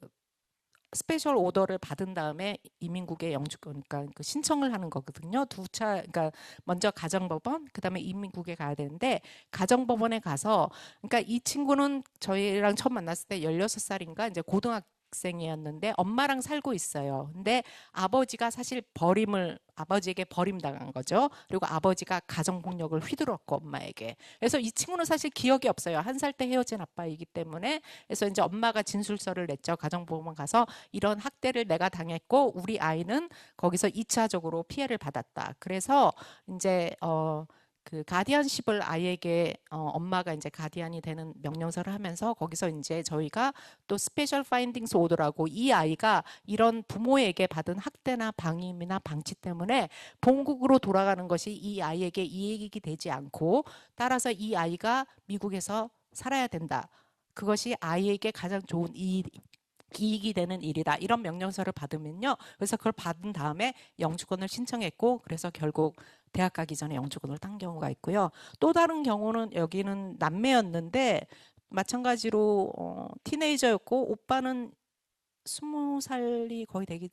스페셜 오더를 받은 다음에 이민국에 영주권, 그러니까 그 신청을 하는 거거든요. 그러니까 먼저 가정법원, 그다음에 이민국에 가야 되는데 가정법원에 가서, 그러니까 이 친구는 저희랑 처음 만났을 때 16살인가 이제 고등학생이었는데 엄마랑 살고 있어요. 근데 아버지가 사실 아버지에게 버림당한 거죠. 그리고 아버지가 가정폭력을 휘둘렀고 엄마에게. 그래서 이 친구는 사실 기억이 없어요. 1살 때 헤어진 아빠이기 때문에. 그래서 이제 엄마가 진술서를 냈죠. 가정보험원 가서 이런 학대를 내가 당했고 우리 아이는 거기서 2차적으로 피해를 받았다. 그래서 이제 그 가디언십을 아이에게 엄마가 이제 가디언이 되는 명령서를 하면서 거기서 이제 저희가 또 스페셜 파인딩스 오더라고 이 아이가 이런 부모에게 받은 학대나 방임이나 방치 때문에 본국으로 돌아가는 것이 이 아이에게 이익이 되지 않고 따라서 이 아이가 미국에서 살아야 된다. 그것이 아이에게 가장 좋은 이익이 되는 일이다. 이런 명령서를 받으면요. 그래서 그걸 받은 다음에 영주권을 신청했고 그래서 결국 대학 가기 전에 영주권을 딴 경우가 있고요. 또 다른 경우는 여기는 남매였는데 마찬가지로 티네이저였고 오빠는 20살이 거의 되기,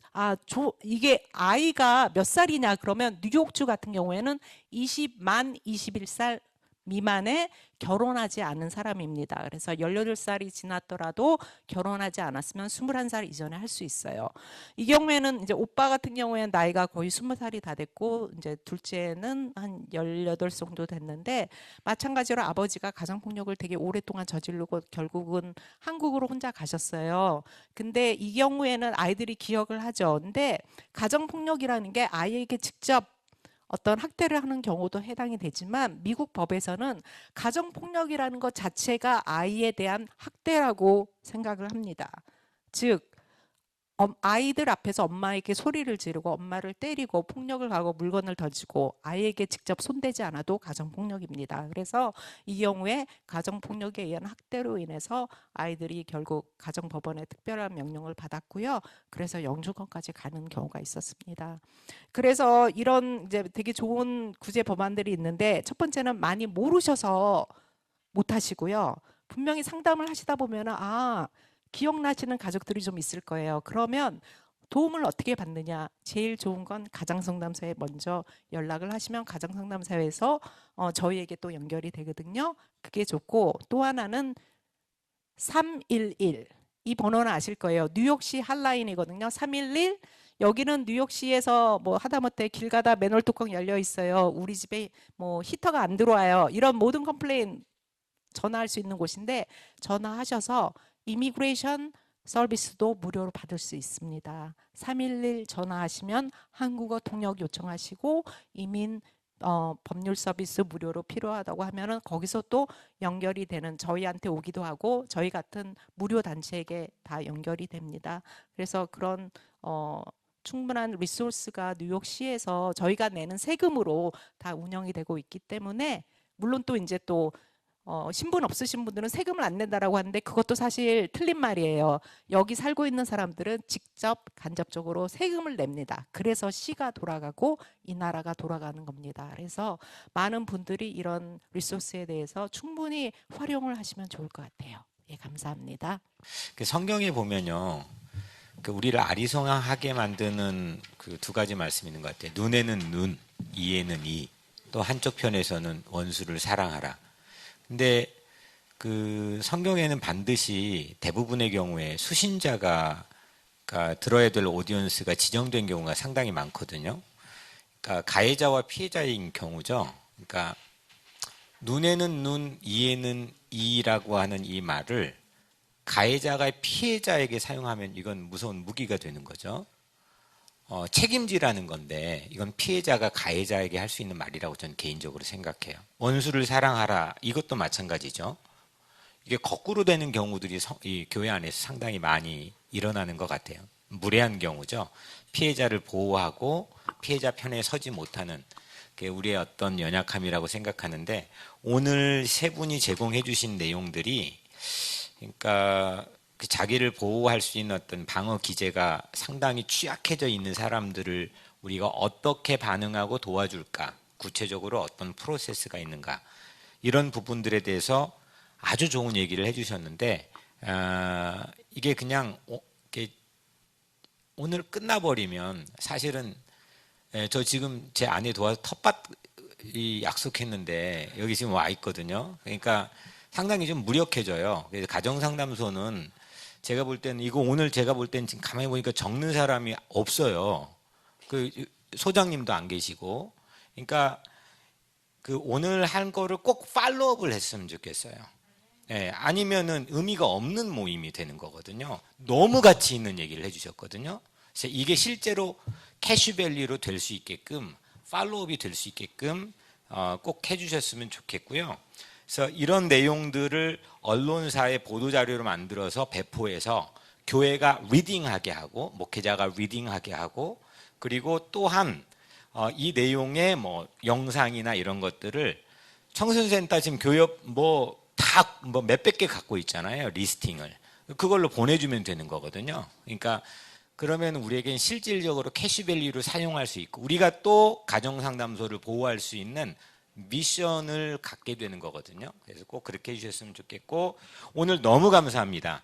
이게 아이가 몇 살이냐 그러면 뉴욕주 같은 경우에는 21살 미만에 결혼하지 않은 사람입니다. 그래서 18살이 지났더라도 결혼하지 않았으면 21살 이전에 할 수 있어요. 이 경우에는 이제 오빠 같은 경우에는 나이가 거의 20살이 다 됐고, 이제 둘째는 한 18 정도 됐는데, 마찬가지로 아버지가 가정폭력을 되게 오랫동안 저지르고 결국은 한국으로 혼자 가셨어요. 근데 이 경우에는 아이들이 기억을 하죠. 근데 가정폭력이라는 게 아이에게 직접 어떤 학대를 하는 경우도 해당이 되지만 미국 법에서는 가정폭력이라는 것 자체가 아이에 대한 학대라고 생각을 합니다. 즉 아이들 앞에서 엄마에게 소리를 지르고 엄마를 때리고 폭력을 가하고 물건을 던지고 아이에게 직접 손대지 않아도 가정폭력입니다. 그래서 이 경우에 가정폭력에 의한 학대로 인해서 아이들이 결국 가정법원의 특별한 명령을 받았고요. 그래서 영주권까지 가는 경우가 있었습니다. 그래서 이런 이제 되게 좋은 구제 법안들이 있는데, 첫 번째는 많이 모르셔서 못 하시고요. 분명히 상담을 하시다 보면은 기억나시는 가족들이 좀 있을 거예요. 그러면 도움을 어떻게 받느냐? 제일 좋은 건 가정상담소에 먼저 연락을 하시면 가정상담소에서 저희에게 또 연결이 되거든요. 그게 좋고, 또 하나는 311. 이 번호는 아실 거예요. 뉴욕시 핫라인이거든요. 311. 여기는 뉴욕시에서 뭐 하다못해 길 가다 맨홀 뚜껑 열려 있어요. 우리 집에 뭐 히터가 안 들어와요. 이런 모든 컴플레인 전화할 수 있는 곳인데, 전화하셔서 이미그레이션 서비스도 무료로 받을 수 있습니다. 311 전화하시면 한국어 통역 요청하시고 이민 법률 서비스 무료로 필요하다고 하면은 거기서 또 연결이 되는, 저희한테 오기도 하고 저희 같은 무료 단체에게 다 연결이 됩니다. 그래서 그런 충분한 리소스가 뉴욕시에서 저희가 내는 세금으로 다 운영이 되고 있기 때문에, 물론 또 이제 또 신분 없으신 분들은 세금을 안 낸다라고 하는데 그것도 사실 틀린 말이에요. 여기 살고 있는 사람들은 직접 간접적으로 세금을 냅니다. 그래서 시가 돌아가고 이 나라가 돌아가는 겁니다. 그래서 많은 분들이 이런 리소스에 대해서 충분히 활용을 하시면 좋을 것 같아요. 예, 감사합니다. 그 성경에 보면요, 그 우리를 아리송하게 만드는 그 두 가지 말씀이 있는 것 같아요. 눈에는 눈, 이에는 이. 또 한쪽 편에서는 원수를 사랑하라. 근데 그 성경에는 반드시 대부분의 경우에 수신자가 들어야 될 오디언스가 지정된 경우가 상당히 많거든요. 그러니까 가해자와 피해자인 경우죠. 그러니까 눈에는 눈, 이에는 이라고 하는 이 말을 가해자가 피해자에게 사용하면 이건 무서운 무기가 되는 거죠. 책임지라는 건데 이건 피해자가 가해자에게 할 수 있는 말이라고 저는 개인적으로 생각해요. 원수를 사랑하라, 이것도 마찬가지죠. 이게 거꾸로 되는 경우들이 이 교회 안에서 상당히 많이 일어나는 것 같아요. 무례한 경우죠. 피해자를 보호하고 피해자 편에 서지 못하는 게 우리의 어떤 연약함이라고 생각하는데, 오늘 세 분이 제공해 주신 내용들이 그러니까 그 자기를 보호할 수 있는 어떤 방어 기제가 상당히 취약해져 있는 사람들을 우리가 어떻게 반응하고 도와줄까, 구체적으로 어떤 프로세스가 있는가, 이런 부분들에 대해서 아주 좋은 얘기를 해주셨는데, 이게 그냥 이렇게 오늘 끝나버리면 사실은 저 지금 제 아내 도와서 텃밭 약속했는데 여기 지금 와 있거든요. 그러니까 상당히 좀 무력해져요. 그래서 가정상담소는 제가 볼 때는 이거 오늘 제가 볼 때는 지금 가만히 보니까 적는 사람이 없어요. 그 소장님도 안 계시고. 그러니까 그 오늘 한 거를 꼭 팔로우업을 했으면 좋겠어요. 예, 아니면은 의미가 없는 모임이 되는 거거든요. 너무 가치 있는 얘기를 해주셨거든요. 그래서 이게 실제로 캐시밸리로 될 수 있게끔, 팔로우업이 될 수 있게끔 꼭 해주셨으면 좋겠고요. 그래서 이런 내용들을 언론사의 보도자료로 만들어서 배포해서 교회가 리딩하게 하고, 목회자가 리딩하게 하고, 그리고 또한 이 내용의 뭐 영상이나 이런 것들을 청소년센터 지금 교협 다 몇백 개 갖고 있잖아요. 리스팅을. 그걸로 보내주면 되는 거거든요. 그러니까 그러면 우리에겐 실질적으로 캐시밸리로 사용할 수 있고, 우리가 또 가정상담소를 보호할 수 있는 미션을 갖게 되는 거거든요. 그래서 꼭 그렇게 해주셨으면 좋겠고, 오늘 너무 감사합니다.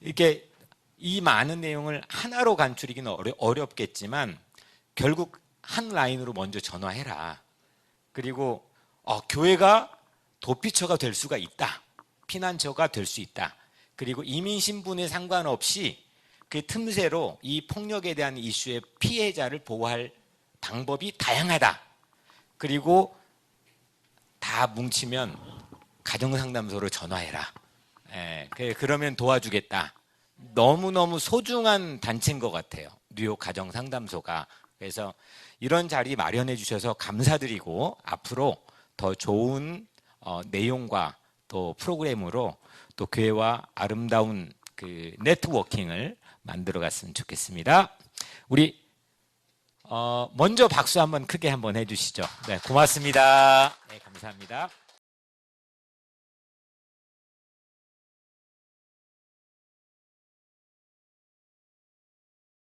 이렇게 이 많은 내용을 하나로 간추리기는 어렵겠지만 결국 한 라인으로 먼저 전화해라. 그리고 교회가 도피처가 될 수가 있다. 피난처가 될 수 있다. 그리고 이민 신분에 상관없이 그 틈새로 이 폭력에 대한 이슈의 피해자를 보호할 방법이 다양하다. 그리고 다 뭉치면 가정상담소로 전화해라. 그러면 도와주겠다. 너무너무 소중한 단체인 것 같아요. 뉴욕 가정상담소가. 그래서 이런 자리 마련해 주셔서 감사드리고 앞으로 더 좋은 내용과 또 프로그램으로 또 교회와 아름다운 그 네트워킹을 만들어 갔으면 좋겠습니다. 우리 먼저 박수 한번 크게 한번 해주시죠. 네, 고맙습니다. 네, 감사합니다.